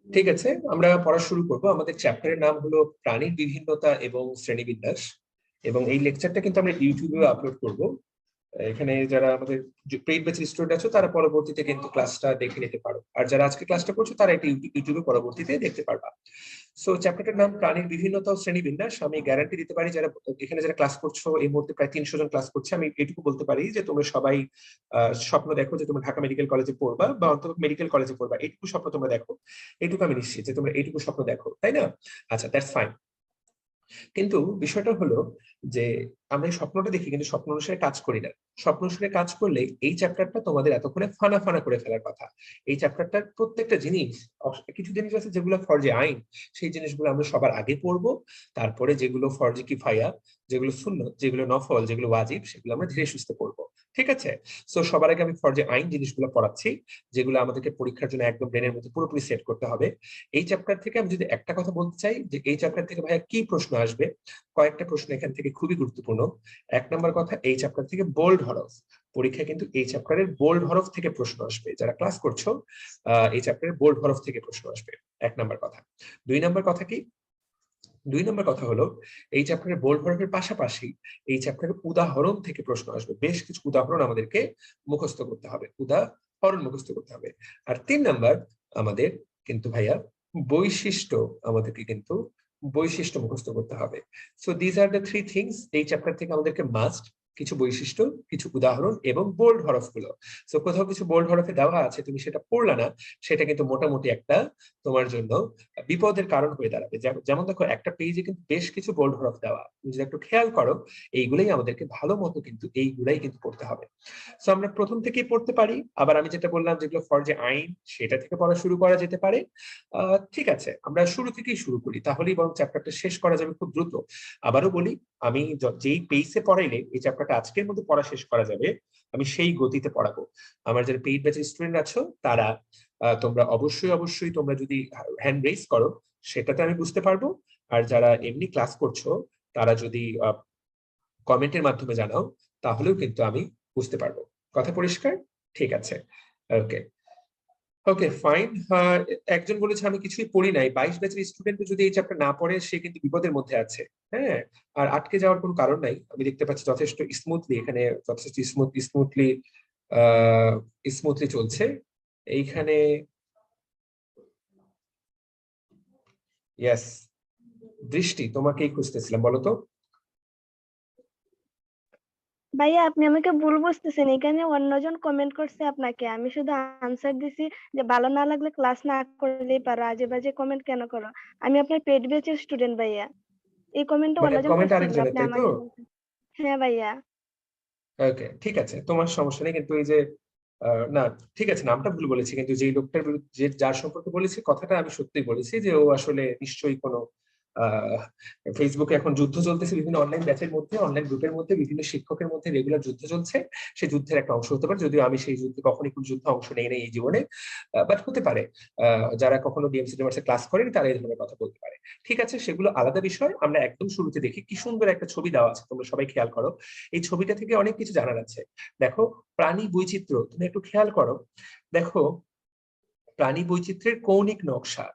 ঠিক আছে, আমরা পড়া শুরু করব। আমাদের চ্যাপ্টারের নাম হলো প্রাণীর বিভিন্নতা এবং শ্রেণীবিন্যাস, এবং এই লেকচারটা কিন্তু আমরা ইউটিউবেও আপলোড করব। এখানে যারা আমাদের পেইড ব্যাচের স্টুডেন্ট আছো তারা পরবর্তীতে কিন্তু ক্লাসটা দেখে নিতে পারো, আর যারা আজকে ক্লাসটা করছো তারা এটা ইউটিউবে পরবর্তীতে দেখতে পারবা। সো চ্যাপ্টারটার নাম প্রাণীর বিভিন্নতা ও শ্রেণীবিন্যাস। আমি গ্যারান্টি দিতে পারি যারা এখানে যারা ক্লাস করছো, এই মুহূর্তে প্রায় 300 জন ক্লাস করছে, আমি এটুকু বলতে পারি যে তোমরা সবাই স্বপ্ন দেখো যে তোমরা ঢাকা মেডিকেল কলেজে পড়বা বা অন্তত মেডিকেল কলেজে পড়বা, এইটুকু স্বপ্ন তোমরা দেখো। এইটুকু আমি নিশ্চিত যে তোমরা এইটুকু স্বপ্ন দেখো, তাই না? আচ্ছা, দ্যাটস ফাইন। কিন্তু বিষয়টা হলো যে আমরা এই স্বপ্নটা দেখি কিন্তু স্বপ্ন অনুসারে কাজ করি না। স্বপ্ন অনুসারে কাজ করলে এই চ্যাপ্টারটা তোমাদের এতক্ষণে ফানা ফানা করে ফেলার কথা। এই চ্যাপ্টারটার প্রত্যেকটা জিনিস, কিছু জিনিস আছে যেগুলো ফরজে আইন, সেই জিনিসগুলো আমরা সবার আগে পড়বো। তারপরে যেগুলো ফরজে কিফায়া, যেগুলো সুন্নত, যেগুলো নফল, যেগুলো ওয়াজিব, সেগুলো আমরা ধীরে সুস্থে পড়বো। ঠিক আছে? সো সবার আগে আমি ফরজে আইন জিনিসগুলো পড়াচ্ছি, যেগুলো আমাদেরকে পরীক্ষার জন্য একদম ব্রেনের মধ্যে পুরোপুরি সেট করতে হবে। এই চ্যাপ্টার থেকে আমি যদি একটা কথা বলতে চাই যে এই চ্যাপ্টার থেকে ভাইয়া কি প্রশ্ন আসবে, কয়েকটা প্রশ্ন এখান থেকে খুবই গুরুত্বপূর্ণ। এক নম্বর কথা, এই চ্যাপ্টার থেকে বোল্ড হরফ, পরীক্ষা কিন্তু এই চ্যাপ্টারের বোল্ড হরফ থেকে প্রশ্ন আসবে। যারা ক্লাস করছো, এই চ্যাপ্টারের বোল্ড হরফ থেকে প্রশ্ন আসবে, এক নম্বর কথা। দুই নম্বর কথা কি, দুই নম্বর কথা হলো এই চ্যাপ্টারের বোল্ড হরফের পাশাপাশি এই চ্যাপ্টারের উদাহরণ থেকে প্রশ্ন আসবে। বেশ কিছু উদাহরণ আমাদেরকে মুখস্থ করতে হবে, উদাহরণ মুখস্থ করতে হবে। আর তিন নম্বর, আমাদের কিন্তু ভাইয়া বৈশিষ্ট্য, আমাদেরকে কিন্তু বৈশিষ্ট্য মুখস্থ করতে হবে। So these are the three things এই চ্যাপ্টার থেকে আমাদেরকে মাস্ট, কিছু বৈশিষ্ট্য, কিছু উদাহরণ এবং বোল্ড হরফ গুলো। সো কোথাও কিছু বোল্ড হরফে দেওয়া আছে, তুমি সেটা পড়লা না, সেটা কিন্তু মোটামুটি একটা তোমার জন্য বিপদের কারণ হয়ে দাঁড়াবে। যেমন দেখো, একটা পেজে কিন্তু বেশ কিছু বোল্ড হরফ দেওয়া, তুমি যদি একটু খেয়াল করো, এইগুলাই আমাদেরকে ভালো মতো কিন্তু এইগুলাই কিন্তু পড়তে হবে। সো আমরা প্রথম থেকেই পড়তে পারি। আবার আমি যেটা বললাম, যেগুলো ফরজে আইন, সেটা থেকে পড়া শুরু করা যেতে পারে। ঠিক আছে, আমরা শুরু থেকেই শুরু করি, তাহলেই বরং চ্যাপ্টারটা শেষ করা যাবে খুব দ্রুত। আবারও বলি, আমি যেই পেজে পড়াইলে এই চ্যাপ্টারটা আজকের মধ্যে পড়া শেষ করা যাবে, আমি সেই গতিতে পড়াবো। আমার যারা পেইড ব্যাচের স্টুডেন্ট আছো তারা তোমরা অবশ্যই অবশ্যই তোমরা যদি হ্যান্ড রেজ করো, সেটাতে আমি বুঝতে পারবো। আর যারা এমনি ক্লাস করছো, তারা যদি কমেন্টের মাধ্যমে জানাও, তাহলেও কিন্তু আমি বুঝতে পারবো। কথা পরিষ্কার? ঠিক আছে, ওকে ওকে ফাইন। একজন বলেছে আমি কিছুই পড়ি নাই। 22 ব্যাচের স্টুডেন্ট যদি এই চ্যাপ্টার না পড়ে, সে কিন্তু বিপদের মধ্যে আছে। হ্যাঁ, আর আটকে যাওয়ার কোনো কারণ নাই। আমি দেখতে পাচ্ছি যথেষ্ট স্মুথলি, এখানে যথেষ্ট স্মুথলি স্মুথলি চলছে এইখানে। ইয়েস, দৃষ্টি, তোমাকেই খুঁজতেছিলাম, বলো তো। ভাইয়া আপনি আমাকে ভুল বুঝতেছেন, এখানে অন্যজন কমেন্ট করছে আপনাকে, আমি শুধু আনসার দিছি যে ভালো না লাগলে ক্লাস না করলেই পারো, আজে বাজে কমেন্ট কেন করো। আমি আপনার পেড ব্যাচের স্টুডেন্ট ভাইয়া। এই কমেন্টটা মানে অন্যজন কমেন্ট করছিল, আরেকজনের, আপনি তাই তো? আমাকে বলছেন। হ্যাঁ ভাইয়া। ওকে, ঠিক আছে, তোমার সমস্যা নেই। কিন্তু এই যে না, ঠিক আছে, নামটা ভুল বলেছি, কিন্তু যে লোকটার বিরুদ্ধে, যার সম্পর্কে বলেছি কথাটা, আমি সত্যি বলেছি যে ও আসলে নিশ্চয়ই কোনো আহ ফেসবুকে এখন যুদ্ধ চলতেছে বিভিন্ন অনলাইন ব্যাচের মধ্যে, অনলাইন গ্রুপের মধ্যে, বিভিন্ন শিক্ষকের মধ্যে রেগুলার যুদ্ধ চলছে। সেই যুদ্ধের একটা অংশ হতে পারে, যদিও আমি সেই যুদ্ধে কখনোই কোনো যুদ্ধে অংশ নেই নাই এই জীবনে, বাট হতে পারে। যারা কখনো ডিএমসি ইউনিভার্সিটি ক্লাস করেনি তারা এই ধরনের কথা বলতে পারে। ঠিক আছে, সেগুলো আলাদা বিষয়। আমরা একদম শুরুতে দেখি, কি সুন্দর একটা ছবি দেওয়া আছে, তোমরা সবাই খেয়াল করো। এই ছবিটা থেকে অনেক কিছু জানার আছে। দেখো, প্রাণী বৈচিত্র্য, তুমি একটু খেয়াল করো। দেখো, প্রাণী বৈচিত্র্যের কৌণিক নকশা,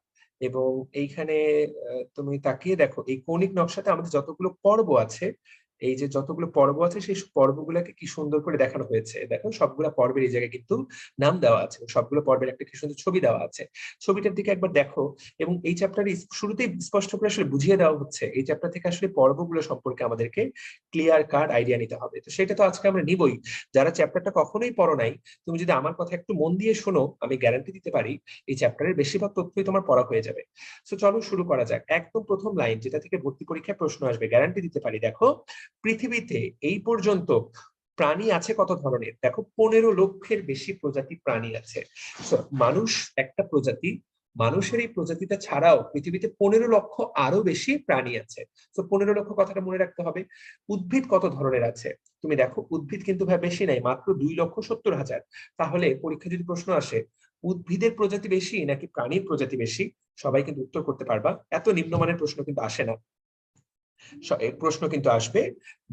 এবং এইখানে তুমি তাকিয়ে দেখো, এই কৌণিক নকশাতে আমাদের যতগুলো পর্ব আছে, এই যে যতগুলো পর্ব আছে, সেই পর্বগুলোকে কি সুন্দর করে দেখানো হয়েছে। দেখো, সবগুলো পর্বের এই জায়গায় কিন্তু নাম দেওয়া আছে, সবগুলো পর্বের একটা কি সুন্দর ছবি দেওয়া আছে। ছবিটার দিকে একবার দেখো। এবং এই চ্যাপ্টারে শুরুতেই স্পষ্ট করে আসলে বুঝিয়ে দেওয়া হচ্ছে, এই চ্যাপ্টার থেকে আসলে পর্বগুলো সম্পর্কে আমাদেরকে ক্লিয়ার কাট আইডিয়া নিতে হবে। তো সেটা তো আজকে আমরা নিবই। যারা চ্যাপ্টারটা কখনোই পড়ো নাই, তুমি যদি আমার কথা একটু মন দিয়ে শোনো, আমি গ্যারান্টি দিতে পারি এই চ্যাপ্টারের বেশিরভাগ তথ্যই তোমার পড়া হয়ে যাবে। তো চলো শুরু করা যাক। একদম প্রথম লাইন, যেটা থেকে ভর্তি পরীক্ষায় প্রশ্ন আসবে, গ্যারান্টি দিতে পারি। দেখো, পৃথিবীতে এই পর্যন্ত প্রাণী আছে কত ধরনের? দেখো, 15 লক্ষের বেশি প্রজাতি প্রাণী আছে। মানুষ একটা প্রজাতি, মানুষের এই প্রজাতিটা ছাড়াও পৃথিবীতে 15 লক্ষ আরো বেশি প্রাণী আছে। তো 15 লক্ষ কথাটা মনে রাখতে হবে। উদ্ভিদ কত ধরনের আছে? তুমি দেখো, উদ্ভিদ কিন্তু ভাই বেশি নাই, মাত্র 2,70,000। তাহলে পরীক্ষা যদি প্রশ্ন আসে উদ্ভিদের প্রজাতি বেশি নাকি প্রাণীর প্রজাতি বেশি, সবাই কিন্তু উত্তর করতে পারবা। এত নিম্নমানের প্রশ্ন কিন্তু আসে না। প্রশ্ন কিন্তু আসবে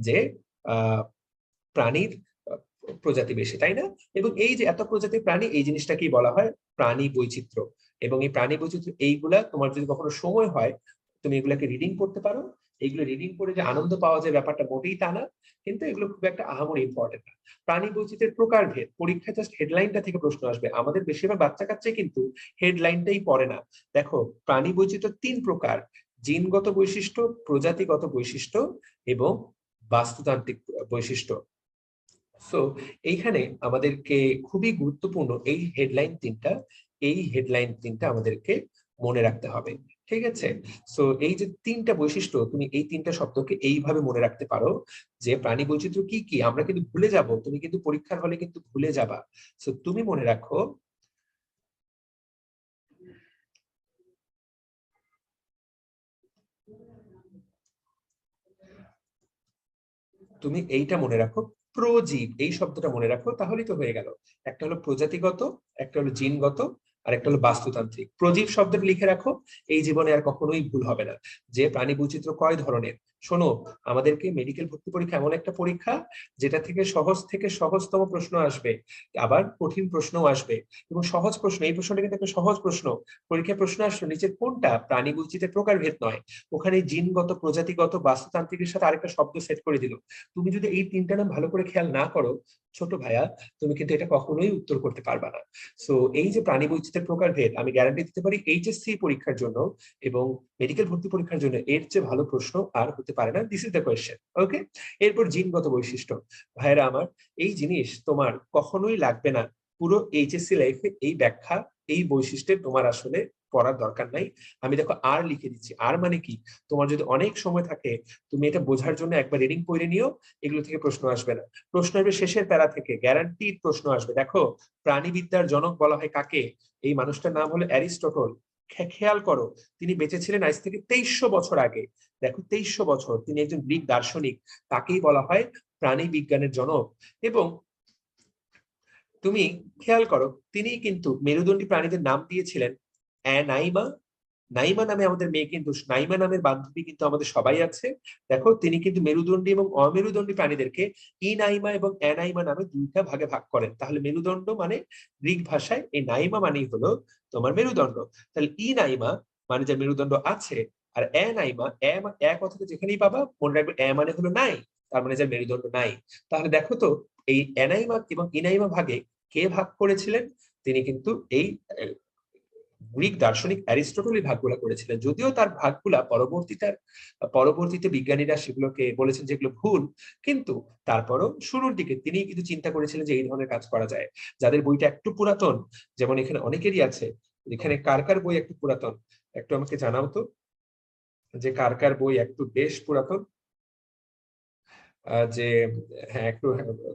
যে প্রাণীর প্রজাতি বেশি, তাই না? এবং এই যে এত প্রজাতির প্রাণী, এই জিনিসটাকেই বলা হয় প্রাণী বৈচিত্র্য। এবং এই প্রাণী বৈচিত্র্য এইগুলা তোমার যদি কখনো সময় হয় তুমি এগুলাকে রিডিং করতে পারো। এইগুলো রিডিং করে যে আনন্দ পাওয়া যায় ব্যাপারটা মোটেই তা না, কিন্তু এগুলো খুব একটা আহামরি ইম্পর্টেন্ট না। প্রাণী বৈচিত্র্যের প্রকারভেদ পরীক্ষায় জাস্ট হেডলাইনটা থেকে প্রশ্ন আসবে, আমাদের বেশিরভাগ বাচ্চা কাচ্চাই কিন্তু হেডলাইনটাই পড়ে না। দেখো প্রাণী বৈচিত্র্য 3 প্রকার: জিনগত বৈশিষ্ট্য, প্রজাতিগত বৈশিষ্ট্য এবং বাস্তুতান্ত্রিক বৈশিষ্ট্য। সো এইখানে আমাদেরকে খুবই গুরুত্বপূর্ণ এই হেডলাইন তিনটা আমাদেরকে মনে রাখতে হবে, ঠিক আছে? সো এই যে 3টা বৈশিষ্ট্য, তুমি এই 3টা শব্দকে এইভাবে মনে রাখতে পারো যে প্রাণী বৈচিত্র্য কি কি আমরা কিন্তু ভুলে যাব, তুমি কিন্তু পরীক্ষার হলে কিন্তু ভুলে যাবা। সো তুমি মনে রাখো, তুমি এইটা মনে রাখো, প্রজীব এই শব্দটা মনে রাখো, তাহলেই তো হয়ে গেল। একটা হলো প্রজাতিগত, একটা হলো জিনগত, আর একটা হলো বাস্তুতান্ত্রিক। প্রজীব শব্দটা লিখে রাখো, এই জীবনে আর কখনোই ভুল হবে না। যে প্রাণী বৈচিত্র্য কয় ধরনের, শোনো, আমাদেরকে মেডিকেল ভর্তি পরীক্ষা এমন একটা পরীক্ষা যেটা থেকে সহজতম প্রশ্ন আসবে, আবার কঠিন প্রশ্নও আসবে। এবং সহজ প্রশ্ন, এই প্রশ্নটা কিন্তু একটা সহজ প্রশ্ন, পরীক্ষায় প্রশ্ন আসলো নিচের কোনটা প্রাণী বৈচিত্র্যের প্রকারভেদ নয়, ওখানে জিনগত, প্রজাতিগত, বাস্তুতান্ত্রিকের সাথে আরেকটা শব্দ সেট করে দিল। তুমি যদি এই 3টা নাম ভালো করে খেয়াল না করো ছোট ভাইয়া, তুমি কিন্তু এটা কখনোই উত্তর করতে পারবা না। সো এই যে প্রাণী বৈচিত্র্যের প্রকারভেদ, আমি গ্যারান্টি দিতে পারি এইচএসসি পরীক্ষার জন্য এবং মেডিকেল ভর্তি পরীক্ষার জন্য এর চেয়ে ভালো প্রশ্ন আর হতে পারে না। দিস ইজ দ্য কোয়েশ্চেন, ওকে? এরপর জিনগত বৈশিষ্ট্য। ভাইরা আমার, এই জিনিস তোমার কখনোই লাগবে না পুরো এইচএসসি লাইফে, এই ব্যাখ্যা, এই বৈশিষ্ট্যের তোমার আসলে পড়ার দরকার নাই। আমি দেখো আর লিখে দিচ্ছি, আর মানে কি, তোমার যদি অনেক সময় থাকে তুমি এটা বোঝার জন্য একবার রিডিং পড়ে নিও, এগুলো থেকে প্রশ্ন আসবে না। প্রশ্ন আসবে শেষের প্যারা থেকে, গ্যারান্টিড প্রশ্ন আসবে। দেখো প্রাণীবিদ্যার জনক বলা হয় কাকে? এই মানুষটার নাম হলো অ্যারিস্টটল। খেয়াল করো, তিনি বেঁচে ছিলেন আজ থেকে 2300 বছর আগে। দেখো 2300 বছর, তিনি একজন গ্রিক দার্শনিক, তাকেই বলা হয় প্রাণী বিজ্ঞানের জনক। এবং তুমি খেয়াল করো, তিনি কিন্তু মেরুদণ্ডী প্রাণীদের নাম দিয়েছিলেন অ্যানাইমা। নাইমা নামে আমাদের মেয়ে, কিন্তু নাইমা নামের বান্ধবী কিন্তু আমাদের সবাই আছে। দেখো তিনি কিন্তু মেরুদণ্ডী এবং অমেরুদণ্ডী প্রাণীদেরকে ইনাইমা এবং অ্যানাইমা নামে 2টা ভাগে ভাগ করেন। তাহলে মেরুদণ্ড মানে গ্রিক ভাষায় এই নাইমা মানেই হলো তোমার মেরুদণ্ড। তাহলে ইনাইমা মানে যে মেরুদণ্ড আছে, আর অ্যানাইমা, এক কথাটা যেখানেই পাবা মনে রাখবে অ্যা মানে হলো নাই, তার মানে যে মেরুদণ্ড নাই। তাহলে দেখো তো এই অ্যানাইমা এবং ইনাইমা ভাগে কে ভাগ করেছিলেন? তিনি কিন্তু এই গ্রিক দার্শনিক অ্যারিস্টটলই ভাগগুলা করেছিলেন। যদিও তার ভাগগুলা পরবর্তীতে বিজ্ঞানীরা সেগুলোকে বলেছেন যেগুলো ভুল, কিন্তু তারপরও শুরুর দিকে তিনি কিন্তু চিন্তা করেছিলেন যে এই ধরনের কাজ করা যায়। যাদের বইটা একটু পুরাতন, যেমন এখানে অনেকেরই আছে, এখানে কার কার বই একটু পুরাতন একটু আমাকে জানাও তো, যে কার কার বই একটু বেশ পুরাতন। যে হ্যাঁ একটু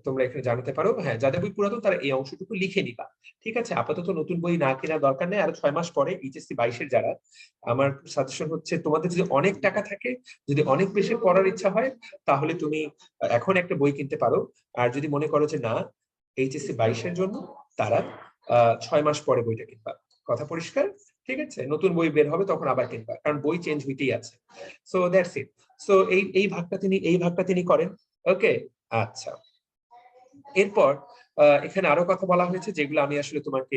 তোমরা এখানে জানাতে পারো। হ্যাঁ, যাদের বই পুরাতন তারা এই অংশটুকু লিখে নিবা, ঠিক আছে? আপাতত নতুন বই না কেনার দরকার নেই, আরো 6 মাস পরে এইচএসসি 22-এর যারা, আমার সাজেশন হচ্ছে তোমাদের যদি অনেক টাকা থাকে, যদি অনেক বেশি পড়ার ইচ্ছা হয়, তাহলে তুমি এখন একটা বই কিনতে পারো। আর যদি মনে করো যে না, এইচএসসি 22-এর জন্য, তারা 6 মাস পরে বইটা কিনবা। কথা পরিষ্কার? ঠিক আছে, নতুন বই বের হবে তখন আবার কিনবা, কারণ বই চেঞ্জ হইতেই আছে। So that's it. সো এই ভাগটা তিনি করেন, ওকে? আচ্ছা, এরপর এখানে আরো কথা বলা হয়েছে যেগুলো আমি আসলে তোমাকে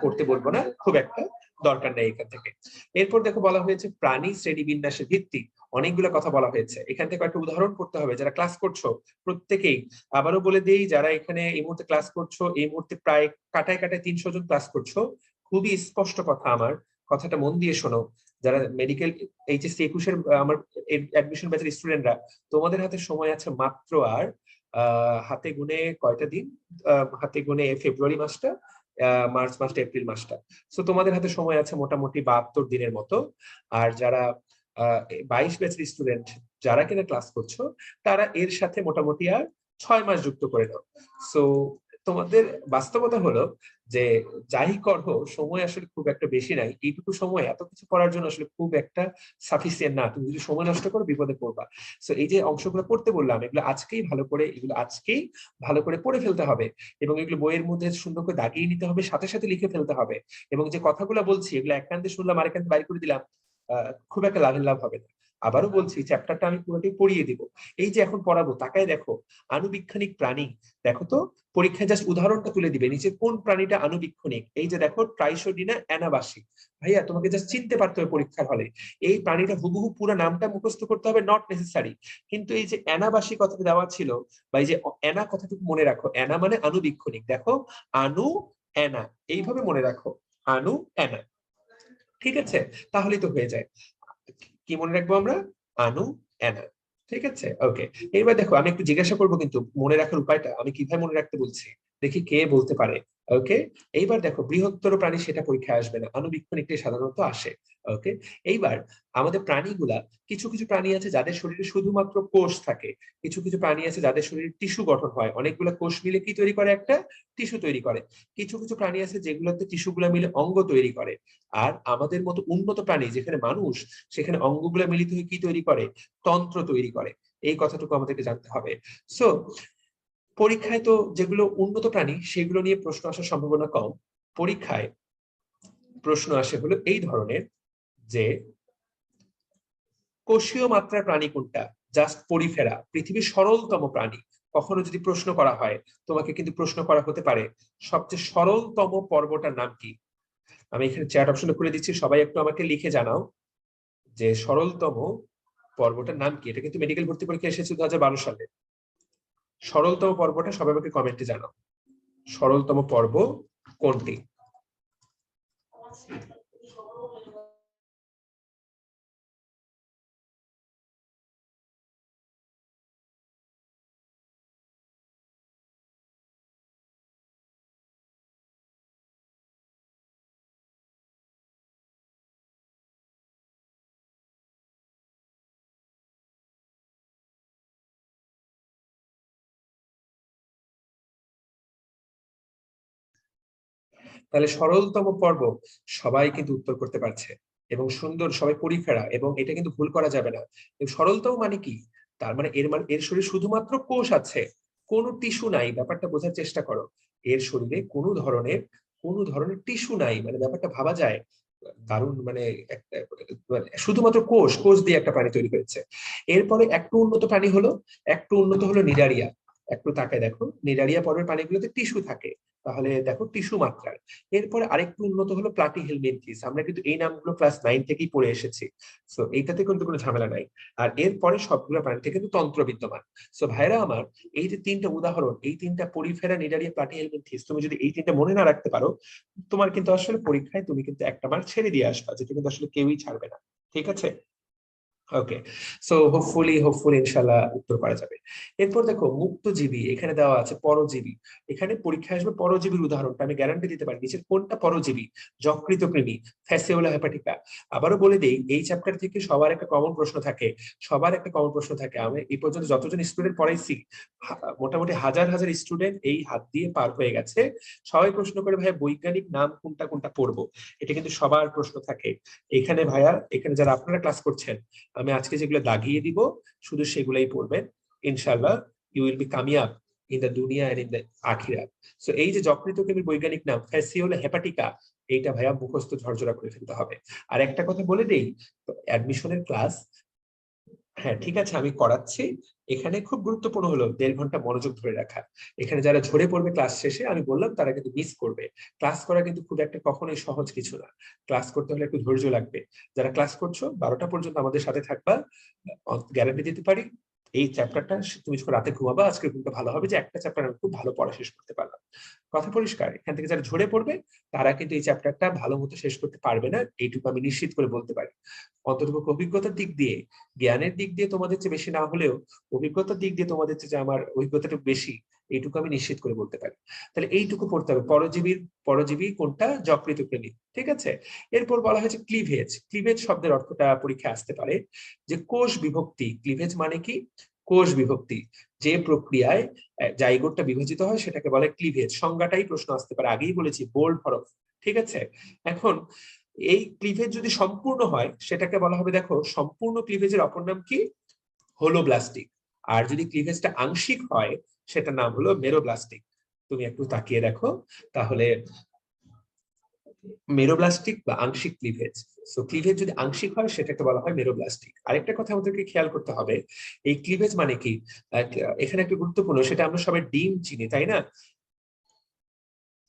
করতে বলবো না, খুব একটা দরকার নেই এখান থেকে। এরপর দেখো বলা হয়েছে প্রাণী শ্রেণীবিন্যাসের ভিত্তি, অনেকগুলো কথা বলা হয়েছে। এখান থেকে একটা উদাহরণ করতে হবে। যারা ক্লাস করছো প্রত্যেকেই, আবারও বলে দেই, যারা এখানে এই মুহূর্তে ক্লাস করছো, এই মুহূর্তে প্রায় কাটায় 300 জন ক্লাস করছো, খুবই স্পষ্ট কথা, আমার কথাটা মন দিয়ে শোনো। যারা মেডিকেল এইচএসসি 21-এর আমার অ্যাডমিশন ব্যাচের স্টুডেন্টরা, তোমাদের হাতে সময় আছে মাত্র আর হাতে গুনে কয়টা দিন, হাতে গুনে ফেব্রুয়ারি মাসটা, মার্চ মাসটা, এপ্রিল মাসটা। সো তোমাদের হাতে সময় আছে মোটামুটি 72 দিনের মতো। আর যারা 22 ব্যাচের স্টুডেন্ট যারা কিনা ক্লাস করছো, তারা এর সাথে মোটামুটি আর 6 মাস যুক্ত করে দাও। সো তোমাদের বাস্তবতা হলো যে যাই করো, সময় আসলে খুব একটা বেশি নাই। এইটুকু সময় এত কিছু করার জন্য আসলে খুব একটা সাফিসিয়েন্ট না। তুমি যদি সময় নষ্ট করো বিপদে পড়বা। সো এই যে অংশগুলো পড়তে বললাম, এগুলো আজকেই ভালো করে পড়ে ফেলতে হবে, এবং এগুলো বইয়ের মধ্যে সুন্দর করে দাগিয়ে নিতে হবে, সাথে সাথে লিখে ফেলতে হবে। এবং যে কথাগুলো বলছি এগুলো এক কান্দে শুনলাম আরেক কান্দে বাইর করে দিলাম, খুব একটা লাভের লাভ হবে না। আবারও বলছি চ্যাপ্টারটা আমি পুরোটাই পড়িয়ে দিব। এই যে এখন পড়াবো, তাকায় দেখো, আনুবীক্ষণিক প্রাণী। দেখো তো পরীক্ষায় জাস্ট উদাহরণটা তুলে দিবে, নিচে কোন প্রাণীটা আনুবীক্ষণিক। এই যে দেখো ট্রাইসোডিনা অ্যানাবাসিক। ভাইয়া তোমাকে জাস্ট চিনতে পারতে হবে পরীক্ষার হলে। এই প্রাণীটা হুবহু পুরো নামটা মুখস্থ করতে হবে, নট নেসেসারি। কিন্তু এই যে অ্যানাবাসিক কথাটা দেওয়া ছিল, বা এই যে অ্যানা কথাটুকু মনে রাখো, অ্যানা মানে আনুবীক্ষণিক। দেখো আনু অ্যানা, এইভাবে মনে রাখো, আনু অ্যানা। ঠিক আছে, তাহলেই তো হয়ে যায়। কি মনে রাখবো আমরা? আনু অ্যানা। ঠিক আছে, ওকে। এবার দেখো আমি একটু জিজ্ঞাসা করবো কিন্তু মনে রাখার উপায়টা আমি কিভাবে মনে রাখতে বলছি, দেখি কে বলতে পারে। ওকে, এইবার দেখো বৃহত্তর প্রাণী সেটা পরীক্ষায় আসবে না, আনুবীক্ষণিকটি সাধারণত আসে। ওকে, এইবার আমাদের প্রাণীগুলা, কিছু কিছু প্রাণী আছে যাদের শরীরে শুধুমাত্র কোষ থাকে, কিছু কিছু প্রাণী আছে যাদের শরীরে টিস্যু গঠন হয়, অনেকগুলো কোষ মিলে কি তৈরি করে? একটা টিস্যু তৈরি করে। কিছু কিছু প্রাণী আছে যেগুলোতে টিস্যুগুলো মিলে অঙ্গ তৈরি করে। আর আমাদের মতো উন্নত প্রাণী যেখানে মানুষ, সেখানে অঙ্গগুলো মিলিত হয়ে কি তৈরি করে? তন্ত্র তৈরি করে। এই কথাটুকু আমাদেরকে জানতে হবে। সো পরীক্ষায় তো যেগুলো উন্নত প্রাণী সেগুলো নিয়ে প্রশ্ন আসার সম্ভাবনা কম। পরীক্ষায় প্রশ্ন আসে হলো এই ধরনের, যে কোষীয় মাত্রার প্রাণী কোনটা? জাস্ট পরিফেরা, পৃথিবীর সরলতম প্রাণী। কখনো যদি প্রশ্ন করা হয়, তোমাকে কিন্তু প্রশ্ন করা হতে পারে সবচেয়ে সরলতম পর্বটার নাম কি? আমি এখানে চ্যাট অপশনে খুলে দিচ্ছি, সবাই একটু আমাকে লিখে জানাও যে সরলতম পর্বটার নাম কি। এটা কিন্তু মেডিকেল ভর্তি পরীক্ষা এসেছে 2012 সালে। সরলতম পর্বটা সবাই আমাকে কমেন্টে জানাও, সরলতম পর্ব কোনটি? তাহলে সরলতম পর্ব সবাই কিন্তু উত্তর করতে পারছে, এবং সুন্দর সবাই পরিফেরা, এবং এটা কিন্তু ভুল করা যাবে না। সরলতম মানে কি? তার মানে এর মানে এর শরীরে শুধুমাত্র কোষ আছে, কোনো টিস্যু নাই। ব্যাপারটা বোঝার চেষ্টা করো, এর শরীরে কোনো ধরনের টিস্যু নাই, মানে ব্যাপারটা ভাবা যায় দারুণ। মানে শুধুমাত্র কোষ কোষ দিয়ে একটা প্রাণী তৈরি হয়েছে। এরপরে একটু উন্নত হলো নিডারিয়া। একটু তাকায় দেখো, নিডারিয়া পর্বের প্রাণীগুলোতে টিস্যু থাকে, তাহলে দেখো টিস্যু মাত্রার। এরপরে আরেকটু উন্নত হলো প্লাটিহেলমিনথিস, আমরা কিন্তু এই নামগুলো ক্লাস 9 থেকেই পড়ে এসেছি। সো এইটাতে কিন্তু কোনো ঝামেলা নাই। আর এরপরে সবগুলো প্রাণীতে কিন্তু তন্ত্র বিদ্যমান। সো ভাইরা আমার, এই যে তিনটা উদাহরণ, এই তিনটা পরিফেরা, নিডারিয়া, প্লাটিহেলমিনথিস, তুমি যদি এই তিনটা মনে না রাখতে পারো, তোমার কিন্তু আসলে পরীক্ষায় তুমি কিন্তু একটা মার্ক ছেড়ে দিয়ে আসবা, যেটা কিন্তু আসলে কেউই ছাড়বে না। ঠিক আছে, ওকে। সো হোপফুলি ইনশাল্লাহ উত্তর করা যাবে। এরপর দেখো মুক্তজীবী, এখানে দেওয়া আছে পরজীবী। এখানে পরীক্ষায় আসবে পরজীবীর উদাহরণটা আমি গ্যারান্টি দিতে পারি, নিচের কোনটা পরজীবী? যকৃত কৃমি, ফ্যাসিওলা হেপাটিকা। আবারও বলে দেই, এই চ্যাপ্টার থেকে সবার একটা কমন প্রশ্ন থাকে। আমি এই পর্যন্ত যতজন স্টুডেন্ট পড়াইছি, মোটামুটি হাজার হাজার স্টুডেন্ট এই হাত দিয়ে পার হয়ে গেছে। সবাই প্রশ্ন করে, ভাইয়া বৈজ্ঞানিক নাম কোনটা কোনটা পড়বো। এটা কিন্তু সবার প্রশ্ন থাকে। এখানে ভাইয়া, এখানে যারা আপনারা ক্লাস করছেন, আমি আজকে যেগুলো দাগিয়ে দিব শুধু সেগুলাই পড়বেন, ইনশাআল্লাহ ইউ উইল বি কামিয়াব ইন দ্য দুনিয়া এন্ড ইন দ্য আখিরাত। সো এই যে যকৃত কৃমির বৈজ্ঞানিক নাম ফ্যাসিওলা হেপাটিকা, এইটা ভাইয়া মুখস্থ ঝরঝরা করে ফেলতে হবে। আর একটা কথা বলে দেই, অ্যাডমিশনের ক্লাস, হ্যাঁ ঠিক আছে আমি করাচ্ছি। এখানে খুব গুরুত্বপূর্ণ হলো 1.5 ঘন্টা মনোযোগ ধরে রাখা। এখানে যারা ঝরে পড়বে ক্লাস শেষে, আমি বললাম তারা কিন্তু মিস করবে। ক্লাস করা কিন্তু খুব একটা কখনোই সহজ কিছু না, ক্লাস করতে হলে একটু ধৈর্য লাগবে। যারা ক্লাস করছো 12টা পর্যন্ত আমাদের সাথে থাকবা, গ্যারান্টি দিতে পারি এই চ্যাপ্টারটা তুমি যখন রাতে ঘুমাবা, আজকে কিন্তু ভালো হবে যে একটা চ্যাপ্টার আমি খুব ভালো পড়া শেষ করতে পারলাম। কথা পরিষ্কার? এখান থেকে যারা ঝরে পড়বে তারা কিন্তু এই চ্যাপ্টারটা ভালো মতো শেষ করতে পারবে না, এইটুকু আমি নিশ্চিত করে বলতে পারি। অন্ততপক্ষে অভিজ্ঞতার দিক দিয়ে, জ্ঞানের দিক দিয়ে তোমাদের চেয়ে বেশি না হলেও অভিজ্ঞতার দিক দিয়ে তোমাদের চেয়ে যে আমার অভিজ্ঞতাটা বেশি, এইটুকু আমি নিশ্চিত করে বলতে পারি। তাহলে এইটুকু পড়তে হবে, পরজীবী কোনটা? যকৃত কৃমি। ঠিক আছে, এরপর বলা হয়েছে ক্লিভেজ। ক্লিভেজ শব্দের অর্থটা পরীক্ষায় আসতে পারে যে কোষ বিভক্তি। ক্লিভেজ মানে কি? কোষ বিভক্তি। যে প্রক্রিয়ায় জাইগোটটা বিভাজিত হয় সেটাকে বলে ক্লিভেজ। সংজ্ঞাটাই প্রশ্ন আসতে পারে, আগেই বলেছি বোল্ড হরফ। ঠিক আছে, এখন এই ক্লিভেজ যদি সম্পূর্ণ হয় সেটাকে বলা হবে, দেখো সম্পূর্ণ ক্লিভেজের অপর নাম কি? হোলোব্লাস্টিক। আর যদি ক্লিভেজটা আংশিক হয় সেটার নাম হলো মেরোব্লাস্টিক। তুমি একটু তাকিয়ে দেখো, তাহলে মেরোব্লাস্টিক বা আংশিক ক্লিভেজ। সো ক্লিভেজ যদি আংশিক হয় সেটাকে বলা হয় মেরোব্লাস্টিক। আরেকটা কথা আমাদেরকে খেয়াল করতে হবে, এই ক্লিভেজ মানে কি, এখানে একটা গুরুত্বপূর্ণ, সেটা আমরা সবাই ডিম চিনি, তাই না?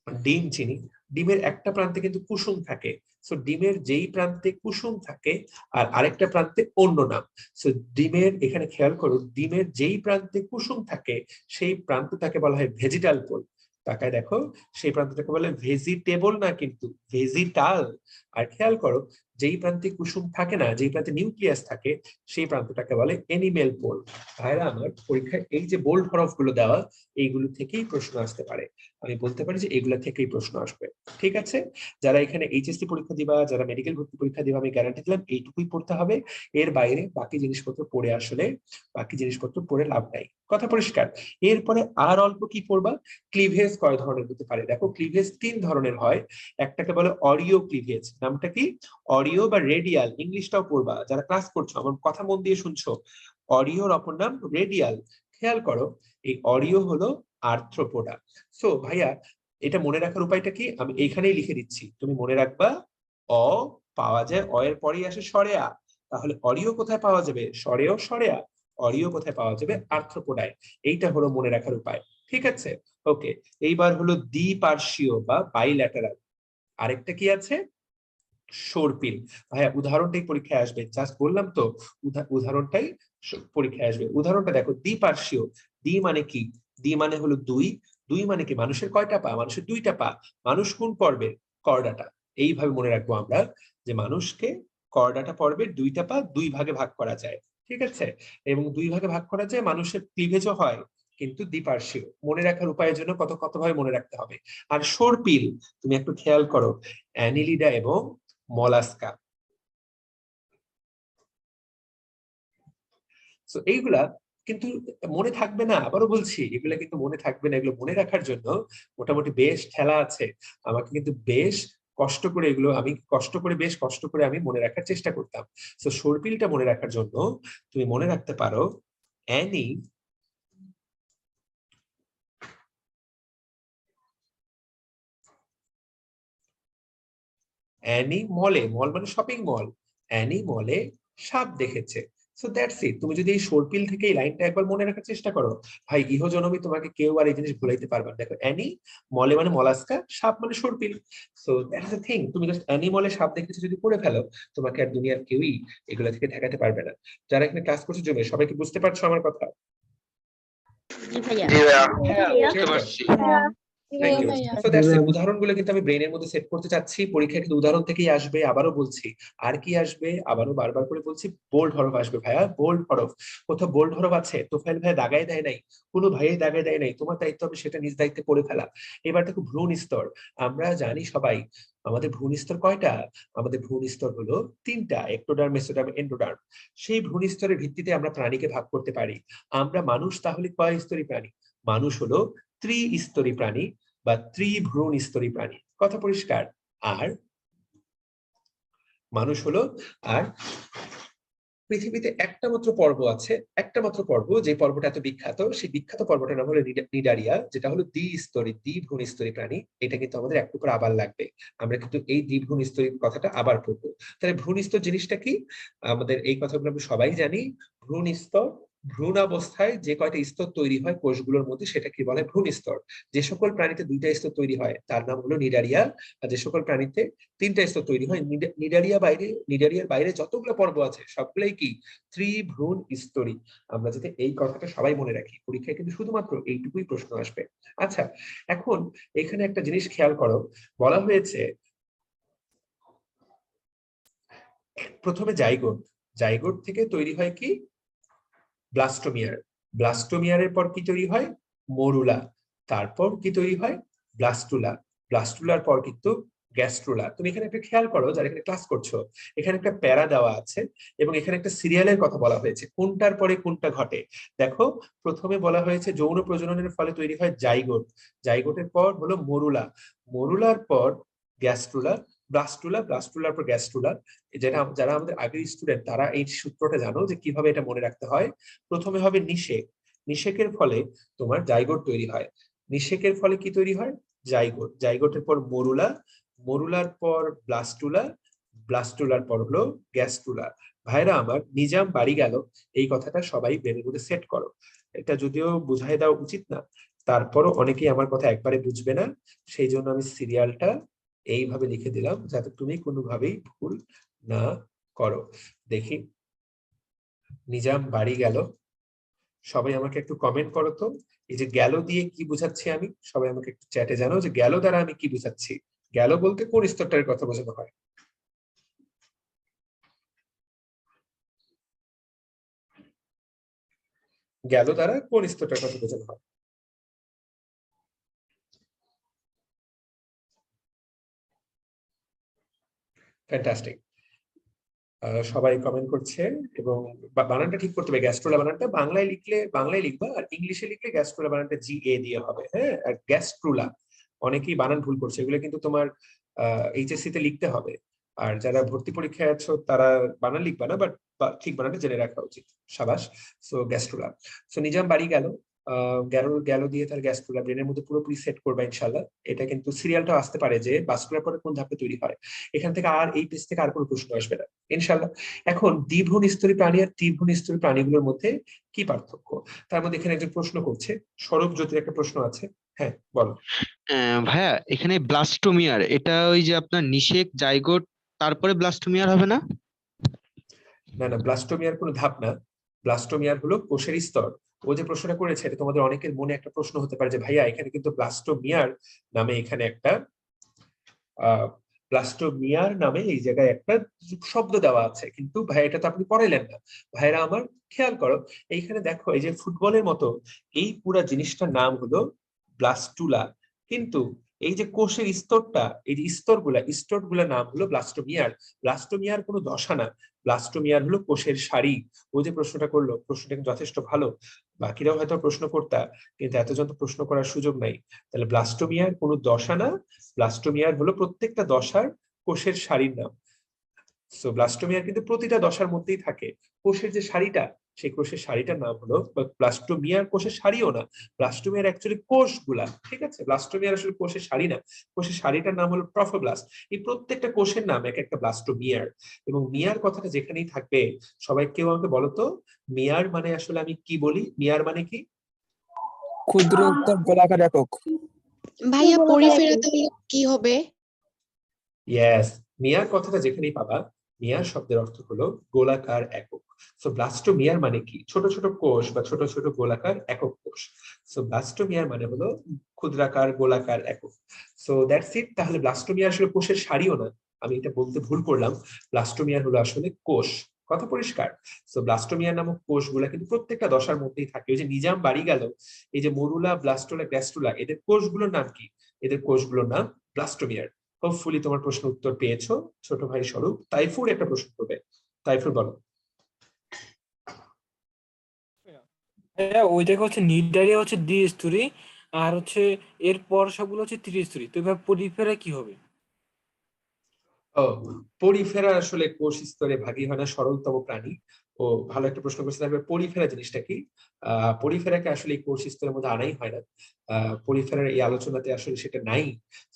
ডিম চিনি, ডিমের একটা প্রান্তে কিন্তু কুসুম থাকে। সো ডিমের যেই প্রান্তে কুসুম থাকে আর আরেকটা প্রান্তে অন্য নাম। সো ডিমের, এখানে খেয়াল করুন, ডিমের যেই প্রান্তে কুসুম থাকে সেই প্রান্তটাকে বলা হয় ভেজিটাল পোল। তাকায় দেখো, সেই প্রান্তটাকে বলে ভেজিটেবল না, কিন্তু ভেজিটাল। আর খেয়াল করো, যেই প্রান্তে কুসুম থাকে না, যেই প্রান্তে নিউক্লিয়াস থাকে, সেই প্রান্তটাকে বলে এনিমেল পোল। ভাইরা আমার, পরীক্ষায় এই যে বোল্ড হরফগুলো দেওয়া, এইগুলো থেকেই প্রশ্ন আসতে পারে। আমি বলতে পারি যে এগুলা থেকেই প্রশ্ন আসবে। ঠিক আছে, যারা এখানে এইচএসসি পরীক্ষা দিবা, যারা মেডিকেল ভর্তি পরীক্ষা দিবা, আমি গ্যারান্টি দিলাম এইটুকুই পড়তে হবে। এর বাইরে বাকি জিনিসপত্র পড়ে আসলে, বাকি জিনিসপত্র পড়ে লাভ নাই। কথা পরিষ্কার? এরপরে আর অল্প কি পড়বা, ক্লিভেজ কয় ধরনের হতে পারে। দেখো, ক্লিভেজ 3 ধরনের হয়। একটাকে বলে অরিও ক্লিভেজ। নামটা কি? অরিও বা রেডিয়াল। ইংলিশটাও পড়বা, যারা ক্লাস করছো আমার কথা মন দিয়ে শুনছো। অরিওর অপর নাম রেডিয়াল। খেয়াল করো, এই অরিও হলো আর্থ্রোপোডা। সো ভাইয়া, এটা মনে রাখার উপায়টা কি, আমি এইখানেই লিখে দিচ্ছি, তুমি মনে রাখবা। অ পাওয়া যায়, অ এর পরেই আসে সরেয়া। তাহলে অরিও কোথায় পাওয়া যাবে? সরেও সরেয়া। অরিও কোথায় পাওয়া যাবে? আর্থ্রোপোডায়। এইটা হলো মনে রাখার উপায়। ঠিক আছে, ওকে। এইবার হলো দ্বিপার্শ্বীয় বা বাইল্যাটারাল। আরেকটা কি আছে? সর্পিল। ভাইয়া উদাহরণটাই পরীক্ষায় আসবে, জাস্ট বললাম তো, উদাহরণটাই পরীক্ষায় আসবে। উদাহরণটা দেখো, দ্বিপার্শ্বীয়। দ্বি মানে কি? দ্বি মানে হলো দুই। দুই মানে কি? মানুষের কয়টা পা? মানুষের 2টা পা। মানুষ কোন পর্বে? কর্ডাটা। এইভাবে মনে রাখবো আমরা, যে মানুষকে কর্ডাটা পর্বের 2টা পা, 2 ভাগে ভাগ করা যায়। ঠিক আছে, এবং 2 ভাগে ভাগ করা যায়, মানুষের ক্লিভেজও হয়, কিন্তু দ্বিপার্শ্বীয়। মনে রাখার উপায়ের জন্য কত কত ভাবে মনে রাখতে হবে। আর সর্পিল, তুমি একটু খেয়াল করো, অ্যানিলিডা এবং মলাস্কা। তো এইগুলা কিন্তু মনে থাকবে না, আবারও বলছি, এগুলা কিন্তু মনে থাকবে না। এগুলো মনে রাখার জন্য মোটামুটি বেশ ঠেলা আছে। আমাকে কিন্তু বেশ কষ্ট করে, এগুলো আমি কষ্ট করে, বেশ কষ্ট করে আমি মনে রাখার চেষ্টা করতাম। তো সর্পিলটা মনে রাখার জন্য তুমি মনে রাখতে পারো অ্যানি, অ্যানি মলে, মল মানে শপিং মল, অ্যানি মলে সাপ দেখেছে। সো দ্যাটস ইট। তুমি যদি এই সর্পিল থেকে এই লাইনটা একবার মনে রাখার চেষ্টা করো, ভাই ইহজনমে তোমাকে কেউ আর এই জিনিস ভুলাইতে পারবে না। দেখো, অ্যানি মলে মানে মলাস্কা, সাপ মানে সর্পিল। So that's the thing. তুমি জাস্ট অ্যানি মলে সাপ দেখেছো যদি পড়ে ফেলো, তোমাকে আর দুনিয়ার কেউই এগুলা থেকে ঠেকাতে পারবে না। যারা এখানে ক্লাস করছো জন্য সবাইকে, বুঝতে পারছো আমার কথা? জি ভাইয়া। হ্যাঁ, বুঝতে পারছি। Thank you. So that's it. উদাহরণগুলো কিন্তু আমি ব্রেনের মধ্যে সেট করতে চাচ্ছি। পরীক্ষা কিন্তু উদাহরণ থেকেই আসবে, আবারও বলছি। আর কি আসবে? আবারও বারবার করে বলছি, বোল্ড হরফ আসবে ভাইয়া, বোল্ড হরফ। কোথাও বোল্ড হরফ আছে? তোফাইল ভাই দাগায় দেয় নাই, কোনো ভাইয়ে দাগায় দেয় নাই। তোমার দায়িত্ব হবে সেটা নিজ দায়িত্বে পড়ে ফেলা। এবার দেখো, ভ্রূণ স্তর। আমরা জানি সবাই, আমাদের ভ্রূণ স্তর কয়টা? আমাদের ভ্রূণ স্তর হলো 3টা, একটোডার্ম, মেসোডার্ম, এন্ডোডার্ম। সেই ভ্রূণ স্তরের ভিত্তিতে আমরা প্রাণীকে ভাগ করতে পারি। আমরা মানুষ তাহলে কয় স্তরী প্রাণী? মানুষ হলো ত্রিস্তরী প্রাণী বা ত্রিভ্রূণ স্তরী প্রাণী। কথা পরিষ্কার? আর মানুষ হলো, আর পৃথিবীতে একটা মাত্র পর্ব আছে, একটা মাত্র পর্ব, যে পর্বটা এত বিখ্যাত, সেই বিখ্যাত পর্বটার নাম হলো নিডারিয়া, যেটা হলো দ্বিস্তরী, দ্বিভ্রূণ স্তরী প্রাণী। এটা কিন্তু আমাদের একটু করে আবার লাগবে। আমরা কিন্তু এই দ্বিভ্রূণ স্তরী কথাটা আবার পড়বো। তাহলে ভ্রূণ স্তর জিনিসটা কি? আমাদের এই কথাগুলো আমরা সবাই জানি। ভ্রূণ স্তর, ভ্রূণ অবস্থায় যে কয়টা স্তর তৈরি হয় কোষগুলোর মধ্যে, সেটা কি বলে? ভ্রূণ স্তর। যে সকল প্রাণীতে 2টা স্তর তৈরি হয় তার নাম হলো নিডারিয়া। আর যে সকল প্রাণীতে 3টা স্তর তৈরি হয়, নিডারিয়ার বাইরে যতগুলো পর্ব আছে সবগুলাই কি? ত্রিভ্রূণ স্তরী। আমরা যাতে এই কথাটা সবাই মনে রাখি, পরীক্ষায় কিন্তু শুধুমাত্র এইটুকুই প্রশ্ন আসবে। আচ্ছা, এখন এখানে একটা জিনিস খেয়াল করো, বলা হয়েছে প্রথমে জাইগোট, জাইগোট থেকে তৈরি হয় কি? ব্লাস্টোমিয়ার। ব্লাস্টোমিয়ারের পর কি তৈরি হয়? মরুলা। তারপর কি তৈরি হয়? ব্লাস্টুলা। ব্লাস্টুলার পর কিন্তু গ্যাস্ট্রুলা। তুমি এখানে একটা খেয়াল করো, যারা এখানে ক্লাস করছো, এখানে একটা প্যারা দেওয়া আছে এবং এখানে একটা সিরিয়ালের কথা বলা হয়েছে, কোনটার পরে কোনটা ঘটে। দেখো, প্রথমে বলা হয়েছে যৌন প্রজননের ফলে তৈরি হয় জাইগোট, জাইগোটের পর হলো মরুলা, মরুলার পর গ্যাস্ট্রুলা, ব্লাস্টুলা, ব্লাস্টুলার পর গ্যাস্ট্রুলা। যেটা যারা আমাদের আগের স্টুডেন্ট তারা এই সূত্রটা জানো যে কিভাবে এটা মনে রাখতে হয়। প্রথমে হবে নিষেক, নিষেকের ফলে তোমার জাইগোট তৈরি হয়, নিষেকের ফলে কি তৈরি হয়? জাইগোট, জাইগোটের পর মরুলা, মরুলার পর ব্লাস্টুলা, ব্লাস্টুলার পর হলো গ্যাস্ট্রুলা। ভাইরা আমার, নিজাম বাড়ি গেল, এই কথাটা সবাই ব্রেনের মধ্যে সেট করো। এটা যদিও বুঝাই দেওয়া উচিত না, তারপরও অনেকেই আমার কথা একবারে বুঝবে না, সেই জন্য আমি সিরিয়ালটা এইভাবে লিখে দিলাম যাতে তুমি কোনোভাবেই ভুল না করো। দেখি, নিজাম বাড়ি গেল, সবাই আমাকে একটু কমেন্ট করো তো, এই যে গেল দিয়ে কি বুঝাচ্ছি আমি, সবাই আমাকে একটু চ্যাটে জানাও যে গেল দ্বারা আমি কি বুঝাচ্ছি। গেল বলতে কোন স্তরটার কথা বোঝানো হয়? গেল দ্বারা কোন স্তরটার কথা বোঝানো হয়? ফ্যান্টাস্টিক, সবাই কমেন্ট করছে। এবং বানানটা ঠিক করতে হবে, গ্যাস্ট্রোলা বানানটা বাংলায় লিখলে বাংলায় লিখবা, আর ইংলিশে লিখলে গ্যাস্ট্রোলা বানানটা GA দিয়ে হবে। হ্যাঁ, আর গ্যাস্ট্রুলা অনেকেই বানান ভুল করছে, এগুলো কিন্তু তোমার HSC তে লিখতে হবে। আর যারা ভর্তি পরীক্ষায় আছো তারা বানান লিখবা না, বাট ঠিক বানানটা জেনে রাখা উচিত। সাবাস। So gastrula. সো নিজাম বাড়ি গেল, গেল গেল দিয়ে তার গ্যাস্ট্রুলা ব্রেনের মধ্যে পুরোপুরি সেট করবা ইনশাল্লাহ। এটা কিন্তু সিরিয়ালটা আসতে পারে যে ভাস্কুলার পরে কোন ধাপে তৈরি হয়, এখান থেকে আর এই পেজ থেকে আর কোনো প্রশ্ন আসবে না ইনশাল্লাহ। এখন দ্বিভ্রূণস্তরী প্রাণী আর ত্রিভ্রূণস্তরী প্রাণীগুলোর মধ্যে কি পার্থক্য, তার মধ্যে এখানে একজন প্রশ্ন করছে, সৌরভ জ্যোতির একটা প্রশ্ন আছে। হ্যাঁ বলো। ভাইয়া, এখানে ব্লাস্টোমিয়ার এটা ওই যে আপনার নিষেক জাইগোট তারপরে ব্লাস্টোমিয়ার হবে না? না না, ব্লাস্টোমিয়ার কোনো ধাপ না, ব্লাস্টোমিয়ার হলো কোষের স্তর। ও যে প্রশ্নটা করেছে এটা তোমাদের অনেকের মনে একটা প্রশ্ন হতে পারে যে ভাইয়া এখানে কিন্তু ব্লাস্টোমিয়ার নামে এখানে একটা ব্লাস্টোমিয়ার নামে এই জায়গায় একটা শব্দ দেওয়া আছে, কিন্তু ভাই এটা তো আপনি পড়াইলেন না। ভাইরা আমার, খেয়াল করো, এইখানে দেখো এই যে ফুটবলের মতো এই পুরা জিনিসটার নাম হলো ব্লাস্টুলা, কিন্তু এই যে কোষের স্তরটা, এই যে স্তরগুলা নাম হলো ব্লাস্টোমিয়ার। ব্লাস্টোমিয়ার কোনো দশা না, ব্লাস্টোমিয়ার হলো কোষের সারি। ও যে প্রশ্নটা করলো, প্রশ্নটা কিন্তু যথেষ্ট ভালো, বাকিরাও হয়তো প্রশ্ন করতা, কিন্তু এতজন তো প্রশ্ন করার সুযোগ নাই। তাহলে ব্লাস্টোমিয়ার কোনো দশা না, ব্লাস্টোমিয়ার হলো প্রত্যেকটা দশার কোষের সারির নাম। সো ব্লাস্টোমিয়ার কিন্তু প্রতিটা দশার মধ্যেই থাকে। কোষের যে সারিটা, সেই কোষের সারিটার নাম হলো ব্লাস্টোমিয়ার। কোষের সারিও না, ব্লাস্টোমিয়ার অ্যাকচুয়ালি কোষগুলা, ঠিক আছে? ব্লাস্টোমিয়ার আসলে কোষের সারি না, কোষের সারিটার নাম হলো ট্রফোব্লাস্ট। এই প্রত্যেকটা কোষের নাম এক একটা ব্লাস্টোমিয়ার। এবং মিয়ার কথাটা যেখানেই থাকবে, সবাই কেউ আমাকে বলো তো, মিয়ার মানে আসলে আমি কি বলি, মিয়ার মানে কি? ক্ষুদ্র উত্তর গোলাকার একক। ভাইয়া পরিফেরা তাহলে কি হবে? ইয়েস, মিয়ার কথাটা যেখানেই পাবা, মিয়ার শব্দের অর্থ হলো গোলাকার একক। সো ব্লাস্টোমিয়ার মানে কি? ছোট ছোট কোষ বা ছোট ছোট গোলাকার একক কোষ। সো ব্লাস্টোমিয়ার মানে হলো ক্ষুদ্রাকার গোলাকার একক। সো দ্যাটস ইট। তাহলে ব্লাস্টোমিয়ার আসলে কোষের সারিও না, আমি এটা বলতে ভুল করলাম, ব্লাস্টোমিয়ার হলো আসলে কোষ। কথা পরিষ্কার? সো ব্লাস্টোমিয়ার নামক কোষগুলা কিন্তু প্রত্যেকটা দশার মধ্যেই থাকে। ওই যে নিজাম বাড়ি গেল, এই যে মরুলা, ব্লাস্টোলা, গ্যাস্ট্রুলা, এদের কোষগুলোর নাম কি? এদের কোষগুলোর নাম ব্লাস্টোমিয়ার। হোপফুলি তোমার প্রশ্ন উত্তর পেয়েছো ছোট ভাই স্বরূপ। তাইফুর একটা প্রশ্ন করবে, তাইফুর বলো। হ্যাঁ, ওই জায়গা হচ্ছে নির্ডারিয়া হচ্ছে দ্বিস্তরী, আর হচ্ছে এরপর সবগুলো হচ্ছে ত্রিস্তরী। তো এবার পরিফেরা কি হবে? ও, পরিফেরা আসলে কোষ স্তরে ভাগী হয় না, সরলতম প্রাণী। ও ভালো একটা প্রশ্ন করছে। তারপরে পরিফেরা জিনিসটা কি? পরিফেরাকে আসলে এই কোষ স্তরের মধ্যে আনাই হয় না, পরিফেরার এই আলোচনাতে আসলে সেটা নাই।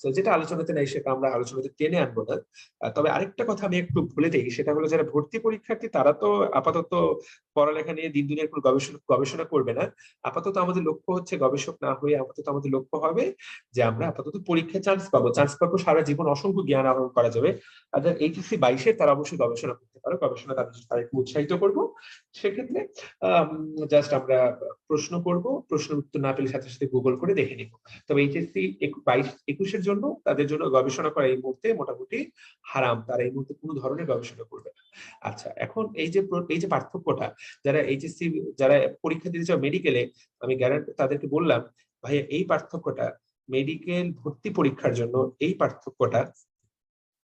তো যেটা আলোচনাতে নাই সেটা আমরা আলোচনাতে টেনে আনবো না। তবে আরেকটা কথা আমি একটু বলে দিই, সেটা হলো যারা ভর্তি পরীক্ষার্থী তারা তো আপাতত পড়ালেখা নিয়ে দিন দুনিয়ার কোনো গবেষণা করবে না। আপাতত আমাদের লক্ষ্য হচ্ছে গবেষক না হয়ে, আপাতত আমাদের লক্ষ্য হবে যে আমরা আপাতত পরীক্ষায় চান্স পাবো, সারা জীবন অসংখ্য জ্ঞান আহরণ করা যাবে। আর যারা HSC 22 তারা অবশ্যই গবেষণা করতে পারো, গবেষণা তাদেরকে উৎসাহিত করবো। সেক্ষেত্রে জাস্ট আমরা প্রশ্ন করব, প্রশ্নের উত্তর না পেলে সাথে সাথে গুগল করে দেখে নিব। তবে HSC 22-21 জন্য তাদের জন্য গবেষণা করা এই মুহূর্তে মোটামুটি হারাম, তারা এই মুহূর্তে কোনো ধরনের গবেষণা করবে না। আচ্ছা, এখন এই যে পার্থক্যটা, যারা HSC যারা পরীক্ষা দিতে চাও মেডিকেলে, আমি গ্যারান্টি তাদেরকে বললাম ভাইয়া এই পার্থক্যটা মেডিকেল ভর্তি পরীক্ষার জন্য, এই পার্থক্যটা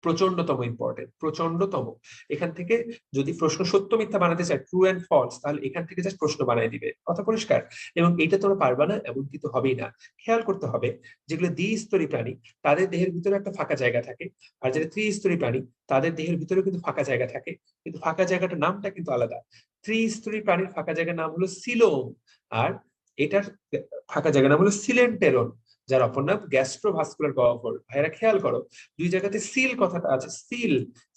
প্রচন্ডতম ইম্পর্টেন্ট, প্রচন্ডতম। এখান থেকে যদি প্রশ্ন সত্য মিথ্যা বানাতে চায়, ট্রু এন্ড ফলস, তাহলে এখান থেকে জাস্ট প্রশ্ন বানাই দিবে। কথা পরিষ্কার? এবং এটা তোমরা পারবা না এমন কিন্তু হবেই না। খেয়াল করতে হবে, যেগুলো দ্বিস্তরী প্রাণী তাদের দেহের ভিতরে একটা ফাঁকা জায়গা থাকে, আর যেটা ত্রিস্তরী প্রাণী তাদের দেহের ভিতরে কিন্তু ফাঁকা জায়গা থাকে, কিন্তু ফাঁকা জায়গাটার নামটা কিন্তু আলাদা। ত্রিস্তরী প্রাণীর ফাঁকা জায়গার নাম হলো সিলোম, আর এটার ফাঁকা জায়গার নাম হলো সিলেন্টেরন। যার অপর নাম গ্যাস্ট্রোভাস্কুলার গহ্বর। ভাইরা খেয়াল করো, দুই জায়গাতে সিল কথাটা আছে, সিল,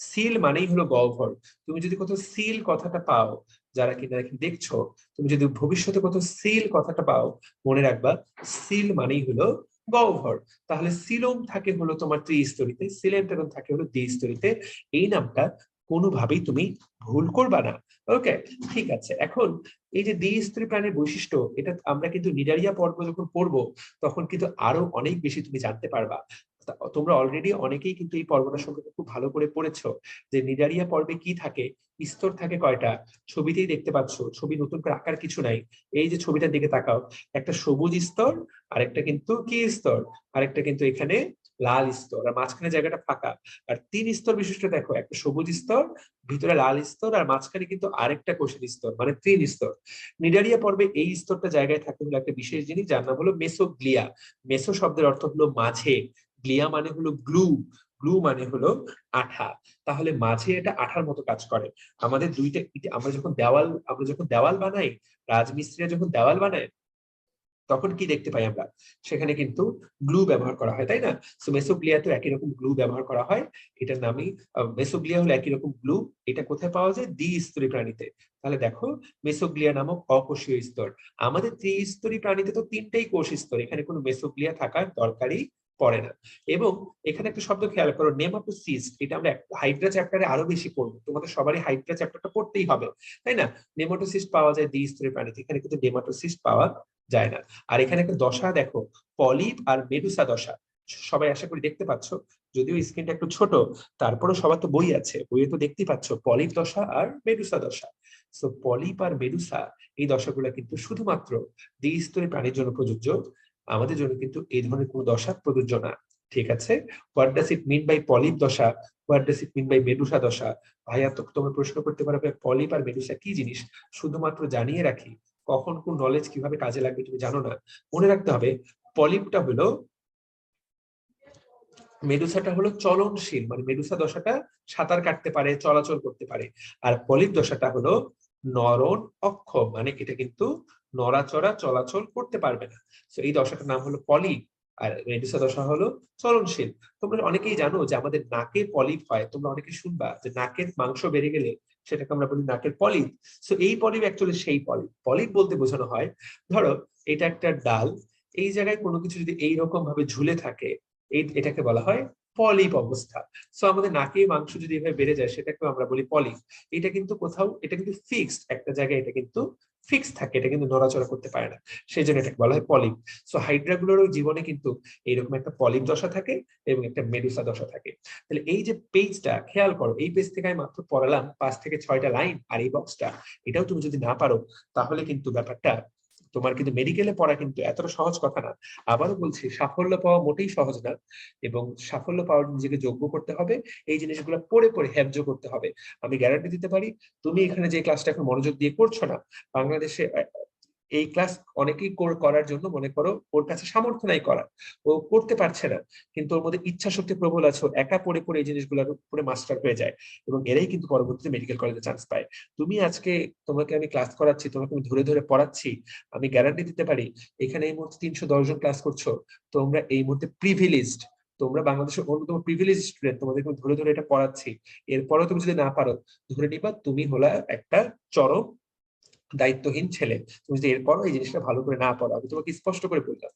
সিল মানেই হলো গহ্বর। তুমি যদি কোথাও সিল কথাটা পাও, যারা কিনা এখানে দেখছো, তুমি যদি ভবিষ্যতে কোথাও সিল কথাটা পাও, মনে রাখবা সিল মানেই হলো গহ্বর। তাহলে সিলোম থাকে হলো তোমার ত্রিস্তরীতে, সিলেন্টারন থাকে হলো দ্বিস্তরীতে। এই নামটা কোনোভাবেই তুমি ভুল করবা না। ওকে, ঠিক আছে। এখন এই যে দ্বিস্তরী প্রাণীর বৈশিষ্ট্য, এটা আমরা কিন্তু নিডারিয়া পর্ব যখন পড়বো তখন কিন্তু আরো অনেক বেশি তুমি জানতে পারবা। তোমরা অলরেডি অনেকেই কিন্তু এই পর্বটা সম্পর্কে খুব ভালো করে পড়েছো, যে নিডারিয়া পর্বে কি থাকে, স্তর থাকে কয়টা, ছবিতেই দেখতে পাচ্ছ। ছবি নতুন করে আঁকার কিছু নাই। এই যে ছবিটার দিকে তাকাও, একটা সবুজ স্তর, আরেকটা কিন্তু কি স্তর, আরেকটা কিন্তু এখানে লাল স্তর, আর মাঝখানে জায়গাটা ফাঁকা। আর 3 স্তর বিশিষ্ট দেখো, একটা সবুজ স্তর, ভিতরে লাল স্তর, আর মাঝখানে কিন্তু আরেকটা কোষের স্তর, মানে 3 স্তর। নিডারিয়া পর্বে এই স্তরটা জায়গায় থাকে হলো একটা বিশেষ জিনিস, যার নাম হলো মেসোগ্লিয়া। মেসো শব্দের অর্থ হলো মাঝে, গ্লিয়া মানে হলো গ্লু, গ্লু মানে হলো আঠা। তাহলে মাঝে এটা আঠার মতো কাজ করে। আমাদের দুইটা, আমরা যখন দেওয়াল বানাই, রাজমিস্ত্রিরা যখন দেওয়াল বানায় তখন কি দেখতে পাই আমরা, সেখানে কিন্তু গ্লু ব্যবহার করা হয়, তাই না? সো মেসোগ্লিয়াতে একই রকম গ্লু ব্যবহার করা হয়। এটার নামই মেসোগ্লিয়া হলো একই রকম গ্লু। এটা কোথায় পাওয়া যায়? দ্বিস্তরী প্রাণীতে। তাহলে দেখো, মেসোগ্লিয়া নামক অকোষীয় স্তর। আমাদের ত্রিস্তরী প্রাণীতে তো 3টাই কোষ স্তর, এখানে কোনো মেসোগ্লিয়া থাকার দরকারই পড়ে না। এবং এখানে একটা শব্দ খেয়াল করো, নেমাটোসিস্ট। এটা আমরা হাইড্রা চ্যাপ্টারে আরো বেশি পড়বো, তোমাদের সবারই হাইড্রা চ্যাপ্টারটা পড়তেই হবে, তাই না? নেমাটোসিস্ট পাওয়া যায় দ্বিস্তরী প্রাণীতে, এখানে কিন্তু নেমাটোসিস্ট পাওয়া যায় না। আর এখানে একটা দশা দেখো, পলিপ আর মেডুসা দশা। সবাই আশা করি দেখতে পাচ্ছ, যদিও স্ক্রিনটা একটু ছোট, তারপরে সবার তো বই আছে, বইয়ে তো দেখতেই পাচ্ছ পলিপ দশা আর মেডুসা দশা। সো পলিপ আর মেডুসা এই দশাগুলো কিন্তু শুধুমাত্র দ্বিস্তরী প্রাণীর জন্য প্রযোজ্য, আমাদের জন্য কিন্তু এই ধরনের কোনো দশা প্রযোজ্য না। ঠিক আছে? What does it mean by polyp দশা, what does it mean by medusa দশা? ভাইয়া তো তোমরা প্রশ্ন করতে পারবে পলিপ আর মেডুসা কি জিনিস। শুধুমাত্র জানিয়ে রাখি, কখন কোন নলেজ কিভাবে কাজে লাগবে তুমি জানো না। মনে রাখতে হবে, পলিপটা হলো, মেডুসাটা হলো চলনশীল, মানে মেডুসা দশাটা সাঁতার কাটতে পারে, চলাচল করতে পারে। আর পলিপ দশাটা হলো নরন অক্ষম, মানে এটা কিন্তু নড়াচড়া চলাচল করতে পারবে না। তো এই দশাটার নাম হলো পলিপ, আর মেডুসা দশা হলো চলনশীল। তোমরা অনেকেই জানো যে আমাদের নাকে পলিপ হয়, তোমরা অনেকে শুনবা যে নাকের মাংস বেড়ে গেলে সেটাকে আমরা বলি নাকের পলিপ। সো এই পলিপ অ্যাকচুয়ালি সেই পলিপ। পলিপ বলতে বোঝানো হয়, ধরো এটা একটা ডাল, এই জায়গায় কোনো কিছু যদি এইরকম ভাবে ঝুলে থাকে, এটাকে বলা হয় পলিপ অবস্থা। সো আমাদের নাকে মাংস যদি এভাবে বেড়ে যায়, সেটাকে আমরা বলি পলিপ। এটা কিন্তু কোথাও, এটা কিন্তু ফিক্সড একটা জায়গায়, এটা কিন্তু ফিক্স থাকে, এটা কিন্তু নড়াচড়া করতে পারে না, সেই জন্য এটাকে বলা হয় পলিপ। সো হাইড্রাগুলোরও জীবনে কিন্তু এইরকম একটা পলিপ দশা থাকে এবং একটা মেডুসা দশা থাকে। তাহলে এই যে পেজটা খেয়াল করো, এই পেজ থেকে আমি মাত্র পড়ালাম 5 থেকে 6টা লাইন, আর এই বক্সটা, এটাও তুমি যদি না পারো তাহলে কিন্তু ব্যাপারটা তোমার কিন্তু মেডিকেলে পড়া কিন্তু এতটা সহজ কথা না। আবারও বলছি, সাফল্য পাওয়া মোটেই সহজ না, এবং সাফল্য পাওয়ার নিজেকে যোগ্য করতে হবে, এই জিনিসগুলো পড়ে পড়ে হ্যাবজ করতে হবে। আমি গ্যারান্টি দিতে পারি, তুমি এখানে যে ক্লাসটা এখন মনোযোগ দিয়ে করছো না, বাংলাদেশে এই ক্লাস অনেকেই করার জন্য মনে করো ওর কাছে সামর্থ্য নাই করার, ও করতে পারছে না, কিন্তু ওর মধ্যে ইচ্ছা শক্তি প্রবল আছে, একা পড়ে পড়ে এই জিনিসগুলোর উপরে মাস্টার হয়ে যায়, এবং এরাই কিন্তু পরবর্তীতে মেডিকেল কলেজে চান্স পায়। তুমি আজকে, তোমাকে আমি ক্লাস করাচ্ছি, তোমাকে আমি ধরে ধরে পড়াচ্ছি, আমি গ্যারান্টি দিতে পারি এখানে এই মুহূর্তে 310 জন ক্লাস করছো, তোমরা এই মুহূর্তে প্রিভিলেজড, তোমরা বাংলাদেশের অন্যতম প্রিভিলেজ স্টুডেন্ট, তোমাদেরকে ধরে ধরে এটা পড়াচ্ছি। এরপরেও তুমি যদি না পারো, ধরে নিবা তুমি হলা একটা চরম দায়িত্বহীন ছেলে। তুমি যদি এরপরও এই জিনিসটা ভালো করে না পড়ো, আমি তোমাকে স্পষ্ট করে বললাম,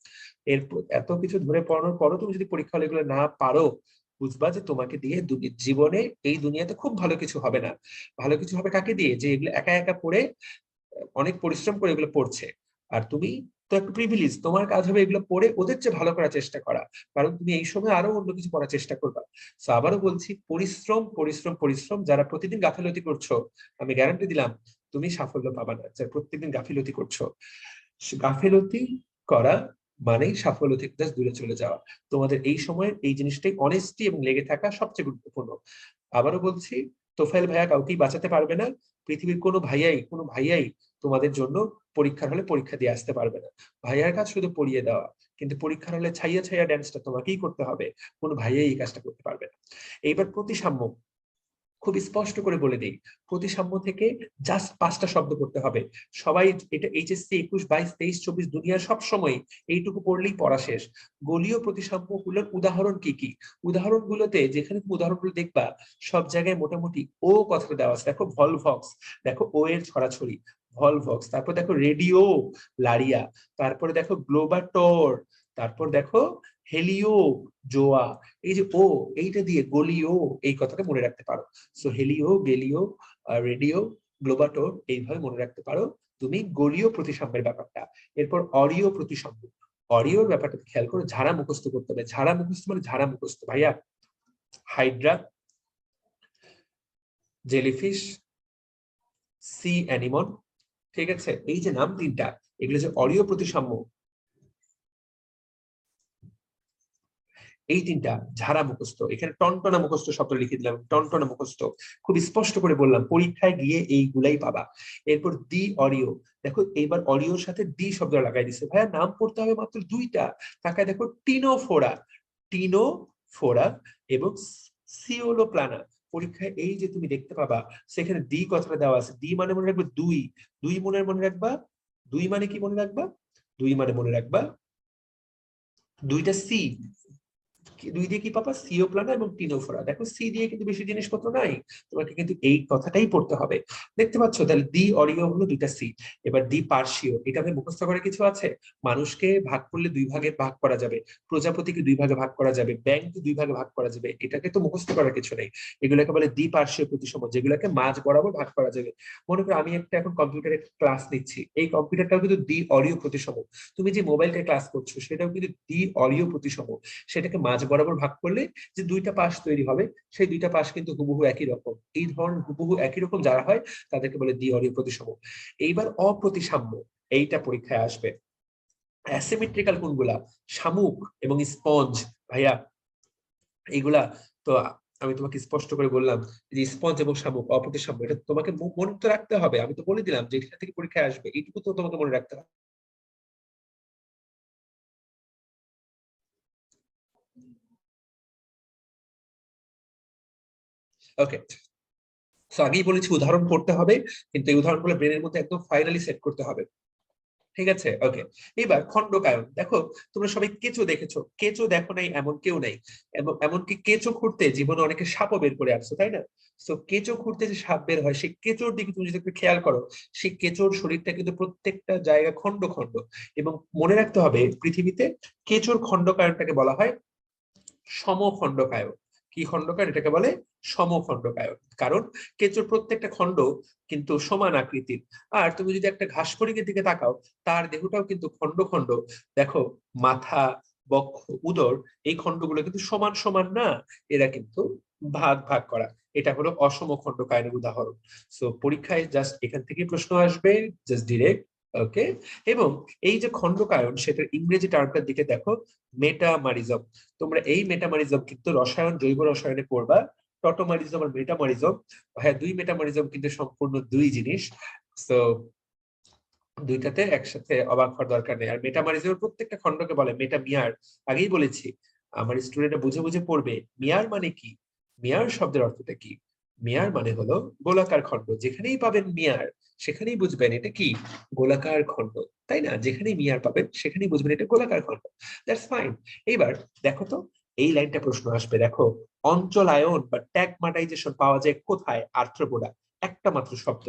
এরপর এত কিছু ধরে পড়ানোর পরও তুমি যদি পরীক্ষা হলে এগুলো না পারো, বুঝবা যে তোমাকে দিয়ে জীবনে এই দুনিয়াতে খুব ভালো কিছু হবে না। ভালো কিছু হবে কাকে দিয়ে? যে এগুলো একা একা পড়ে, অনেক পরিশ্রম করে এগুলো পড়ছে। আর তুমি তো একটা প্রিভিলেজ, তোমার কাজ হবে এগুলো পড়ে ওদের চেয়ে ভালো করার চেষ্টা করা, কারণ তুমি এই সময় আরো অন্য কিছু করার চেষ্টা করবা। তো আবারও বলছি, পরিশ্রম পরিশ্রম পরিশ্রম। যারা প্রতিদিন গাফিলতি করছো, আমি গ্যারান্টি দিলাম তুমি সাফল্য পাবা না। যারা প্রত্যেকদিন গাফিলতি করছো, গাফিলতি করা মানেই সাফল্য থেকে জাস্ট দূরে চলে যাওয়া। তোমাদের এই সময়ের এই জিনিসটাই, অনেস্টি এবং লেগে থাকা সবচেয়ে গুরুত্বপূর্ণ। আবারও বলছি, তোফায়েল ভাইয়া কাউকেই বাঁচাতে পারবে না, পৃথিবীর কোনো ভাইয়াই তোমাদের জন্য পরীক্ষার হলে পরীক্ষা দিয়ে আসতে পারবে না। ভাইয়ার কাজ শুধু পড়িয়ে দেওয়া, কিন্তু পরীক্ষার হলে ছাইয়া ছাইয়া ড্যান্সটা তোমাকেই করতে হবে, কোনো ভাইয়াই এই কাজটা করতে পারবে না। এইবার প্রতিসাম্য, খুব স্পষ্ট করে বলে দেই, প্রতিসাম্য থেকে জাস্ট 5টা শব্দ করতে হবে। সবাই এটা এইচএসসি 21, 22, 23, 24 দুনিয়ার সব সময় এইটুকু পড়লেই পড়া শেষ। গোলীয় প্রতিসাম্যগুলোর উদাহরণ কি কি? উদাহরণগুলোতে যেখানে তুমি উদাহরণগুলো দেখবা সব জায়গায় মোটামুটি ও কথাটা দেওয়া আছে। দেখো ভলভক্স, দেখো ও এর ছড়াছড়ি ভলভক্স, তারপর দেখো রেডিও লারিয়া, তারপরে দেখো গ্লোবাটোর, তারপর দেখো হেলিও জোয়া। এই যে ও, এইটা দিয়ে গলিও, এই কথাটা মনে রাখতে পারো। সো হেলিও, গেলিও, রেডিও, গ্লোবাটোর, এইভাবে মনে রাখতে পারো তুমি গলীয় প্রতিসাম্যের ব্যাপারটা। এরপর অরীয় প্রতিসাম্য, অরীয়র ব্যাপারটা খেয়াল করো, ঝাড়া মুখস্থ করতে হবে। ঝাড়া মুখস্থ মানে ঝাড়া মুখস্থ ভাইয়া। হাইড্রা, জেলিফিশ, সি অ্যানিমন, ঠিক আছে? এই যে নাম 3টা, এগুলো যে অরীয় প্রতিসাম্য, এই 3টা ঝাড়া মুখস্থ। এখানে টনটনা মুখস্থ শব্দ লিখে দিলাম, টনটনা মুখস্থ খুব স্পষ্ট করে বললাম, পরীক্ষায় গিয়ে এইগুলাই পাবা। এরপর দি অরিও, দেখো এইবার অরিওর সাথে ডি শব্দ লাগাই দিছে। ভাইয়া নাম পড়তে হবে মাত্র 2টা। তাকায় দেখো, টিনোফোরা, টিনোফোরা এবং সিওলোপ্লানা। পরীক্ষায় এই যে তুমি দেখতে পাবা, সেখানে ডি কথাটা দেওয়া আছে। ডি মানে মনে রাখবে দুই, দুই মনে রাখবা। দুই মানে কি মনে রাখবা? দুই মানে মনে রাখবা 2টা সি, 2 দিয়ে কি পাবা? সিওপ্লানা এবং টিনোফোরা। দেখো সি দিয়ে কিন্তু বেশি জিনিসপত্র নাই, তোমাকে কিন্তু এই কথাটাই পড়তে হবে। দেখতে পাচ্ছ? তাহলে দি অরিও হলো 2টা সি। এবার দি পার্সিও, এটা আমি মুখস্থ করে কিছু আছে? মানুষকে ভাগ করলে 2 ভাগে ভাগ করা যাবে, প্রজাপতিকে 2 ভাগে ভাগ করা যাবে, ব্যাংককে 2 ভাগে ভাগ করা যাবে। এটাকে তো মুখস্থ করার কিছু নেই। এগুলোকে বলে দ্বি পার্শ্বীয় প্রতিসম, যেগুলোকে মাঝ বরাবর ভাগ করা যাবে। মনে করো আমি একটা এখন কম্পিউটারে ক্লাস নিচ্ছি, এই কম্পিউটারটাও কিন্তু দ্বি অরীয় প্রতিসম। তুমি যে মোবাইলটা ক্লাস করছো সেটাও কিন্তু দ্বি অরীয় প্রতিসম। সেটাকে মাঝ বরাবর ভাগ করলে যে 2টা পাশ তৈরি হবে, সেই 2টা পাশ কিন্তু হুবহু একই রকম। এই ধরনের হুবহু একই রকম যারা হয় তাদেরকে বলে দ্বি অরীয় প্রতিসম। এইবার অপ্রতিসাম্য, এইটা পরীক্ষায় আসবে। অ্যাসিমেট্রিক্যাল কোনগুলা? শামুক এবং স্পঞ্জ। ভাইয়া এইগুলা তো আমি তোমাকে স্পষ্ট করে বললাম যে স্পঞ্জ এবং শামুক অপ্রতিসাম্য, এটা তোমাকে মনে তো রাখতে হবে। আমি তো বলে দিলাম যে এটা থেকে পরীক্ষায় আসবে, এইটুকু তো তোমাকে মনে রাখতে হবে। ওকে, তো আগেই বলেছি উদাহরণ পড়তে হবে, কিন্তু এই উদাহরণগুলো ব্রেনের মধ্যে একদম ফাইনালি সেট করতে হবে। ঠিক আছে? ওকে, এবার খণ্ডকায়ন। দেখো তোমরা সবাই কেঁচো দেখেছো, কেঁচো দেখো নাই এমন কেউ নাই। এমনকি কেঁচো খুঁড়তে জীবনে অনেকে সাপও বের করে আসছো, তাই না? তো কেঁচো খুঁড়তে যে সাপ বের হয়, সেই কেঁচোর দিকে তুমি যদি একটু খেয়াল করো, সেই কেঁচোর শরীরটা কিন্তু প্রত্যেকটা জায়গা খণ্ড খণ্ড। এবং মনে রাখতে হবে পৃথিবীতে কেঁচোর খণ্ডকায়নটাকে বলা হয় সমখণ্ডকায়ন। কি খণ্ডকায়ন? এটাকে বলে সমখণ্ডকায়ন। কারণ কেঁচোর প্রত্যেকটা খণ্ড কিন্তু সমান আকৃতির। আর তুমি যদি একটা ঘাসফড়িংয়ের দিকে তাকাও, তার দেহটাও কিন্তু খণ্ড খণ্ড। দেখো মাথা, বক্ষ, উদর, এই খণ্ডগুলো কিন্তু সমান সমান না, এরা কিন্তু ভাগ ভাগ করা। এটা হলো অসম খণ্ডকায়নের উদাহরণ। সো পরীক্ষায় জাস্ট এখান থেকে প্রশ্ন আসবে, জাস্ট ডিরেক্ট। ওকে, এবং এই যে খণ্ডকায়ন, সেটার ইংরেজি টার্মটার দিকে দেখো, মেটামারিজম। তোমরা এই মেটামারিজম কিন্তু রসায়ন, জৈব রসায়নে পড়বা। টটোমারিজম আর মেটামারিজম, হ্যাঁ 2 মেটামারিজম কিন্তু সম্পূর্ণ 2 জিনিস। তো দুইটাতে একসাথে অবাক হওয়ার দরকার নেই। আর মেটামারিজমের প্রত্যেকটা খণ্ডকে বলে মেটামিয়ার। আগেই বলেছি, আমার স্টুডেন্টরা বুঝে বুঝে পড়বে। মিয়ার মানে কি? মিয়ার শব্দের অর্থটা কি? মিয়ার মানে হলো গোলাকার খণ্ড। যেখানেই পাবেন মিয়ার, সেখানেই বুঝবেন এটা কি? গোলাকার খণ্ড, তাই না? যেখানেই মিয়ার পাবেন সেখানেই বুঝবেন এটা গোলাকার খণ্ড। That's fine. এইবার দেখো তো, এই লাইনটা প্রশ্ন আসবে। দেখো, অঞ্চলায়ন বা ট্যাগমাটাইজেশন পাওয়া যায় কোথায়? আর্থ্রোপোডা। একটা মাত্র শব্দ।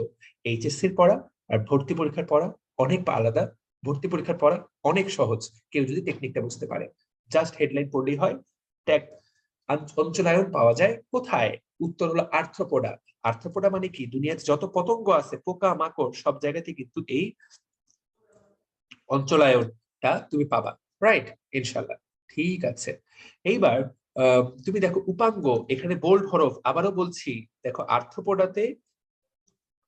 এইচএসসির পড়া আর ভর্তি পরীক্ষার পড়া অনেক আলাদা। ভর্তি পরীক্ষার পড়া অনেক সহজ, কেউ যদি টেকনিকটা বুঝতে পারে। জাস্ট হেডলাইন পড়লেই হয়। ট্যাগ অঞ্চলায়ন পাওয়া যায় কোথায়? উত্তর হলো আর্থ্রোপোডা। আর্থ্রোপোডা মানে কি? দুনিয়াতে যত পতঙ্গ আছে, পোকা মাকড়, সব জায়গাতে কিন্তু এই অঞ্চলায়নটা তুমি পাবা। রাইট? ইনশাল্লাহ। ঠিক আছে, এইবার তুমি দেখো উপাঙ্গ, এখানে বোল্ড হরফ, আবারও বলছি। দেখো আর্থ্রোপোডাতে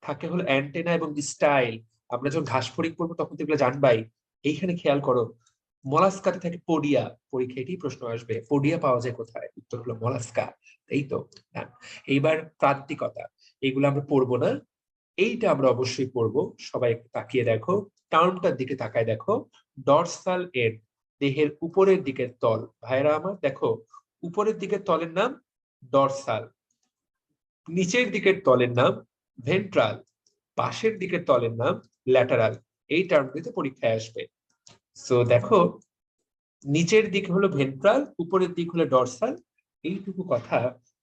থাকে হলো অ্যান্টেনা এবং স্টাইল। আমরা যখন ঘাসফড়িং করবো তখন তো এগুলো জানবাই। এইখানে খেয়াল করো, মলাস্কাতে থাকে পোডিয়া। পরীক্ষা এটি প্রশ্ন আসবে, পোডিয়া পাওয়া যায় কোথায়? উত্তর হলো মলাস্কা। এই তো না। এইবার প্রান্তিকতা, এগুলো আমরা পড়বো না, এইটা আমরা অবশ্যই পড়বো। সবাই একটু তাকিয়ে দেখো, টার্মটার দিকে তাকায় দেখো। ডরসাল এন্ড, দেহের উপরের দিকের তল। ভাইরা আমার দেখো, উপরের দিকের তলের নাম ডরসাল। নিচের দিকের তলের নাম ভেন্ট্রাল, পাশের দিকের তলের নাম ল্যাটারাল। এই টার্মগুলিতে পরীক্ষায় আসবে। সো দেখো, নিচের দিক হলো ভেন্ট্রাল, উপরের দিক হলো ডরসাল। এইটুকু কথা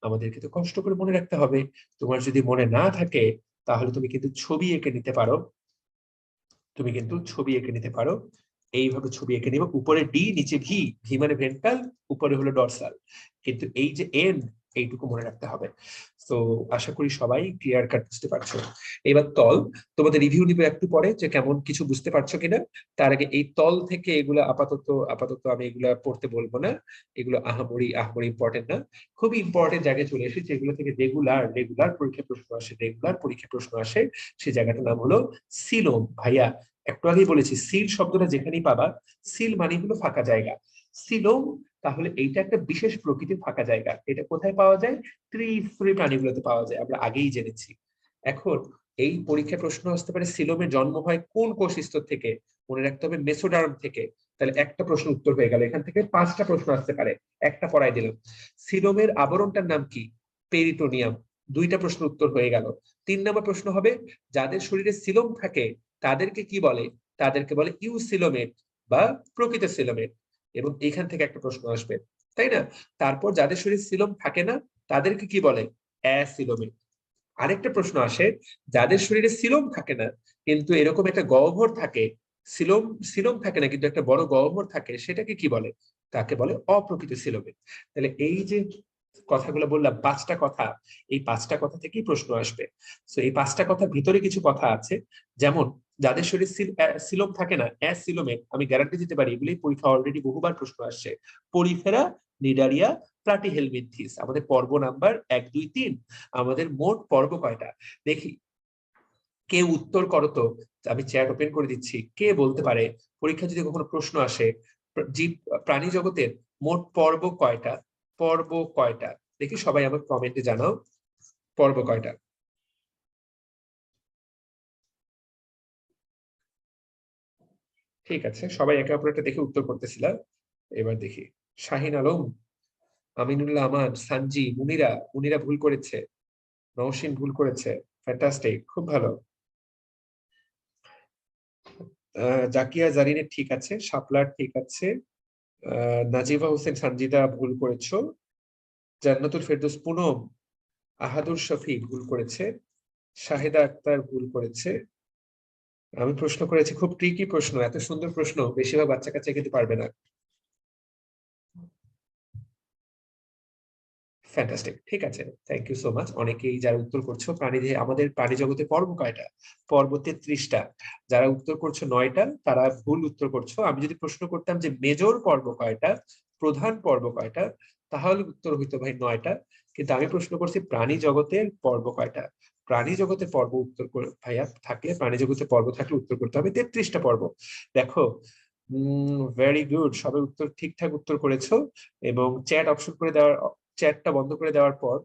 আমাদেরকে তো কষ্ট করে মনে রাখতে হবে। তোমার যদি মনে না থাকে তাহলে তুমি কিন্তু ছবি এঁকে নিতে পারো। এইভাবে ছবি এঁকে নিবে, উপরে ডি নিচে ভি, ভি মানে ভেন্ট্রাল, উপরে হলো ডরসাল। কিন্তু এই যে এন, এইটুকু মনে রাখতে হবে। তো আশা করি সবাই ক্লিয়ার কাট বুঝতে পারছো। এবার তল, তোমাদের রিভিউ নিবে একটু পরে যে কেমন কিছু বুঝতে পারছো কিনা। তার আগে এই তল থেকে এগুলো আপাতত আমি এগুলা পড়তে বলবো না। এগুলো আহামরি ইম্পর্টেন্ট না। খুবই ইম্পর্টেন্ট জায়গায় চলে এসেছে, যেগুলো থেকে রেগুলার পরীক্ষা প্রশ্ন আসে। সেই জায়গাটার নাম হলো সিলোম। ভাইয়া একটু আগেই বলেছি, সিল শব্দটা যেখানেই পাবা, সিল মানে হলো ফাঁকা জায়গা। সিলোম, তাহলে এইটা একটা বিশেষ প্রকৃতির ফাঁকা জায়গা। এটা কোথায় পাওয়া যায়? ত্রিস্তরী প্রাণীগুলোতে পাওয়া যায়, আমরা আগেই জেনেছি। এখন এই পরীক্ষা প্রশ্ন আসতে পারে সিলোমের জন্ম হয় কোন কোষ স্তর থেকে? মনে রাখতে হবে মেসোডার্ম থেকে। তাহলে একটা প্রশ্ন উত্তর হয়ে গেল। এখান থেকে 5টা প্রশ্ন আসতে পারে, একটা পড়াই দিলাম। সিলোমের আবরণটার নাম কি? পেরিটোনিয়াম। 2টা প্রশ্ন উত্তর হয়ে গেল। 3 নম্বর প্রশ্ন হবে, যাদের শরীরে সিলোম থাকে তাদেরকে কি বলে? তাদেরকে বলে ইউসিলোমেট বা প্রকৃত সিলোমেট। এবং এখান থেকে একটা প্রশ্ন আসবে, তাই না? তারপর যাদের শরীরে সিলোম থাকে না তাদেরকে কি বলে? অ্যাসিলোমেট। আরেকটা প্রশ্ন আসে, যাদের শরীরে সিলোম থাকে না কিন্তু এরকম একটা গহ্বর থাকে, সিলোম থাকে না কিন্তু একটা বড় গহ্বর থাকে, সেটাকে কি বলে? তাকে বলে অপ্রকৃত সিলোমেট। তাহলে এই যে কথাগুলো বললাম, 5টা কথা, এই 5টা কথা থেকেই প্রশ্ন আসবে। তো এই 5টা কথার ভিতরে কিছু কথা আছে, যেমন যাদের শরীরে সিলোম থাকে না, অ্যাসিলোমেট, আমি গ্যারান্টি দিতে পারি এগুলি পরীক্ষা অলরেডি বহুবার প্রশ্ন আসছে। Porifera, Cnidaria, Platyhelminthes. আমাদের পর্ব নাম্বার 1, 2, 3। আমাদের মোট পর্ব কয়টা দেখি, কেউ উত্তর করো তো। আমি চ্যাট ওপেন করে দিচ্ছি, কে বলতে পারে পরীক্ষা যদি কখনো প্রশ্ন আসে জীব প্রাণী জগতের মোট পর্ব কয়টা? দেখি সবাই আমাকে কমেন্টে জানাও, পর্ব কয়টা? ঠিক আছে, সবাই একে অপরটা দেখে উত্তর করতেছিলাম। এবার দেখি, শাহিন আলম, আমিনুল্লাহ আমান, সানজি, মুনিরা ভুল করেছে, নওশিন ভুল করেছে। ফ্যান্টাস্টিক, খুব ভালো। জাকিয়া জারিনের ঠিক আছে, শাপলার ঠিক আছে, নাজিবা হোসেন সানজিদা ভুল করেছো, জান্নাতুল ফেরদৌস পুনম, আহাদুর শফি ভুল করেছে, শাহেদা আক্তার ভুল করেছে। আমি প্রশ্ন করেছি, খুব ট্রিকি প্রশ্ন, এত সুন্দর প্রশ্ন বেশিরভাগ বাচ্চা কাচ্চা কিন্তু পারবে না। ফ্যান্টাস্টিক, ঠিক আছে, থ্যাংক ইউ সো মাচ। অনেকেই যারা উত্তর করছো, আমাদের প্রাণী জগতে পর্ব কয়টা? পর্ব 33টা। যারা উত্তর করছো 9টা, তারা ভুল উত্তর করছো। আমি যদি প্রশ্ন করতাম যে মেজর পর্ব কয়টা, প্রধান পর্ব কয়টা, তাহলে উত্তর হইতো ভাই 9টা। কিন্তু আমি প্রশ্ন করছি প্রাণী জগতের পর্ব কয়টা। প্রাণী জগতের পর্ব উত্তর করে ভাইয়া থাকলে, প্রাণী জগতের পর্ব থাকলে উত্তর করতে হবে 33টা পর্ব। দেখো, ভেরি গুড, সবাই উত্তর ঠিকঠাক উত্তর করেছো। এবং চ্যাটটা বন্ধ করে দেওয়ার পর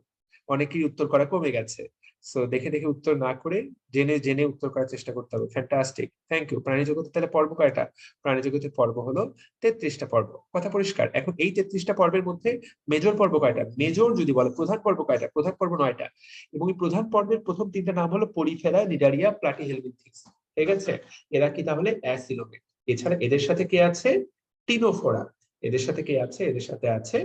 অনেকেই উত্তর করা কমে গেছে। সো দেখে দেখে উত্তর না করে জেনে জেনে উত্তর করার চেষ্টা করতে হবে। Fantastic, thank you. প্রাণী জগতের তাহলে পর্ব কয়টা? প্রাণী জগতের পর্ব হলো 33টা পর্ব। কথা পরিষ্কার? এখন এই 33টা পর্বের মধ্যে মেজর পর্ব কয়টা? মেজর যদি বলে প্রধান পর্ব কয়টা? প্রধান পর্ব 9টা। এবং এই প্রধান পর্বের প্রথম 3টা নাম হলো পরিফেরা, নিডারিয়া, প্লাটিহেলমিনথিস। ঠিক আছে, এরা কি তাহলে অ্যাসিলোমেট। এছাড়া এদের সাথে কে আছে? টিনোফোরা। এদের সাথে কে আছে? এদের সাথে আছে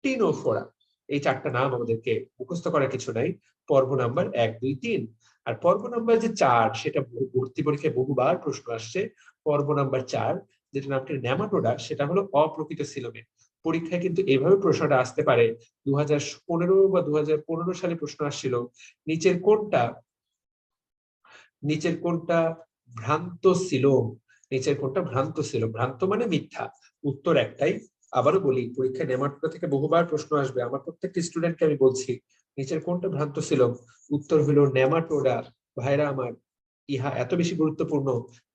টিনোফোরা। এই 4টা নাম আমাদেরকে মুখস্থ করার কিছু নাই। পর্ব নাম্বার 1, 2, 3। আর পর্ব নাম্বার যে 4, সেটা ভর্তি পরীক্ষায় বহুবার প্রশ্ন আসছে। পর্ব নাম্বার 4, যেটা নামটি নেমাটোডা, সেটা হলো অপ্রকৃত সিলোমেট। পরীক্ষায় কিন্তু এভাবে প্রশ্নটা আসতে পারে। 2015 বা 2015 সালে প্রশ্ন আসছিল, নিচের কোনটা ভ্রান্ত সিলোম? ভ্রান্ত মানে মিথ্যা। উত্তর একটাই, আবারও বলি, পরীক্ষা নেমাটোডা থেকে বহুবার প্রশ্ন আসবে। আমার প্রত্যেকটা স্টুডেন্টকে আমি বলছি, নিচের কোনটা ভ্রান্ত সিলোম? উত্তর হলো নেমাটোডা। ভাইরা আমার, ইহা এত বেশি গুরুত্বপূর্ণ,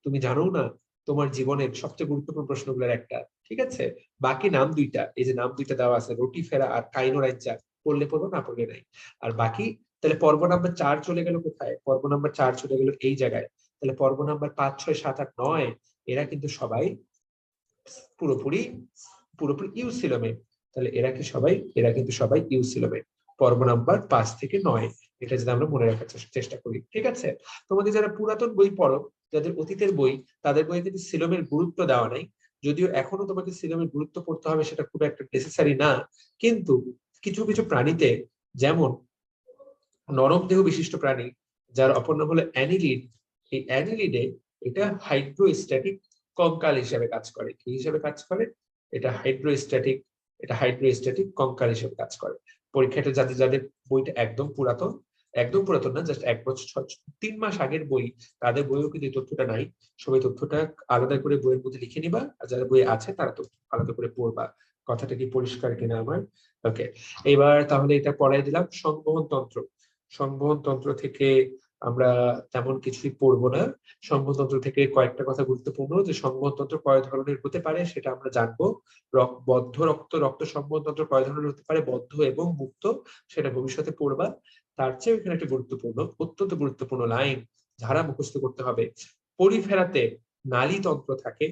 তুমি জানো না? তোমার জীবনের সবচেয়ে গুরুত্বপূর্ণ প্রশ্নগুলোর একটা। ঠিক আছে, বাকি নাম 2টা, এই যে নাম 2টা দেওয়া আছে, রোটিফেরা আর কাইনোরাইজা, পড়লে পড়বো, না পড়লে নাই। আর বাকি, তাহলে পর্ব নাম্বার 4 চলে গেল কোথায়? পর্ব নাম্বার 4 চলে গেল এই জায়গায়। তাহলে পর্ব নাম্বার 5, 6, 7, 8, 9 এরা কিন্তু সবাই পুরোপুরি ইউসিলোমেট। তাহলে এরা কিন্তু সবাই ইউসিলোমেট। পর্ব নাম্বার 5 থেকে 9 এটা যদি আমরা মনে রাখার চেষ্টা করি, ঠিক আছে? তোমাদের যারা পুরাতন বই পড়ো, যাদের অতীতের বই, তাদের বইয়ে কিন্তু সিলোমের গুরুত্ব দেওয়া নাই। যদিও এখনো তোমাকে সিলোমের গুরুত্ব পড়তে হবে, সেটা খুব একটা নেসেসারি না, কিন্তু কিছু কিছু প্রাণীতে, যেমন নরম দেহ বিশিষ্ট প্রাণী যার অপর নাম হলো অ্যানিলিড, এই অ্যানিলিডে এটা হাইড্রোস্ট্যাটিক কঙ্কাল হিসেবে কাজ করে। কি হিসেবে কাজ করে? এটা হাইড্রোস্ট্যাটিক কঙ্কাল হিসেবে কাজ করে। পরীক্ষাটা যাদের যাদের বইটা একদম পুরাতন না, জাস্ট 1 বছর 3 মাস আগের বই, তাদের বইও কিন্তু এই তথ্যটা নাই। সবাই তথ্যটা আলাদা করে বইয়ের মধ্যে লিখে নিবা, আর যাদের বই আছে তারা তো আলাদা করে পড়বা। কথাটা কি পরিষ্কার কিনা আমার? ওকে, এবার তাহলে এটা পড়াই দিলাম। সংবহন তন্ত্র থেকে আমরা তেমন কিছুই পড়বো না। সংবহন তন্ত্র থেকে কয়েকটা কথা গুরুত্বপূর্ণ, যে সংবহন তন্ত্র কয় ধরনের হতে পারে সেটা আমরা জানবো। বদ্ধ রক্ত সংবহন তন্ত্র কয় ধরনের হতে পারে, বদ্ধ এবং মুক্ত, সেটা ভবিষ্যতে পড়বা। তার চেয়ে এখানে একটা অত্যন্ত গুরুত্বপূর্ণ লাইন যারা মুখস্থ করতে হবে, পরিফেরাতে নালীতন্ত্র থাকে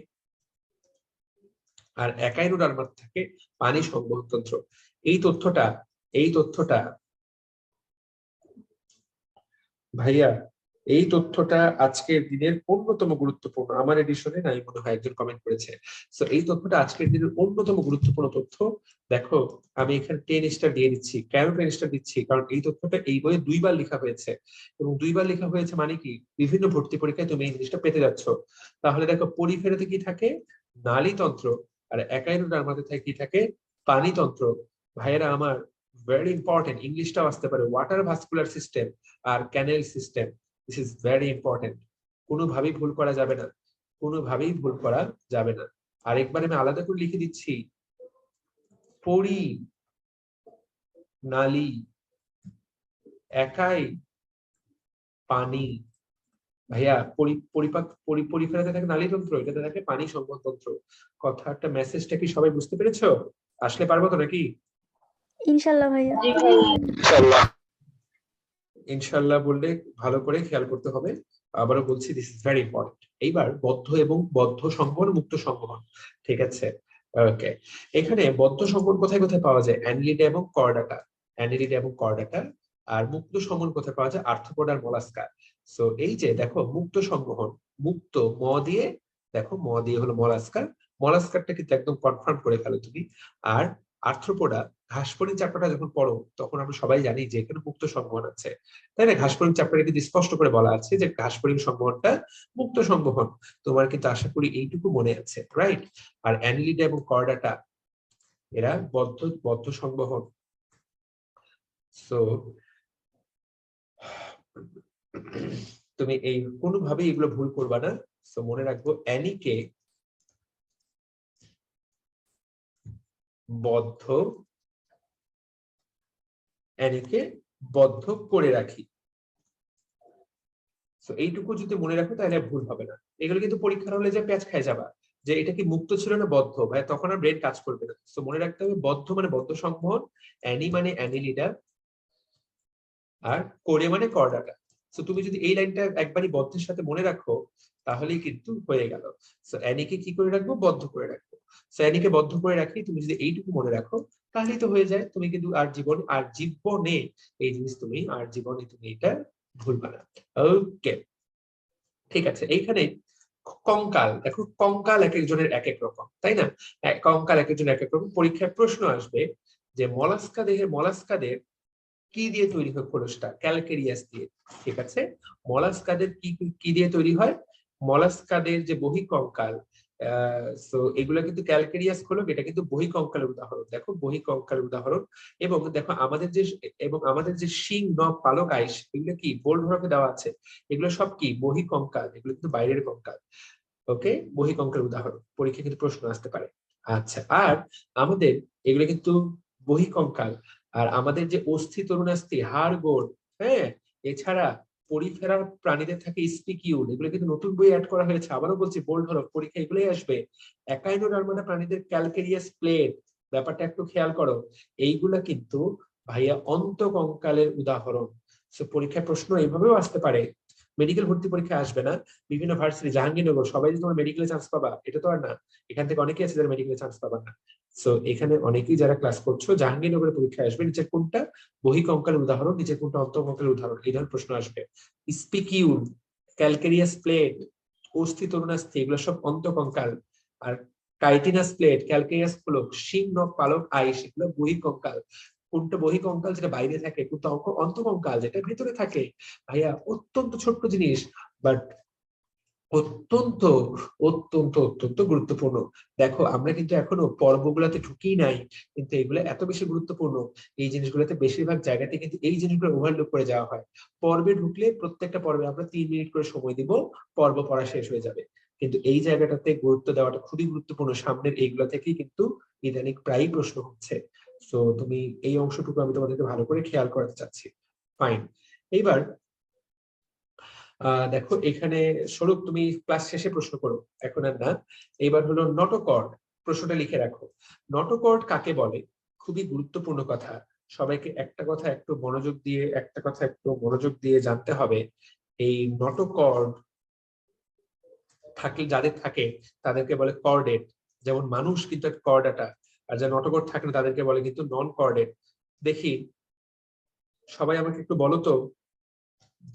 আর একাইনোডার্মাতে থাকে পানি সংবহন তন্ত্র। এই তথ্যটা ভাইয়া, এই তথ্যটা আজকের দিনের অন্যতম গুরুত্বপূর্ণ। আমার এডিশনে নাই মনে হয়, একজন কমেন্ট করেছে। সো এই তথ্যটা আজকের দিনের অন্যতম গুরুত্বপূর্ণ তথ্য। দেখো আমি এখানে 10 স্টার দিয়ে দিচ্ছি। কেন 10 স্টার দিচ্ছি? কারণ এই তথ্যটা এই বইয়ে 2 বার লেখা হয়েছে, এবং 2 বার লেখা হয়েছে মানে কি, বিভিন্ন ভর্তি পরীক্ষায় তুমি এই জিনিসটা পেতে যাচ্ছ। তাহলে দেখো, পরিফেরাতে কি থাকে? নালীতন্ত্র। আর একাইনোডার্মাতে কি থাকে? পানিতন্ত্র। ভাইয়েরা আমার, ভেরি ইম্পর্টেন্ট, ইংলিশটাও আসতে পারে, ওয়াটার ভাস্কুলার সিস্টেম আর canal system. This is very important. কোনোভাবেই ভুল করা যাবে না। আরেকবার আমি আলাদা করে লিখে দিচ্ছি, পরি, নালী, একাই, পানি। ভাইয়া, পরিফেরাতে থাকে নালীতন্ত্র, এটাতে থাকে পানি সংবহন তন্ত্র। কথাটা, মেসেজটা কি সবাই বুঝতে পেরেছো? আসলে পারবো তো নাকি? ইনশাল্লাহ ভাইয়া। ইনশাল্লাহ বললে ভালো করে খেয়াল করতে হবে। আবারও বলছি, দিস ইজ ভেরি ইম্পর্টেন্ট। এইবার বদ্ধ সংবহন, মুক্ত সংবহন, ঠিক আছে? ওকে, এখানে বদ্ধ সংবহন কোথায় কোথায় পাওয়া যায়? অ্যানিলিডা এবং কর্ডাটা। আর মুক্ত সংবহন কোথায় পাওয়া যায়? আর্থ্রোপোড আর মোলাস্কা। সো এই যে দেখো, মুক্ত সংবহন, মুক্ত ম দিয়ে হলো মোলাস্কারটা কিন্তু একদম কনফার্ম করে ফেলো তুমি। আর আর্থ্রোপোডা, ঘাসফড়িং চ্যাপ্টারটা যখন পড়ো তখন আমরা সবাই জানি যে এখানে মুক্ত সংবহন আছে, তাই না? ঘাসফড়িং চ্যাপ্টারে কিন্তু স্পষ্ট করে বলা আছে যে ঘাসফড়িং সংবহনটা মুক্ত সংবহন। তোমার কিন্তু আশা করি এইটুকু মনে আছে, রাইট? আর অ্যানিলিডা এবং কর্ডাটা এরা বদ্ধ সংবহন। সো তুমি এই কোনোভাবেই এগুলো ভুল করবা না। সো মনে রাখবো, অ্যানিকে বদ্ধ করে রাখি। এইটুকু যদি মনে রাখো তাহলে ভুল হবে না। এগুলো কিন্তু পরীক্ষার হলে যে প্যাচ খায় যাবা যে এটা কি মুক্ত ছিল না বদ্ধ, ভাই তখন আর ব্রেন কাজ করবে না। তো মনে রাখতে হবে, বদ্ধ মানে বদ্ধ সংবহন, অ্যানি মানে অ্যানিলিডা, আর কোরে মানে কর্ডাটা। তো তুমি যদি এই লাইনটা একবারই বদ্ধের সাথে মনে রাখো তাহলেই কিন্তু হয়ে গেল। সো অ্যানিকে কি করে রাখবো? বদ্ধ করে রাখবো। সো অ্যানিকে বদ্ধ করে রাখি, তুমি যদি এইটুকু মনে রাখো তাহলেই তো হয়ে যায়। তুমি কিন্তু জীবনে এই জিনিস তুমি এটা ভুলবা না। ওকে, ঠিক আছে। এইখানে কঙ্কাল, দেখো কঙ্কাল এক একজনের এক এক রকম, তাই না? কঙ্কাল এক একজনের এক এক রকম। পরীক্ষায় প্রশ্ন আসবে যে মলাস্কাদের কি দিয়ে তৈরি হয় খোলসটা? ক্যালকেরিয়াস দিয়ে, ঠিক আছে? মলাস্কাদের কি দিয়ে তৈরি হয়? মলাস্কাদের যে বহিঃকঙ্কাল, সো এগুলো কিন্তু ক্যালকেরিয়াস খোলক, এটা কিন্তু বহিঃকঙ্কালের উদাহরণ। দেখো, বহিঃকঙ্কালের উদাহরণ। এবং দেখো আমাদের যে শিং, নখ, পালক, আইস, এগুলো কি বোল্ড ভাবে দেওয়া আছে? এগুলো সব কি বহিঃকঙ্কাল, এগুলো কিন্তু বাইরের কঙ্কাল। ওকে, বহিঃকঙ্কালের উদাহরণ, পরীক্ষা কিন্তু প্রশ্ন আসতে পারে। আচ্ছা, আর আমাদের এগুলো কিন্তু বহিঃকঙ্কাল। আর আমাদের যে অস্থি, তরুণাস্থি, হাড়, গোড়, হ্যাঁ, এছাড়া পরিফেরার প্রাণীদের থাকে স্পিকিউল, এগুলো কিন্তু নতুন বই অ্যাড করা হয়েছে। আবারও বলছি, বোল্ড হলো, পরীক্ষা এগুলোই আসবে। একাইনোডার্মাটা প্রাণীদের ক্যালকেরিয়াস প্লেট, ব্যাপারটা একটু খেয়াল করো। এইগুলা কিন্তু ভাইয়া অন্তকঙ্কালের উদাহরণ। সো পরীক্ষায় প্রশ্ন এইভাবেও আসতে পারে মেডিকেল ভর্তি পরীক্ষা আসবে না, বিভিন্ন ভার্সিটি, জাহাঙ্গীরনগর, সবাই যে তোমার মেডিকেলে চান্স পাবা এটা তো আর না। এখান থেকে অনেকেই আছে যারা মেডিকেলে চান্স পাবা না। সো এখানে অনেকেই যারা ক্লাস করছো জাহাঙ্গীরনগরের পরীক্ষায় আসবে, নিচের কোনটা বহিঃকঙ্কালের উদাহরণ, নিচের কোনটা অন্তঃকঙ্কালের উদাহরণ, এই ধরনের প্রশ্ন আসবে। স্পিকিউল, ক্যালকেরিয়াস প্লেট, অস্থি তরুণাস্থি, এগুলো সব অন্তঃকঙ্কাল। আর কাইটিনাস প্লেট, ক্যালকেরিয়াস ফলক, শিং নখ পালক আইস, এগুলো বহিঃকঙ্কাল। কোনটা বহিঃকঙ্কাল যেটা বাইরে থাকে, কোনটা অন্তঃকঙ্কাল যেটা ভেতরে থাকে। ভাইয়া অত্যন্ত ছোট্ট জিনিস, বাট অত্যন্ত অত্যন্ত অত্যন্ত গুরুত্বপূর্ণ। দেখো আমরা কিন্তু এখনো পর্বগুলোতে ঢুকিই নাই, কিন্তু এগুলো এত বেশি গুরুত্বপূর্ণ। এই জিনিসগুলোতে বেশিরভাগ জায়গাতে কিন্তু এই জিনিসগুলো ওভারলুক করে যাওয়া হয়। পর্বে ঢুকলে প্রত্যেকটা পর্বে আমরা 3 মিনিট করে সময় দিব, পর্ব পড়া শেষ হয়ে যাবে। কিন্তু এই জায়গাটাতে গুরুত্ব দেওয়াটা খুবই গুরুত্বপূর্ণ। সামনের এইগুলো থেকেই কিন্তু ইদানিং প্রায়ই প্রশ্ন হচ্ছে। তো তুমি এই অংশটুকু আমি তোমাদেরকে ভালো করে খেয়াল করাতে চাচ্ছি। ফাইন। এইবার দেখো এখানে স্বরূপ তুমি ক্লাস শেষে প্রশ্ন করো, এখন আর না। এবার হলো নটোকর্ড, প্রশ্নটা লিখে রাখো। নটোকর্ড কাকে বলে? খুবই গুরুত্বপূর্ণ কথা, সবাইকে একটা কথা একটু মনোযোগ দিয়ে জানতে হবে। এই নটোকর্ড থাকে যাদের থাকে তাদেরকে বলে কর্ডেট। যেমন মানুষ কিন্তু একটা কর্ডাটা, আর যারা নটোকর্ড থাকে না তাদেরকে বলে কিন্তু নন কর্ডেট। দেখি সবাই আমাকে একটু বলো তো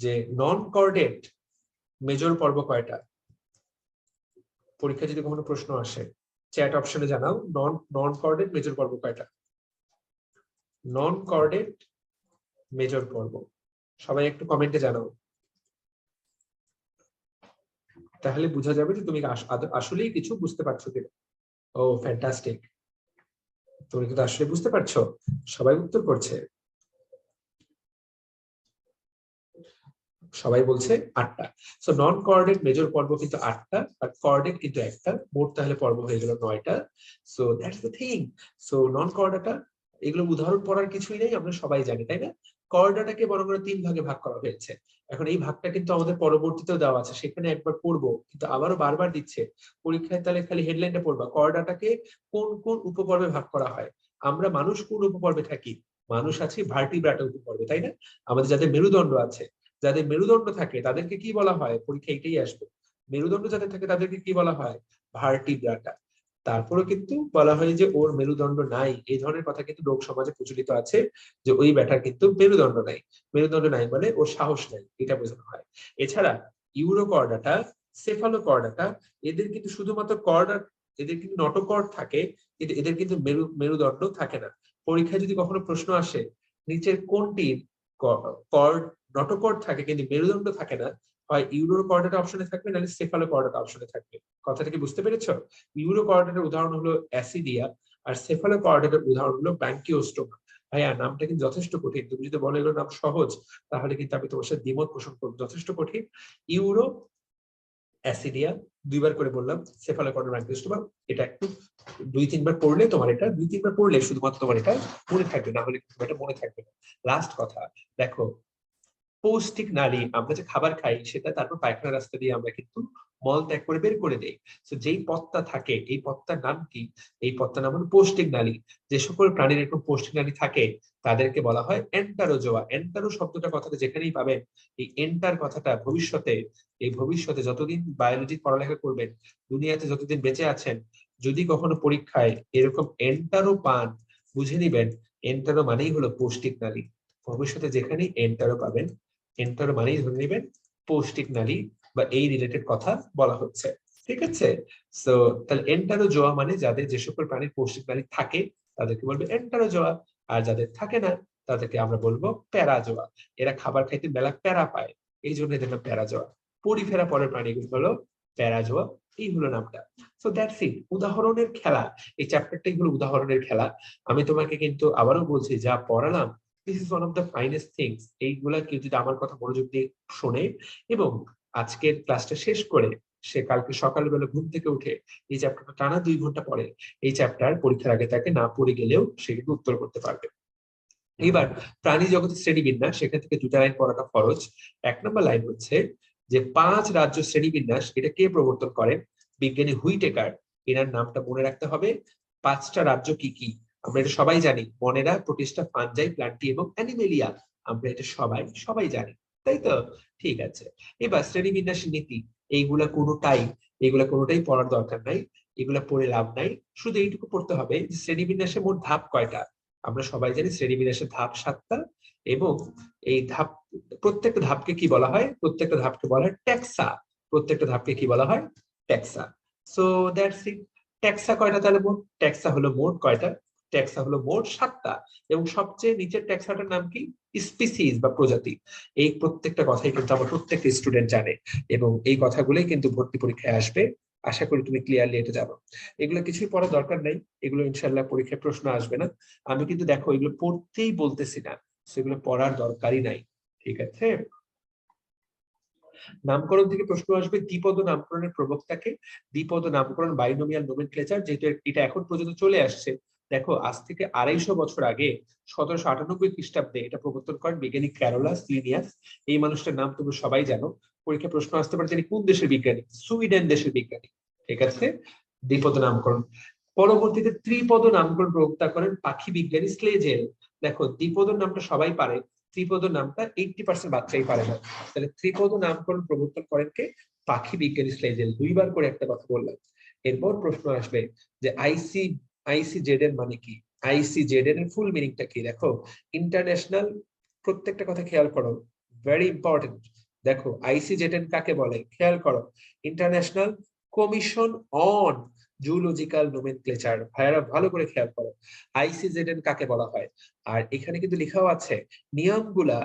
যে নন কর্ডেট মেজর পর্ব কয়টা? পরীক্ষা যদি কোনো প্রশ্ন আসে চ্যাট অপশনে জানাও, নন কর্ডেট মেজর পর্ব কয়টা? নন কর্ডেট মেজর পর্ব সবাই একটু কমেন্টে জানাও, তাহলে বোঝা যাবে যে তুমি আসলেই কিছু বুঝতে পারছো কিনা। ও ফ্যান্টাস্টিক, তুমি কিন্তু আসলে বুঝতে পারছো, সবাই উত্তর করছে। সবাই বলছে 8টা। সো নন কোঅর্ডিনেট মেজর পর্ব কিন্তু 8টা, আর কোঅর্ডিনেট কিন্তু একটা, মোট তাহলে পর্ব হয়ে গেল 9টা। So that's the thing. So non কোঅর্ডিনেটা এগুলো উদাহরণ পড়ার কিছুই নেই, আমরা সবাই জানি তাই না। কোঅর্ডিনেটাকে বড় করে 3 ভাগে ভাগ করা হয়েছে। এখন এই ভাগটা কিন্তু আমাদের পরবর্তীতেও দেওয়া আছে, সেখানে একবার পড়বো কিন্তু আবারও বারবার দিচ্ছে পরীক্ষায়, তাহলে খালি হেডলাইনটা পড়বা। কোঅর্ডিনেটাকে কোন কোন উপপর্বে ভাগ করা হয়? আমরা মানুষ কোন উপপর্বে থাকি? মানুষ আছি ভার্টিব্রাটা উপপর্বে তাই না। আমাদের যাদের মেরুদণ্ড আছে, যাদের মেরুদণ্ড থাকে তাদেরকে কি বলা হয়? পরীক্ষা এটাই আসবে। মেরুদণ্ড যাদের থাকে তাদেরকে কি বলা হয়? ভার্টিব্রাটা। তারপরে কিন্তু বলা হয় যে ওর মেরুদণ্ড নাই, এই ধরনের কথা কিন্তু লোক সমাজে প্রচলিত আছে যে ওই ব্যাটার কিন্তু মেরুদণ্ড নাই। মেরুদণ্ড নাই মানে ওর সাহস নাই, এটা বোঝানো হয়। এছাড়া ইউরোকর্ডাটা, সেফালোকর্ডাটা, এদের কিন্তু শুধুমাত্র কর্ডা, এদের কিন্তু নটোকর্ড থাকে, কিন্তু এদের কিন্তু মেরুদণ্ড থাকে না। পরীক্ষায় যদি কখনো প্রশ্ন আসে নিচের কোনটির কর্ড নটোকর্ড থাকে কিন্তু মেরুদণ্ড থাকে না, হয় ইউরোকর্ডাটা অপশনে থাকবে নাহলে সেফালোকর্ডাটা অপশনে থাকবে। কথাটা কি বুঝতে পেরেছো? ইউরোকর্ডাটার উদাহরণ হলো অ্যাসিডিয়া, আর সেফালোকর্ডাটার উদাহরণ হলো ব্র্যাঙ্কিওস্টোমা। ভাইয়া নামটা কিন্তু যথেষ্ট কঠিন, তুমি যদি বলো এগুলোর নাম সহজ তাহলে কিন্তু আমি তোমার সাথে দ্বিমত পোষণ করবো। যথেষ্ট কঠিন। ইউরো অ্যাসিডিয়া 2বার করে বললাম, সেফালোকর্ডার ব্র্যাঙ্কিওস্টোমা, এটা একটু 2-3 বার পড়লে তোমার এটা 2-3 বার পড়লে শুধুমাত্র তোমার এটা মনে থাকবে, না হলে এটা মনে থাকবে না। লাস্ট কথা দেখো, পৌষ্টিক নালী, আমরা যে খাবার খাই সেটা তারপর পায়খানা রাস্তা দিয়ে আমরা কিন্তু মল ত্যাগ করে বের করে দেই। তো যেই পথটা থাকে এই পথটার নাম কি? এই পথটার নাম হলো পৌষ্টিক নালী। যে সকল প্রাণীর এরকম পৌষ্টিক নালী থাকে তাদেরকে বলা হয় এন্টারোজোয়া। এন্টারো শব্দটা কথাটা যেখানেই পাবেন, এই এন্টার কথাটা ভবিষ্যতে যতদিন বায়োলজি পড়ালেখা করবেন, দুনিয়াতে যতদিন বেঁচে আছেন, যদি কখনো পরীক্ষায় এরকম এন্টারো পান, বুঝে নিবেন এন্টারো মানেই হলো পৌষ্টিক নালী। ভবিষ্যতে যেখানেই এন্টারো পাবেন, এন্টার মানেই ধরে নেবেন পৌষ্টিক নালী বা এই রিলেটেড কথা বলা হচ্ছে। ঠিক আছে? সো তাহলে এন্টারোজোয়া মানে যাদের যে সকল প্রাণীর পৌষ্টিক নালী থাকে তাদেরকে বলবে এন্টারোজোয়া, আর যাদের থাকে না তাদেরকে আমরা বলবো প্যারাজোয়া। এরা খাবার খাইতে মেলা প্যারা পায়, এই জন্য এদের নাম প্যারাজোয়া। পরিফেরা পরের প্রাণীগুলো হলো প্যারাজোয়া, এই হলো নামটা। সো দ্যাটস ইট, উদাহরণের খেলা। এই চ্যাপ্টারটাই হলো উদাহরণের খেলা। আমি তোমাকে কিন্তু আবারও বলছি, যা পড়ালাম this is one of the finest things. এইগুলা কেউ যদি আমার কথা মনোযোগ দিয়ে শোনে এবং আজকের ক্লাসটা শেষ করে সে কালকে সকালবেলা ঘুম থেকে উঠে এই চ্যাপ্টারটা টানা 2 ঘন্টা পড়ে, এই চ্যাপ্টার পরীক্ষার আগে তাকে না পড়ে গেলেও সে কিন্তু উত্তর করতে পারবে। এবার প্রাণী জগতের শ্রেণীবিন্যাস, সেখান থেকে 2টা লাইন পড়াটা খরচ। 1 নম্বর লাইন হচ্ছে যে 5 রাজ্য শ্রেণীবিন্যাস, এটা কে প্রবর্তন করেন? বিজ্ঞানী হুইটেকার। এনার নামটা মনে রাখতে হবে। 5টা রাজ্য কি কি আমরা এটা সবাই জানি, মনেরা, প্রোটিস্টা, ফানজাই, প্ল্যান্টি এবং অ্যানিমেলিয়া। আমরা এটা সবাই জানি। তাই তো? ঠিক আছে। এবার শ্রেণীবিন্যাসের নীতি, এইগুলা কোনোটাই পড়ার দরকার নাই, এগুলা পড়ে লাভ নাই। শুধু এইটুকু পড়তে হবে যে শ্রেণীবিন্যাসে মোট ধাপ কয়টা। আমরা সবাই জানি শ্রেণীবিন্যাসের ধাপ 7টা, এবং এই প্রত্যেকটা ধাপকে কি বলা হয়? প্রত্যেকটা ধাপকে বলা হয় ট্যাক্সা। প্রত্যেকটা ধাপকে কি বলা হয়? ট্যাক্সা। সো দ্যাটস ইট। ট্যাক্সা কয়টা তাহলে মোট? ট্যাক্সা হলো মোট কয়টা? ট্যাক্সা হলো মোট 7টা। এবং সবচেয়ে নিচের ট্যাক্সাটার নাম কি? স্পিসিস বা প্রজাতি। এই প্রত্যেকটা কথাই কিন্তু আমার প্রত্যেকটা স্টুডেন্ট জানে, এবং এই কথাগুলোই কিন্তু ভর্তি পরীক্ষায় আসবে। আশা করি তুমি ক্লিয়ারলি এটা জানো। এগুলো কিছুই পড়ার দরকার নাই, এগুলো ইনশাল্লাহ পরীক্ষায় প্রশ্ন আসবে না। আমি কিন্তু দেখো এগুলো পড়তেই বলতেছি না, সেগুলো পড়ার দরকারই নাই। ঠিক আছে। নামকরণ থেকে প্রশ্ন আসবে, দ্বিপদ নামকরণের প্রবক্তাকে। দ্বিপদ নামকরণ বাইনোমিয়াল নোমেনক্লেচার, যেহেতু এটা এখন পর্যন্ত চলে আসছে। দেখো আজ থেকে 250 বছর আগে 1798 খ্রিস্টাব্দে এটা প্রবর্তন করেন বিজ্ঞানী ক্যারোলাস লিনিয়াস। এই মানুষটার নাম তুমি সবাই জানো, পরীক্ষা প্রশ্ন আসতে পারে তিনি কোন দেশের বিজ্ঞানী? সুইডেন দেশের বিজ্ঞানী। ঠিক আছে। দ্বিপদ নামকরণ। পরবর্তীতে ত্রিপদ নামকরণ প্রবক্তা করেন পাখি বিজ্ঞানী স্লেজেল। দেখো দ্বিপদ নামটা সবাই পারে, ত্রিপদ নামটা 80% বাচ্চাই পারে না। তাহলে ত্রিপদ নামকরণ প্রবর্তন করেন কে? পাখি বিজ্ঞানী স্লেজেল। দুইবার করে একটা কথা বললাম। এরপর প্রশ্ন আসবে যে আইসিজেড এর মানে কি? আইসিজেড এর ফুল মিনিংটা কি? দেখো ইন্টারন্যাশনাল, প্রত্যেকটা কথা খেয়াল করো, ভেরি ইম্পর্টেন্ট। দেখো আইসিজেড কাকে বলে খেয়াল করো, international Commission on Zoological nomenclature. ভাইয়ারা ভালো করে খেয়াল করো, আইসিজেড কাকে বলা হয়। আর এখানে কিন্তু লেখাও আছে নিয়মগুলা।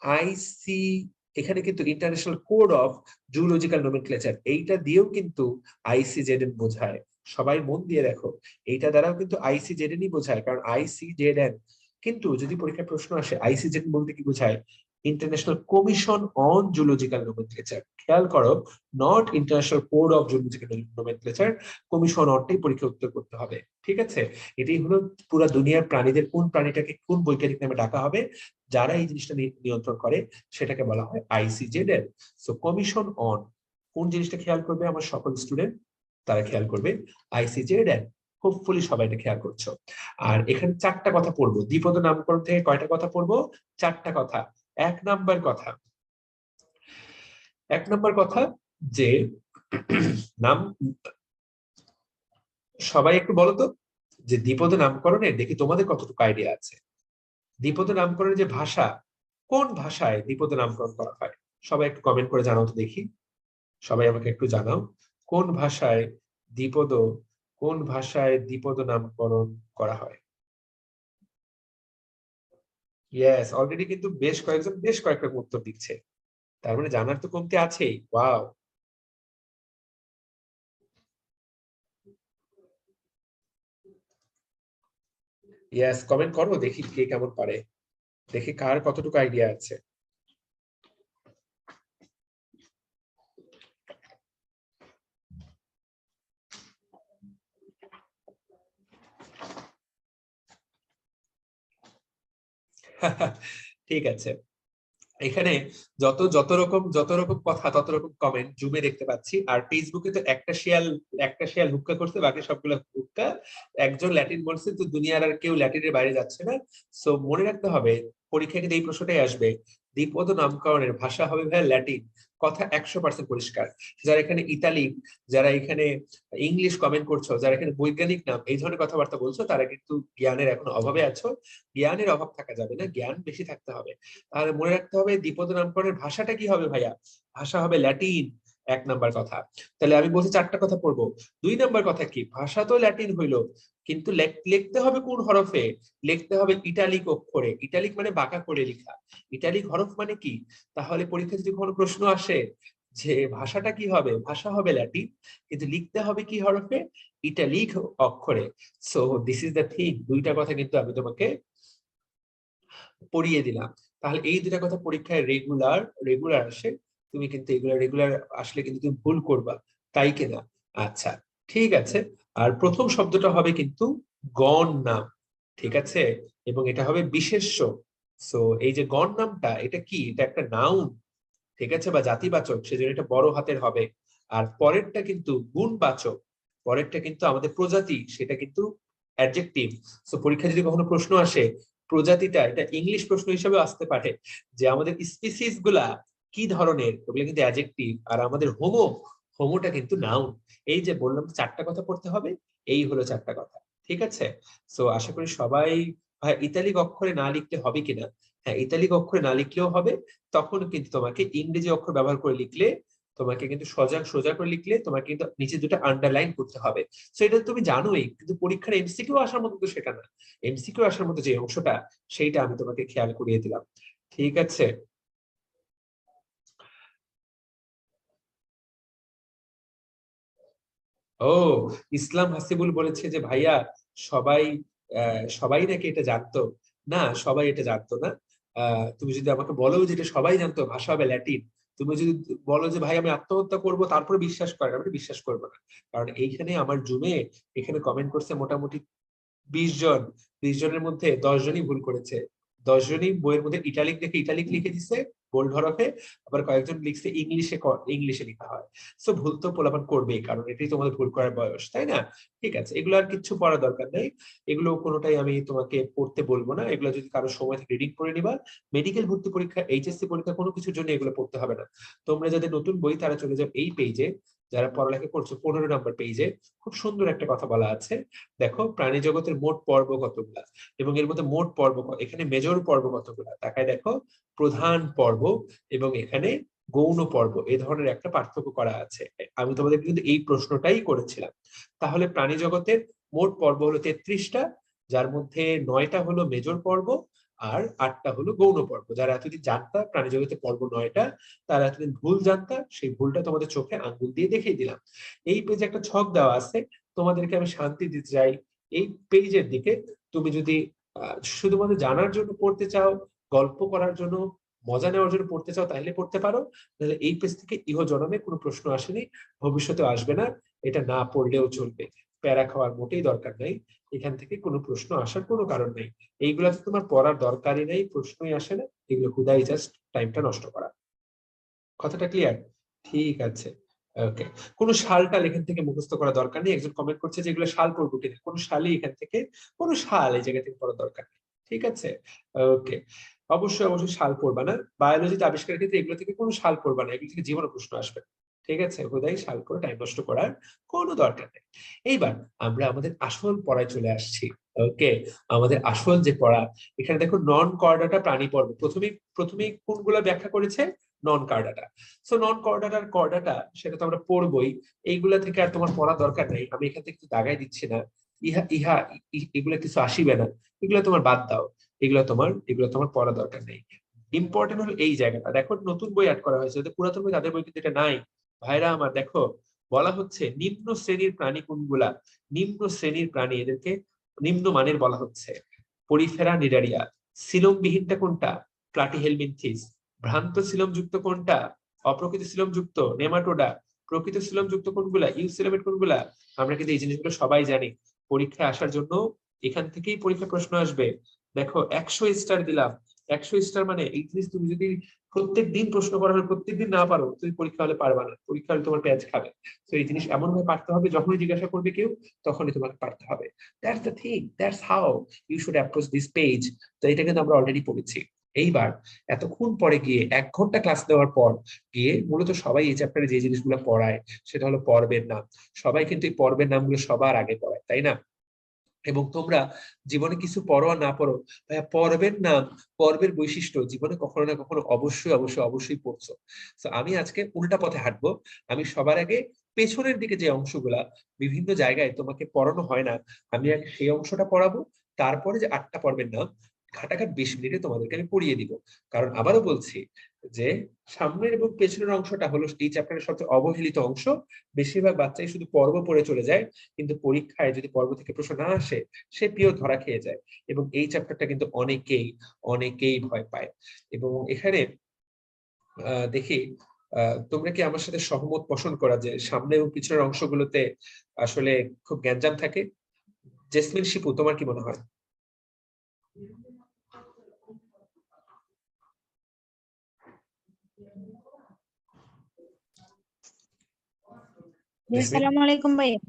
আইসি, এখানে কিন্তু international Code of Zoological nomenclature, এইটা দিয়েও কিন্তু আইসিজেডএন বোঝায়। সবাই মন দিয়ে দেখো, এইটা দ্বারাও কিন্তু আইসিজেডএনই বোঝায়, কারণ আইসিজেডএন। কিন্তু যদি পরীক্ষায় প্রশ্ন আসে আইসিজেডএন বলতে কি বোঝায়? International Commission on Zoological Nomenclature. খেয়াল করো, not International Code of Zoological Nomenclature. Commission অনটাই পরীক্ষা উত্তর করতে হবে। ঠিক আছে। এটাই হলো পুরো দুনিয়ার প্রাণীদের কোন প্রাণীটাকে কোন বৈজ্ঞানিক নামে ডাকা হবে, যারা এই জিনিসটা নিয়ন্ত্রণ করে, সেটাকে বলা হয় আইসিজেডএন। সো কমিশন অন, কোন জিনিসটা খেয়াল করবে আমার সকল স্টুডেন্ট? তারা খেয়াল করবে আইসিজেডএন। হোপফুলি সবাই এটা খেয়াল করছো। আর এখানে 4টা কথা পড়বো, দ্বিপদ নামকরণ থেকে কয়টা কথা পড়বো? 4টা কথা। এক নাম্বার কথা যে নাম, সবাই একটু বলো তো যে দ্বিপদ নামকরণে দেখি তোমাদের কতটুকু আইডিয়া আছে। দ্বিপদ নামকরণের যে ভাষা, কোন ভাষায় দ্বিপদ নামকরণ করা হয়? সবাই একটু কমেন্ট করে জানাও তো দেখি। সবাই আমাকে একটু জানাও কোন ভাষায় দ্বিপদ নামকরণ করা হয়। ইয়েস, অলরেডি কিন্তু বেশ কয়েকটা উত্তর দিচ্ছে, তার মানে জানার তো কমতি আছেই। ওয়াও। ইয়েস, কমেন্ট করো দেখি কে কেমন পারে, দেখি কার কতটুকু আইডিয়া আছে। ঠিক আছে। এখানে যত রকম কথা, তত রকম কমেন্ট জুমে দেখতে পাচ্ছি। আর ফেসবুকে তো একটা শিয়াল হুক্কা করছে, বাকি সবগুলো হুক্কা। একজন ল্যাটিন বলছে, তো দুনিয়ার আর কেউ ল্যাটিনের বাইরে যাচ্ছে না। সো মনে রাখতে হবে, পরীক্ষায় কিন্তু এই প্রশ্নটাই আসবে, দ্বিপদ নামকরণের ভাষা হবে ভাইয়া ল্যাটিন। কথা 100% পরিষ্কার। যারা এখানে ইতালিক, যারা এখানে ইংলিশ কমেন্ট করছো, যারা এখানে বৈজ্ঞানিক নাম এই ধরনের কথাবার্তা বলছো, তারা কিন্তু জ্ঞানের এখন অভাবে আছো। জ্ঞানের অভাব থাকা যাবে না, জ্ঞান বেশি থাকতে হবে। তাহলে মনে রাখতে হবে দ্বিপদ নামকরণের ভাষাটা কি হবে ভাইয়া? ভাষা হবে ল্যাটিন। 1 নাম্বার কথা। তাহলে আমি বলছি 4টা কথা পড়বো। 2 নাম্বার কথা কি? ভাষা তো ল্যাটিন হইলো, কিন্তু লিখতে হবে কোন হরফে? লিখতে হবে ইটালিক অক্ষরে। ইটালিক মানে বাঁকা করে লেখা। ইটালিক হরফ মানে কি? তাহলে পরীক্ষায় যদি কোনো প্রশ্ন আসে যে ভাষাটা কি হবে, ভাষা হবে ল্যাটিন, কিন্তু লিখতে হবে কি হরফে? ইটালিক অক্ষরে। So this is the thing. 2টা কথা কিন্তু আমি তোমাকে পড়িয়ে দিলাম। তাহলে এই 2টা কথা পরীক্ষায় রেগুলার আসে, তুমি কিন্তু এগুলা রেগুলার আসলে কিন্তু তুমি ভুল করবা, তাই কিনা? আচ্ছা, ঠিক আছে। আর প্রথম শব্দটা হবে কিন্তু গণ নাম। ঠিক আছে। এবং এটা হবে বিশেষ্য। সো এই যে গণ নামটা, এটা কি? এটা একটা নাউন। ঠিক আছে, বা জাতিবাচক, সেজন্য এটা বড় হাতের হবে। আর পরেরটা কিন্তু গুণবাচক, পরেরটা কিন্তু আমাদের প্রজাতি, সেটা কিন্তু অ্যাডজেক্টিভ। সো পরীক্ষা যদি কখনো প্রশ্ন আসে প্রজাতিটা, এটা ইংলিশ প্রশ্ন হিসেবে আসতে পারে যে আমাদের স্পিসিস গুলা কি ধরনের, ওগুলো কিন্তু অ্যাডজেক্টিভ, আর আমাদের হোমোটা কিন্তু নাউন। এই যে বললাম 4টা কথা পড়তে হবে, এই হলো 4টা কথা, ঠিক আছে? সো আশা করি সবাই, ইতালিক অক্ষরে না লিখলে হবে কিনা? হ্যাঁ, ইতালিক অক্ষরে না লিখলেও হবে, তখন কিন্তু তোমাকে ইংরেজি অক্ষর ব্যবহার করে লিখলে, তোমাকে কিন্তু সোজা করে লিখলে তোমাকে কিন্তু নিচে দুটো আন্ডারলাইন করতে হবে। সো এটা তুমি জানোই, কিন্তু পরীক্ষার এমসিকিউ আসার মতো তো সেটা না। এমসিকিউ আসার মতো যে অংশটা, সেইটা আমি তোমাকে খেয়াল করিয়ে দিলাম, ঠিক আছে? ও, ইসলাম হাসিবুল বলেছে যে ভাইয়া সবাই সবাই নাকি এটা জানতো। না, সবাই এটা জানতো না। তুমি যদি আমাকে বলো যে এটা সবাই জানতো, ভাষা হবে ল্যাটিন, তুমি যদি বলো যে ভাই আমি আত্মহত্যা করব তারপরে বিশ্বাস করেন, আমি বিশ্বাস করবো না। কারণ এইখানে আমার জুমে এখানে কমেন্ট করছে মোটামুটি 20 জন, 20 জনের মধ্যে 10 জনই ভুল করেছে। 10 জনই বইয়ের মধ্যে ইটালিক দেখে ইটালিক লিখে দিছে বোল্ড হরফে, আবার কয়েকজন লিখছে ইংলিশে লেখা হয়। সো ভুল তো পোলাপান করবেই, কারণ এটাই তোমাদের ভুল করার বয়স, তাই না? ঠিক আছে, এগুলো আর কিচ্ছু পড়ার দরকার নেই, এগুলো কোনোটাই আমি তোমাকে পড়তে বলবো না। এগুলো যদি কারো সময় থেকে রিডিং করে নিবা, মেডিকেল ভর্তি পরীক্ষা, এইচএসসি পরীক্ষা, কোনো কিছুর জন্য এগুলো পড়তে হবে না। তোমরা যাদের নতুন বই তারা চলে যাও এই পেজে, যারা পড়ালেখা করছো 15 নম্বর পেজে খুব সুন্দর একটা কথা বলা আছে। দেখো প্রাণী জগতের মোট পর্ব কতগুলা, এবং এর মধ্যে মোট পর্ব এখানে মেজর পর্ব কতগুলা, তাকায় দেখো, প্রধান পর্ব এবং এখানে গৌণ পর্ব, এই ধরনের একটা পার্থক্য করা আছে। আমি তোমাদের কিন্তু এই প্রশ্নটাই করেছিলাম। তাহলে প্রাণী জগতের মোট পর্ব হলো 33টা, যার মধ্যে 9টা হলো মেজর পর্ব আর 8টা হলো গৌণ পর্ব। যারা এতদিন জানতা প্রাণী জগতের পর্ব 9টা, তারা এতদিন ভুল জানতা, সেই ভুলটা তোমাদের চোখে আঙ্গুল দিয়ে দেখিয়ে দিলাম। এই পেজে একটা ছক দেওয়া আছে, তোমাদেরকে আমি শান্তি দিতে চাই। এই পেজের দিকে তুমি যদি শুধুমাত্র জানার জন্য পড়তে চাও, গল্প করার জন্য, মজা নেওয়ার জন্য পড়তে চাও, তাহলে পড়তে পারো। তাহলে এই পেজ থেকে ইহজন্মে কোনো প্রশ্ন আসেনি, ভবিষ্যতে আসবে না, এটা না পড়লেও চলবে, প্যারা খাওয়ার মোটেই দরকার নেই। এখান থেকে কোনো প্রশ্ন আসার কোনো কারণ নেই। এইগুলা তো তোমার পড়ার দরকারই নেই, প্রশ্নই আসে না, এগুলো হুদাই জাস্ট টাইমটা নষ্ট করা। কথাটা ক্লিয়ার? ঠিক আছে, ওকে। কোন সালটা এখান থেকে মুখস্থ করা দরকার নেই। একজন কমেন্ট করছে যে এগুলো সাল পড়বো কিনা, কোন সালই এখান থেকে, কোন সাল এই জায়গা থেকে পড়ার দরকার নেই, ঠিক আছে? ওকে, অবশ্যই সাল পড়বা না। বায়োলজিতে আবিষ্কারের ক্ষেত্রে এগুলো থেকে কোনো সাল পড়বা না, এগুলো থেকে জীবনে প্রশ্ন আসবে, ঠিক আছে? হুদাই সাল করে টাইম নষ্ট করার কোনো দরকার নেই। এইবার আমরা আমাদের আসল পড়ায় চলে আসছি। ওকে, আমাদের আসল যে পড়া, এখানে দেখো নন কর্ডাটা প্রাণী পর্ব, প্রথমেই কোনগুলো ব্যাখ্যা করেছে? নন কার্ডাটা। সো নন কর্ডাটার কর্ডাটা সেটা তো আমরা পড়বই, এইগুলা থেকে আর তোমার পড়া দরকার নেই, আমি এখান থেকে দাগাই দিচ্ছি না। এগুলা কিছু আসিবে না, এগুলো তোমার বাদ দাও, এগুলো তোমার পড়া দরকার নেই। ইম্পর্টেন্ট হলো এই জায়গাটা, দেখো নতুন বই অ্যাড করা হয়েছে, পুরাতন বই তাদের বই কিন্তু এটা নাই। ভাইরা আমার দেখো, বলা হচ্ছে নিম্ন শ্রেণীর প্রাণী কোনগুলা, নিম্ন শ্রেণীর প্রাণী, এদেরকে নিম্ন মানের বলা হচ্ছে। পরিফেরা নিডারিয়া, সিলোমবিহীনটা কোনটা? প্লাটিহেলমিনথিস। ভ্রান্ত সিলোম যুক্ত কোনটা? অপ্রকৃত সিলোম যুক্ত নেমাটোডা। প্রকৃত সিলোম যুক্ত কোনগুলা? ইউসিলোমেট কোনগুলা? আমরা কিন্তু এই জিনিসগুলো সবাই জানি, পরীক্ষায় আসার জন্য এখান থেকেই পরীক্ষা প্রশ্ন আসবে। দেখো 100 স্টার দিলাম, 100 স্টার মানে এই জিনিস তুমি যদি প্রত্যেক দিন প্রশ্ন করা হয়, প্রত্যেক দিন না পারো, তুমি পরীক্ষা হলে পারবা না, পরীক্ষা হলে তোমার পেঁয়াজ খাবে। তো এই জিনিস এমন ভাবে পারতে হবে, যখনই জিজ্ঞাসা করবে কেউ তখনই তোমাকে পারতে হবে। That's the thing, that's how you should approach this page. তো এটা কিন্তু আমরা অলরেডি পড়েছি। এইবার এতক্ষণ পরে গিয়ে 1 ঘন্টা ক্লাস দেওয়ার পর গিয়ে মূলত সবাই এই চ্যাপ্টারে যে জিনিসগুলো পড়ায় সেটা হলো পর্বের নাম। সবাই কিন্তু এই পর্বের নামগুলো সবার আগে পড়ায়, তাই না? এবং তোমরা জীবনে কিছু পড়ো আর না পড়ো, পর্বের নাম, পর্বের বৈশিষ্ট্য জীবনে কখনো না কখনো অবশ্যই পড়ছো। তো আমি আজকে উল্টা পথে হাঁটবো। আমি সবার আগে পেছনের দিকে যে অংশগুলা বিভিন্ন জায়গায় তোমাকে পড়ানো হয় না, আমি আগে সেই অংশটা পড়াবো, তারপরে যে 8টা পর্বের নাম ঘাটাঘাট 20 মিনিটে তোমাদেরকে আমি পড়িয়ে দিব। কারণ আবারও বলছি যে সামনের এবং পেছনের অংশটা হলো এই চ্যাপ্টারের সবচেয়ে অবহেলিত অংশ। বেশিরভাগ বাচ্চাই শুধু পর্ব পড়ে চলে যায়, কিন্তু পরীক্ষায় যদি পর্ব থেকে প্রশ্ন না আসে সে পিও ধরা খেয়ে যায়। এবং এই চ্যাপ্টারটা কিন্তু অনেকেই ভয় পায়। এবং এখানে দেখি তোমরা কি আমার সাথে সহমত পোষণ করা যে সামনে এবং পিছনের অংশগুলোতে আসলে খুব গ্যাঞ্জাম থাকে? জেসমিন শিপু, তোমার কি মনে হয়? আসসালামু আলাইকুম ভাইয়া।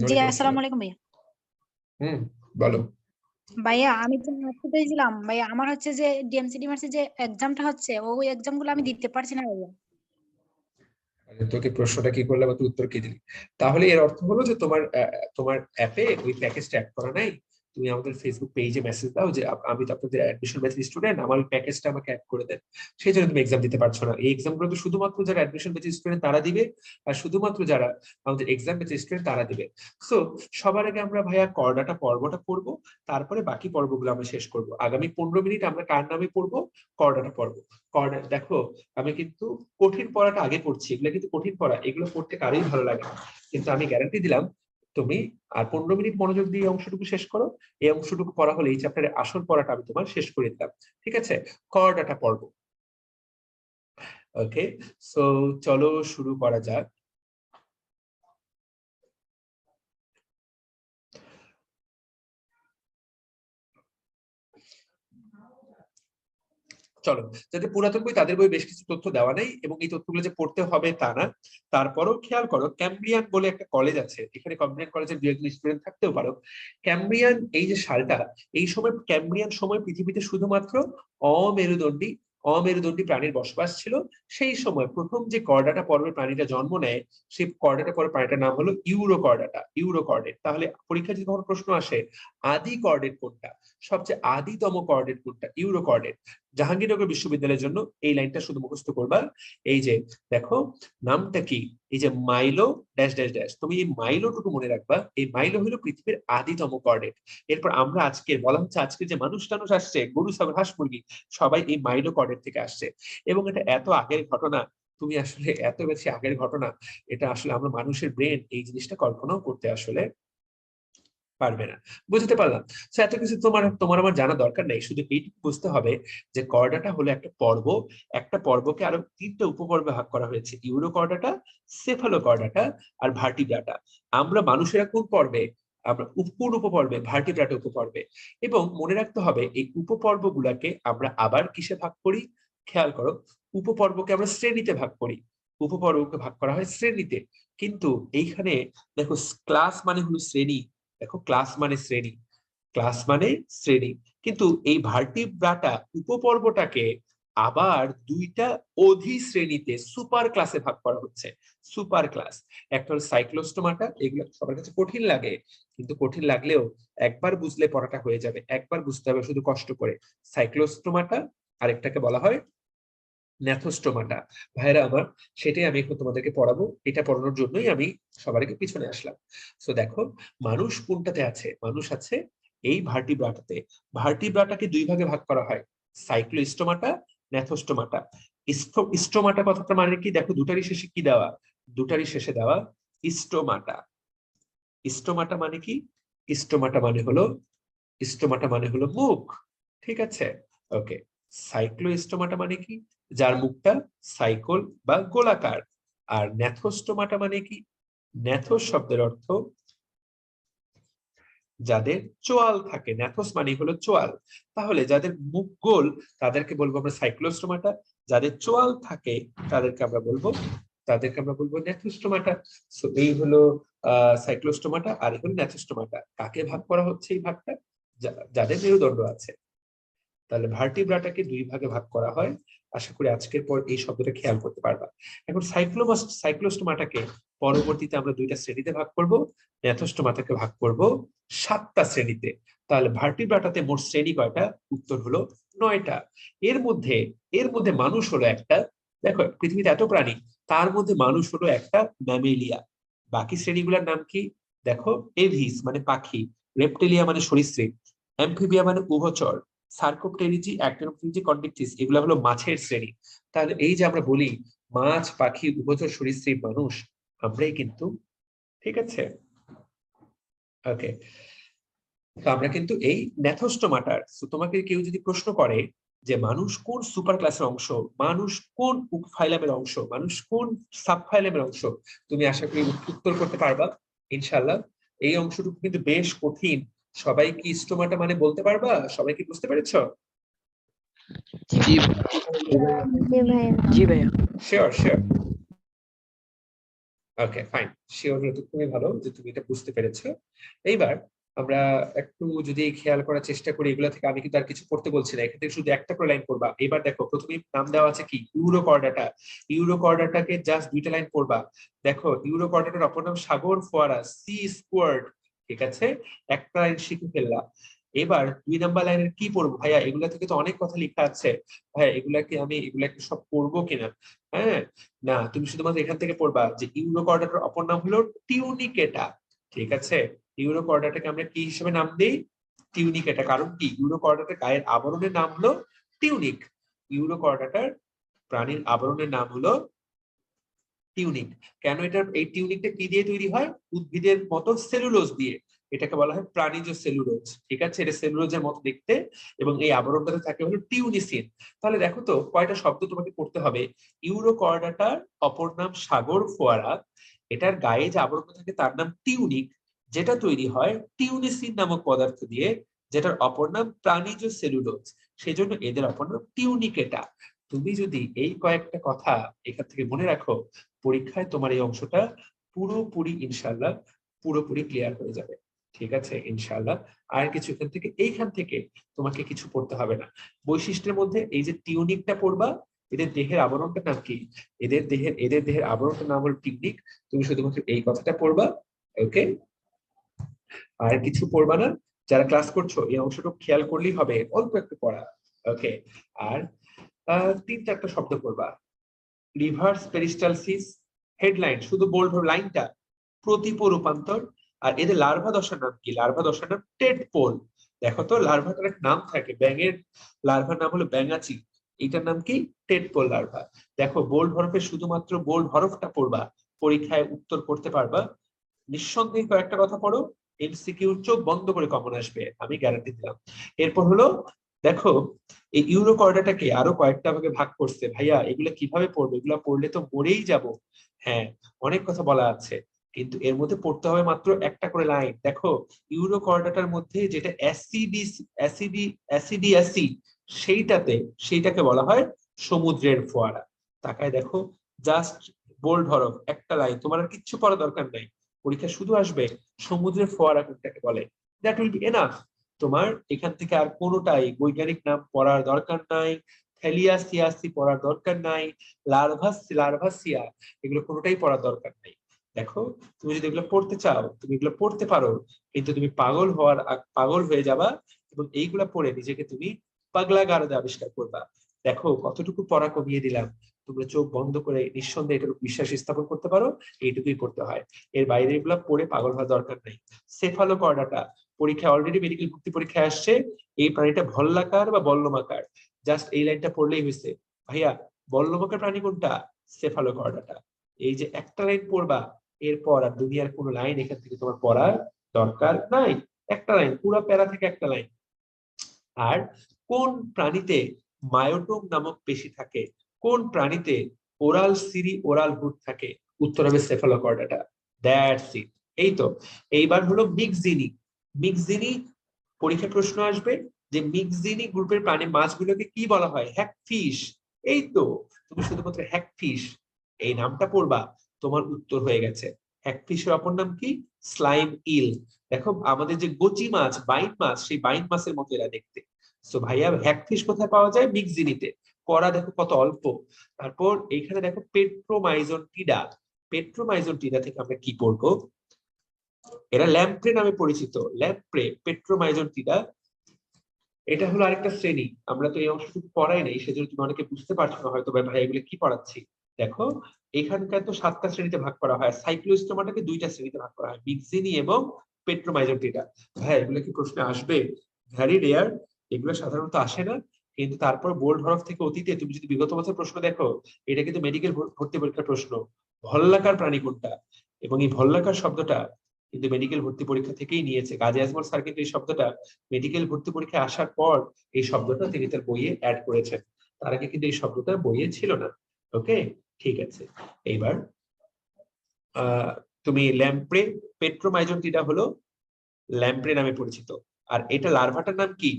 জি আসসালামু আলাইকুম ভাইয়া। বলো। ভাইয়া আমি তো মার্কশিটে দিলাম ভাইয়া, আমার হচ্ছে যে ডিএমসি ডিমার্সের যে এক্সামটা হচ্ছে ওই এক্সাম গুলো আমি দিতে পারছি না ভাইয়া। আরে তোকে প্রশ্নটা কি করলাম, তুই উত্তর কি দিলি? তাহলে এর অর্থ হলো যে তোমার অ্যাপে ওই প্যাকেজটা অ্যাড করা নাই। তুমি আমাদের ফেসবুক পেজে মেসেজ দাও যে আমি তো আপনাদের অ্যাডমিশন ব্যাচের স্টুডেন্ট, আমার ওই প্যাকেজটা আমাকে অ্যাড করে দেন। সেই জন্য তুমি এক্সাম দিতে পারছো না। এই এক্সাম গুলো তো শুধুমাত্র যারা অ্যাডমিশন ব্যাচের স্টুডেন্ট তারা দিবে, আর শুধুমাত্র যারা আমাদের এক্সাম ব্যাচের স্টুডেন্ট তারা দিবে। সো সবার আগে আমরা ভাইয়া করডাটা পর্বটা পড়বো, তারপরে বাকি পর্বগুলো আমরা শেষ করব। আগামী 15 মিনিট আমরা কার নামে পড়বো? করডাটা পড়ব। করডা দেখো, আমি কিন্তু কঠিন পড়াটা আগে পড়ছি, এগুলো কিন্তু কঠিন পড়া, এগুলো পড়তে কারোই ভালো লাগে না। কিন্তু আমি গ্যারান্টি দিলাম তুমি আর 15 মিনিট মনোযোগ দিয়ে এই অংশটুকু শেষ করো। এই অংশটুকু পড়া হলে এই চ্যাপ্টারের আসল পড়াটা আমি তোমার শেষ করে দিলাম। ঠিক আছে, করডাটা পড়বো। ওকে, সো চলো শুরু করা যাক। চলো, যাদের পুরাতন বই তাদের বই বেশ কিছু তথ্য দেওয়া নেই, এবং এই তথ্যগুলো যে পড়তে হবে তা না। তারপরও খেয়াল করো, ক্যামব্রিয়ান বলে একটা কলেজ আছে, এখানে ক্যামব্রিয়ান কলেজের দু একজন স্টুডেন্ট থাকতেও পারো। ক্যামব্রিয়ান এই যে সালটা, এই সময় ক্যামব্রিয়ান সময় পৃথিবীতে শুধুমাত্র অমেরুদণ্ডী অমেরুদণ্ডী প্রাণীর বসবাস ছিল। সেই সময় প্রথম যে কর্ডাটা পর্বের প্রাণীটা জন্ম নেয়, সেই কর্ডাটা পর্বের প্রাণীটার নাম হলো ইউরোকর্ডাটা, ইউরোকর্ডেট। তাহলে পরীক্ষা যদি কখনো প্রশ্ন আসে আদি কর্ডেট কোনটা, সবচেয়ে আদিতম কর্ডেট কোনটা, ইউরোকর্ডেট। জাহাঙ্গীরনগর বিশ্ববিদ্যালয়ের জন্য এই লাইনটা শুধু মুখস্থ করবা। এই যে দেখো, নামটা কি, এই যে মাইলো ড্যাশ ড্যাশ ড্যাশ, তুমি এই মাইলোটুকু মনে রাখবা। এই মাইলো হলো পৃথিবীর আদিতম কর্ডেট। এরপর আমরা আজকে বলা হচ্ছে আজকে যে মানুষ টানুষ আসছে, গরু ছাগল হাঁস মুরগি সবাই এই মাইলো কর্ডেট থেকে আসছে। এবং এটা এত আগের ঘটনা, তুমি আসলে এত বেশি আগের ঘটনা, এটা আসলে আমরা মানুষের ব্রেন এই জিনিসটা কল্পনাও করতে আসলে পারবে না। বুঝতে পারলাম? এত কিছু তোমার তোমার আমার জানা দরকার নেই, শুধু এইটুকু বুঝতে হবে যে কর্ডাটা হলো একটা পর্ব। একটা পর্বকে আরো 3টে উপপর্বে ভাগ করা হয়েছে, ইউরোকর্ডাটা, সেফালোকর্ডাটা আর ভার্টিব্রাটা। আমরা মানুষেরা কোন পর্বে? আমরা কোন উপপর্বে? ভার্টিব্রাটা উপপর্বে। এবং মনে রাখতে হবে এই উপপর্ব গুলাকে আমরা আবার কিসে ভাগ করি? খেয়াল করো, উপপর্বকে আমরা শ্রেণীতে ভাগ করি। উপপর্বকে ভাগ করা হয় শ্রেণীতে। কিন্তু এইখানে দেখো, ক্লাস মানে হলো শ্রেণী। দেখো, ক্লাস মানে শ্রেণী, ক্লাস মানে শ্রেণী। কিন্তু এই ভার্টিব্রাটা উপপর্বটাকে আবার 2টা অধিশ্রেণীতে সুপার ক্লাসে ভাগ করা হচ্ছে। সুপার ক্লাস, একটা হলো সাইক্লোস্টোমাটা। এগুলো সবার কাছে কঠিন লাগে, কিন্তু কঠিন লাগলেও একবার বুঝলে পড়াটা হয়ে যাবে, একবার বুঝতে হবে শুধু কষ্ট করে। সাইক্লোস্টোমাটা, আরেকটাকে বলা হয় ন্যাথোস্টোমাটা। ভাইরা আমার, সেটাই আমি এখন তোমাদেরকে পড়াবো। এটা পড়ানোর জন্যই আমি সবার আগে পিছনে আসলাম। সো দেখো, মানুষ কোনটাতে আছে? মানুষ আছে এই ভার্টিব্রাটাতে। ভার্টিব্রাটাকে 2 ভাগে ভাগ করা হয়, সাইক্লোস্টোমাটা, ন্যাথোস্টোমাটা। স্টোমাটা কথাটা মানে কি? দেখো, দুটারই শেষে কি দেওয়া? দুটারই শেষে দেওয়া স্টোমাটা। স্টোমাটা মানে কি? স্টোমাটা মানে হলো, স্টোমাটা মানে হলো মুখ। ঠিক আছে, ওকে। সাইক্লোস্টোমাটা মানে কি? যার মুখটা সাইকল বা গোলাকার। আর ন্যাথোস্টোমাটা মানে কি? ন্যাথোস শব্দের অর্থ যাদের চোয়াল থাকে, ন্যাথোস মানে হলো চোয়াল। তাহলে যাদের মুখ গোল তাদেরকে বলবো আমরা সাইক্লোস্টোমাটা, যাদের চোয়াল থাকে তাদেরকে আমরা বলবো ন্যাথোস্টোমাটা। সো এই হলো সাইক্লোস্টোমাটা, আর এই হলো ন্যাথোস্টোমাটা। কাকে ভাগ করা হচ্ছে এই ভাগটা? যাদের মেরুদণ্ড আছে। তাহলে ভার্টিব্রাটাকে 2 ভাগে ভাগ করা হয়। আশা করি আজকের পর এই শব্দটা খেয়াল করতে পারবা। এখন সাইক্লোস্টোমাটাকে পরবর্তীতে আমরা 2টা শ্রেণীতে ভাগ করব, ন্যাথোস্টোমাটাকে ভাগ করব 7টা শ্রেণীতে। তাহলে ভার্টিব্রাটাতে মোট শ্রেণী কয়টা? উত্তর হলো 9টা। এর মধ্যে মানুষ হলো একটা। দেখো, পৃথিবীতে এত প্রাণী, তার মধ্যে মানুষ হলো একটা ম্যামেলিয়া। বাকি শ্রেণীগুলোর নাম কি? দেখো, এভিস মানে পাখি, রেপটেলিয়া মানে সরীসৃপ, অ্যামফিবিয়া মানে উভচর, সার্কোপটেরিজি, অ্যাক্টিনোপটেরিজি, কন্ডিকটিস এগুলো হলো মাছের শ্রেণী। তাহলে এই যে আমরা বলি মাছ, পাখি, উভচর, সরীসৃপ, মানুষ, আমরাই কিন্তু। ঠিক আছে, ওকে। তো আমরা কিন্তু এই ন্যাথোস্টোমাটার। তোমাকে কেউ যদি প্রশ্ন করে যে মানুষ কোন সুপার ক্লাসের অংশ, মানুষ কোন ফাইলামের অংশ, মানুষ কোন সাব ফাইলামের অংশ, তুমি আশা করি উত্তর করতে পারবা ইনশাআল্লাহ। এই অংশটুকু কিন্তু বেশ কঠিন। সবাই কি স্টোমাটা মানে বলতে পারবা? সবাই কি বুঝতে পেরেছো? জি জি ভাইয়া। জি ভাইয়া। Sure sure, okay fine. Sure, খুবই ভালো যে তুমি এটা বুঝতে পেরেছো। এইবার আমরা একটু যদি খেয়াল করার চেষ্টা করি, এগুলা থেকে আমি কিন্তু আর কিছু পড়তে বলছি না, এখান থেকে শুধু একটা করে লাইন পড়বা। এবার দেখো প্রথমে নাম দেওয়া আছে কি, ইউরোকর্ডাটা। ইউরোকর্ডাটাকে জাস্ট দুইটা লাইন পড়বা। দেখো ইউরোকর্ডাটার অপর নাম সাগর ফোয়ারা, সি স্কোয়ার্ড। ঠিক আছে, একটা লাইন শিখে ফেললা। এবার 2 নাম্বার লাইনের কি পড়বো ভাইয়া? এগুলা থেকে তো অনেক কথা লেখা আছে ভাইয়া, এগুলাকে সব পড়বো কিনা? হ্যাঁ, না, তুমি শুধুমাত্র এখান থেকে পড়বা যে ইউরোকর্ডাটার অপর নাম হলো টিউনিকেটা। ঠিক আছে, ইউরোকর্ডাটাকে আমরা কি হিসেবে নাম দিই? টিউনিকেটা। কারণ কি, ইউরোকর্ডাটার গায়ের আবরণের নাম হলো টিউনিক। ইউরোকর্ডাটার প্রাণীর আবরণের নাম হলো টিউনিক। কেন এই টিউনিকটা কি দিয়ে তৈরি হয়? উদ্ভিদের মতো সেলুলোজ দিয়ে। এটাকে বলা হয় প্রাণীজ সেলুলোজ। ঠিক আছে, এটা সেলুলোজের মতো দেখতে, এবং এই আবরণটাতে থাকে হলো টিউনিসিন। তাহলে দেখো তো কয়টা শব্দ তোমাকে পড়তে হবে। ইউরোকর্ডাটার অপর নাম সাগর ফোয়ারা, এটার গায়ে যে আবরণটা থাকে তার নাম টিউনিক, যেটা তৈরি হয় টিউনিসিন নামক পদার্থ দিয়ে, যেটার অপর নাম প্রাণীজ সেলুলোজ। সেজন্য এদের অপর নাম টিউনিকেটা। তুমি যদি এই কয়েকটা কথা এখান থেকে মনে রাখো, পরীক্ষায় তোমার এই অংশটা পুরোপুরি ইনশাল্লাহ পুরোপুরি ক্লিয়ার হয়ে যাবে। ঠিক আছে, ইনশাল্লাহ। আর কিছু এইখান থেকে তোমাকে কিছু পড়তে হবে না। বৈশিষ্ট্যের মধ্যে এই যে টিউনিকটা পড়বা, এদের দেহের আবরণটার নাম কি? এদের দেহের আবরণটার নাম হলো টিউনিক। তুমি শুধুমাত্র এই কথাটা পড়বা, ওকে? আর কিছু পড়বা না। যারা ক্লাস করছো এই অংশটুকু খেয়াল করলেই হবে, অল্প একটু পড়া, ওকে? আর 3-4টা শব্দ পড়বা। রিভার্স পেরিস্টালসিস, হেডলাইন শুধু বোল্ড লাইনটা, প্রতিপ রূপান্তর। আর এদের লার্ভা দশার নাম কি? লার্ভা দশার নাম টেডপোল। দেখো তো লার্ভাটার একটা নাম থাকে, ব্যাঙের লার্ভার নাম হলো ব্যাঙাচি, এটার নাম কি? টেডপোল লার্ভা। দেখো বোল্ড হরফে শুধুমাত্র বোল্ড হরফটা পড়বা, পরীক্ষায় উত্তর করতে পারবা। নিঃসন্দেহে কয়েকটা কথা পড়ো, এমসিকিউ চোখ বন্ধ করে কমন আসবে, আমি গ্যারান্টি দিলাম। এরপর হলো দেখো, এই ইউরোকর্ডাটাকে আরো কয়েকটা ভাগে ভাগ করছে ভাইয়া, এগুলো কিভাবে পড়বো? এগুলো পড়লে তো মরেই যাব। হ্যাঁ, অনেক কথা বলা আছে, কিন্তু এর মধ্যে পড়তে হবে মাত্র একটা করে লাইন। দেখো ইউরোকর্ডাটার মধ্যে যেটা অ্যাসিডিয়াসি, সেইটাকে বলা হয় সমুদ্রের ফোয়ারা। তাকায় দেখো, জাস্ট বোল্ড হরফ একটা লাইন, তোমার আর কিচ্ছু পড়া দরকার নাই। পরীক্ষা শুধু আসবে সমুদ্রের ফোয়ারা কোনটাকে বলে, দ্যাট উইল বি এনাফ। তোমার এখান থেকে আর কোনোটাই বৈজ্ঞানিক নাম পড়ার দরকার নাই, থ্যালিয়াসিয়াসি পড়ার দরকার নাই, লার্ভাসিয়া এগুলো কোনোটাই পড়ার দরকার নাই। দেখো, তুমি যদি এগুলো পড়তে চাও তুমি এগুলো পড়তে পারো, কিন্তু তুমি পাগল হয়ে যাবা, এবং এইগুলা পড়ে নিজেকে তুমি পাগলা গারদে আবিষ্কার করবা। দেখো কতটুকু পড়া কমিয়ে দিলাম। তোমরা চোখ বন্ধ করে নিঃসন্দেহে এটার বিশ্বাস স্থাপন করতে পারো, এইটুকুই করতে হয়। এর বাইরে এগুলা পড়ে পাগল হওয়ার দরকার নেই। সেফালোকর্ডাটা পরীক্ষায় অলরেডি মেডিকেল ভর্তি পরীক্ষায় আসছে, এই প্রাণীটা ভল্লাকার বা বল্লমাকার। জাস্ট এই লাইনটা পড়লেই হয়েছে। ভাইয়া বল্লমাকার প্রাণী কোনটা? সেফালোকর্ডাটা। এই যে একটা লাইন পড়বা, এরপর আর দুনিয়ার কোনো লাইন এখান থেকে তোমার পড়ার দরকার নাই। একটা লাইন, পুরো প্যারা থেকে একটা লাইন। আর কোন প্রাণীতে মায়োটোম নামক পেশি থাকে? কোন প্রাণীতে ওরাল হুড থাকে? উত্তর হবে সেফালোকর্ডাটা। That's it. এই তো। এইবার হলো মিক্সিনি পরীক্ষায় প্রশ্ন আসবে যে মিক্সিনি গ্রুপের প্রাণী মাছগুলোকে কি বলা হয়? হ্যাগফিশ। এই তো, তুমি শুধুমাত্র হ্যাগফিশ এই নামটা পড়বা, তোমার উত্তর হয়ে গেছে। হ্যাগফিশের অপর নাম কি? স্লাইম ইল। দেখো আমাদের যে গচি মাছ, বাইন মাছ, সেই বাইন মাছের মতো এরা দেখতে। সো ভাইয়া হ্যাগফিশ কোথায় পাওয়া যায়? মিক্সিনিতে। করা দেখো কত অল্প। তারপর এইখানে দেখো পেট্রোমাইজনটিডা থেকে আমরা কি পড়বো? এরা ল্যাম্প্রে নামে পরিচিত। পেট্রোমাইজনটিডা এটা হলো আরেকটা শ্রেণী। আমরা তো এই অংশটুকু পড়াই নাই, সেজন্য তুমি অনেকে বুঝতে পারছো না হয়তো ভাই এগুলো কি পড়াচ্ছি। দেখো এখানকার তো 7টা শ্রেণীতে ভাগ করা হয়, সাইক্লোস্টোমাটাকে 2টা শ্রেণীতে ভাগ করা হয়, মিক্সিনি এবং পেট্রোমাইজনটিডা। ভাই এগুলো কি প্রশ্নে আসবে? ভ্যারি রেয়ার, এগুলো সাধারণত আসে না। কিন্তু তারপর বোল্ড হরফ থেকে অতীতে তুমি যদি বিগত বছর প্রশ্ন দেখো, এটা কিন্তু মেডিকেল ভর্তি পরীক্ষার প্রশ্ন। ভল্লাকার প্রাণী কোনটা? এবং এই ভল্লাকার শব্দটা কিন্তু মেডিকেল ভর্তি পরীক্ষা থেকেই নিয়েছে। গাজী আজমল স্যার কিন্তু এই শব্দটা মেডিকেল ভর্তি পরীক্ষায় আসার পর এই শব্দটা তিনি তার বইয়ে অ্যাড করেছেন। তার আগে কিন্তু এই শব্দটা বইয়ে ছিল না। ওকে, ঠিক আছে। এইবার তুমি ল্যাম্প্রে, পেট্রোমাইজনটিডা হলো ল্যাম্প্রে নামে পরিচিত। আর এটা লার্ভাটার নাম কি?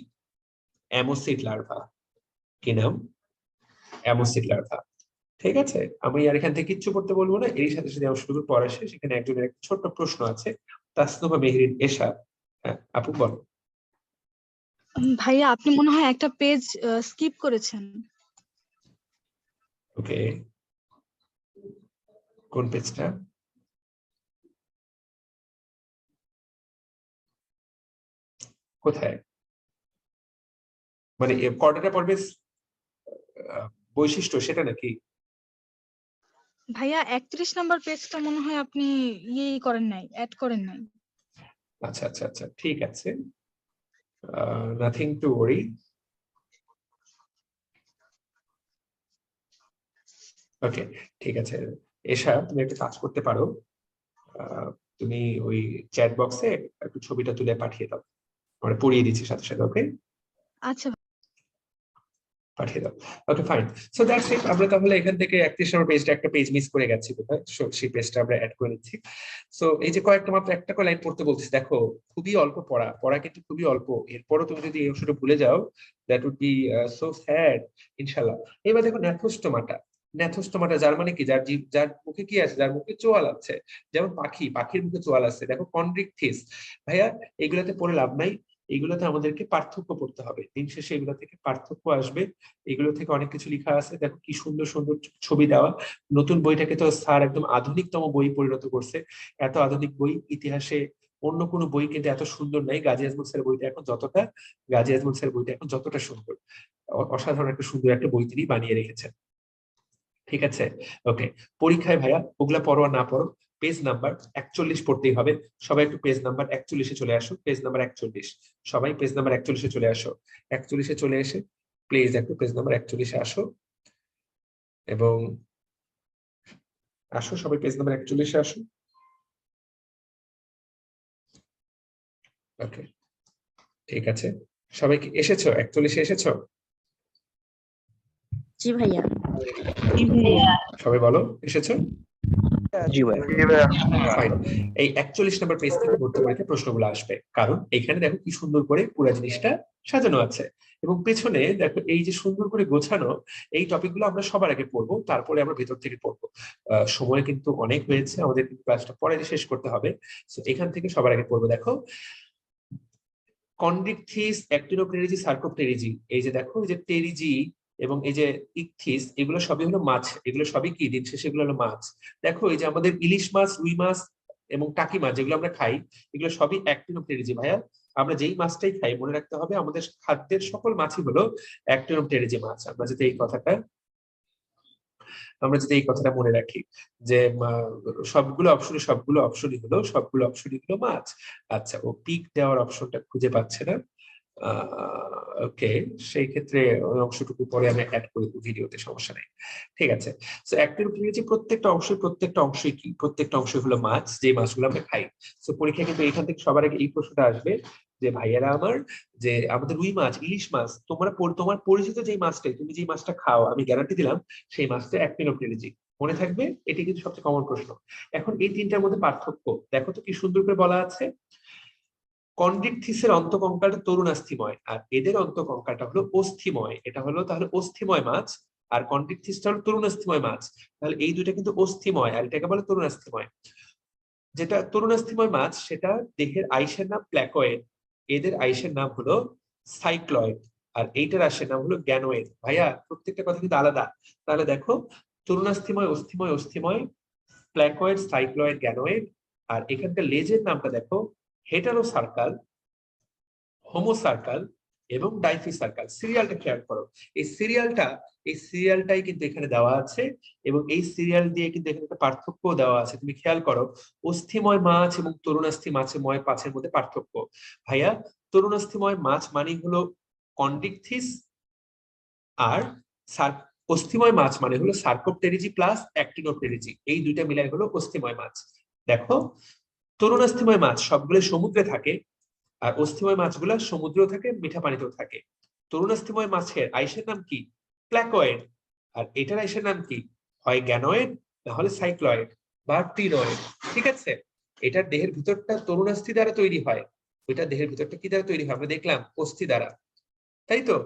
অ্যামোসিড লার্ভা। কি নাম? অ্যামোসিড লার্ভা। ঠিক আছে, আমি আর এখান থেকে কিচ্ছু করতে বলবো না। এর সাথে সাথে আমার শুধু পড়া শেষ। এখানে একজনের একটা ছোট্ট প্রশ্ন আছে, তাসনুভা মেহরিন এশা। হ্যাঁ আপু বল। ভাইয়া আপনি মনে হয় একটা পেজ স্কিপ করেছেন। ওকে, কোন পেজটা? কোথায়? মানে কর্ডাটা পড়বে বৈশিষ্ট্য সেটা নাকি? ভাইয়া 31 নাম্বার পেজটা মনে হয় আপনি করেন নাই, অ্যাড করেন নাই। আচ্ছা আচ্ছা আচ্ছা, ঠিক আছে, নাথিং টু ওয়ারি। ওকে, ঠিক আছে। এসা তুমি একটা কাজ করতে পারো, তুমি ওই চ্যাট বক্সে একটু ছবিটা তুলে পাঠিয়ে দাও, আমরা পড়িয়ে দিচ্ছি সাথে সাথে। ওকে, আচ্ছা পাঠিয়ে দাও। Okay fine. সো দ্যাটস ইট। আমরা তাহলে এখান থেকে 31 নম্বর পেজটা, একটা পেজ মিস করে গেছি বোধহয়, সেই পেজটা আমরা অ্যাড করে নিচ্ছি। সো এই যে কয়েকটা মাত্র একটা করে লাইন পড়তে বলছি, দেখো খুবই অল্প পড়া, পড়া কিন্তু খুবই অল্প, এরপরও তুমি যদি এই অংশটা ভুলে যাও that would be so sad. ইনশাআল্লাহ। এবার দেখো ন্যাথোস্টোমাটা, ন্যাথোস্টোমাটা যার মানে কি, যার জীব, যার মুখে কি আছে, যার মুখে চোয়াল আছে, যেমন পাখি, পাখির মুখে চোয়াল আছে। দেখো কন্ড্রিকথিস, ভাইয়া এগুলাতে পড়ে লাভ নাই, এগুলোতে আমাদেরকে পার্থক্য পড়তে হবে, দিন শেষে এগুলো থেকে পার্থক্য আসবে, এগুলো থেকে অনেক কিছু লেখা আছে। দেখো কি সুন্দর সুন্দর ছবি দেওয়া। নতুন বইটাকে তো স্যার একদম আধুনিকতম বই পরিণত করছে, এত আধুনিক বই ইতিহাসে অন্য কোনো বই কিন্তু এত সুন্দর নাই। গাজী আজমল স্যারের বইটা এখন যতটা, গাজী আজমল স্যারের বইটা এখন যতটা সুন্দর, অসাধারণ একটা সুন্দর একটা বই তিনি বানিয়ে রেখেছেন। ঠিক আছে, ওকে। পরীক্ষায় ভাইয়া ওগুলা পড়ো আর না পড়ো, পেজ নাম্বার 41 পড়তেই হবে। সবাই একটু পেজ নাম্বার 41-এ চলে আসো, পেজ নাম্বার 41, সবাই পেজ নাম্বার 41-এ চলে আসো। 41-এ চলে এসে প্লিজ একটু পেজ নাম্বার 41-এ আসো, এবং আসো সবাই পেজ নাম্বার 41-এ আসো। ওকে, ঠিক আছে, সবাই কি এসেছো? 41-এ এসেছো? জি ভাইয়া। সবাই বলো এসেছো? জি ভাই। ফাইন। এই 41 নম্বর পেজ থেকে ভর্তি পরীক্ষার প্রশ্নগুলো আসবে, কারণ এখানে দেখো কি সুন্দর করে পুরো জিনিসটা সাজানো আছে, এবং পেছনে দেখো এই যে সুন্দর করে গোছানো এই টপিকগুলো আমরা সবার আগে পড়বো, তারপরে আমরা ভেতর থেকে পড়বো। সময় কিন্তু অনেক হয়েছে, আমাদের কিন্তু ক্লাসটা পরে শেষ করতে হবে। তো এখান থেকে সবার আগে পড়বো। দেখো কন্ড্রিকথিস, অ্যাক্টিনোপটেরিজি, সার্কোপটেরিজি, এই যে দেখো এই যে টেরিজি এবং এই যে ইকথিস, এগুলো সবই হলো মাছ, এগুলো সবই কি দিন শেষে এগুলো হলো মাছ। দেখো এই যে আমাদের ইলিশ মাছ, রুই মাছ এবং টাকি মাছ যেগুলো আমরা খাই, এগুলো সবই অ্যাক্টিনোপটেরিজি। ভাইয়া আমরা যেই মাছটাই খাই মনে রাখতে হবে আমাদের খাদ্যের সকল মাছই হলো অ্যাক্টিনোপটেরিজি মাছ। আমরা যদি এই কথাটা মনে রাখি যে সবগুলো অপশনই হলো মাছ। আচ্ছা, ও পিক দেওয়ার অপশনটা খুঁজে পাচ্ছে না। ওকে, সেই ক্ষেত্রে ওই অংশটুকু পরে আমি অ্যাড করে দেব ভিডিওতে, সমস্যা নেই। ঠিক আছে, সো অ্যাক্টিনোপটেরিজি প্রত্যেকটা অংশই কি, প্রত্যেকটা অংশই হলো মাছ, যে মাছগুলো আমরা খাই। সো পরীক্ষা কিন্তু এখান থেকে সবার আগে এই প্রশ্নটা আসবে যে ভাইয়ারা আমার, যে আমাদের রুই মাছ, ইলিশ মাছ, তোমার পরিচিত যে মাছটাই, তুমি যে মাছটা খাও, আমি গ্যারান্টি দিলাম সেই মাছটা অ্যাক্টিনোপটেরিজি। মনে থাকবে, এটি কিন্তু সবচেয়ে কমন প্রশ্ন। এখন এই তিনটার মধ্যে পার্থক্য দেখো তো কি সুন্দর করে বলা আছে। কন্ড্রিকথিসের অন্তঃকঙ্কালটা তরুণাস্থিময়, আর এদের অন্তঃকঙ্কালটা হলো অস্থিময়। এটা হলো তাহলে অস্থিময় মাছ, আর কন্ড্রিকথিসটা হলো তরুণাস্থিময় মাছ। তাহলে এই দুইটা কিন্তু অস্থিময়, আর এটাকে বলে তরুণাস্থিময়। যেটা তরুণাস্থিময় মাছ সেটা দেহের আইসের নাম প্ল্যাকয়েড, এদের আইসের নাম হলো সাইক্লয়েড, আর এইটার আইসের নাম হলো গ্যানোয়েড। ভাইয়া প্রত্যেকটা কথা কিন্তু আলাদা। তাহলে দেখো তরুণাস্থিময়, অস্থিময়, প্ল্যাকয়েড, সাইক্লয়েড, গ্যানোয়েড। আর এখানকার লেজের নামটা দেখো হেটারো সার্কাল, হোমো সার্কাল এবং ডাইফি সার্কাল। সিরিয়ালটা খেয়াল করো, এই সিরিয়ালটাই কিন্তু এখানে দেওয়া আছে, এবং এই সিরিয়াল দিয়ে কিন্তু এখানে একটা পার্থক্য দেওয়া আছে। তুমি খেয়াল করো অস্থিময় মাছ এবং তরুণাস্থি মাছের মধ্যে পার্থক্য। ভাইয়া তরুণাস্থিময় মাছ মানে হলো কন্ড্রিকথিস, আর অস্থিময় মাছ মানে হলো সার্কোপটেরিজি প্লাস অ্যাক্টিনোপটেরিজি, এই দুইটা মিলাই হলো অস্থিময় মাছ। দেখো তরুণাস্থিময় মাছ সবগুলো সমুদ্রে থাকে, আর অস্থিময় মাছগুলো সমুদ্রেও থাকে, মিঠা পানিতেও থাকে। তরুণাস্থিময় মাছের আইসের নাম কি? প্ল্যাকয়েড। আর এটার আইসের নাম কি? হয় গ্যানোয়েড, না হলে সাইক্লয়েড বা টিরয়েড। ঠিক আছে, এটার দেহের ভিতরটা তরুণাস্থি দ্বারা তৈরি হয়, ওইটা দেহের ভিতরটা কি দ্বারা তৈরি হয় আমরা দেখলাম, অস্থি দ্বারা, তাই তো।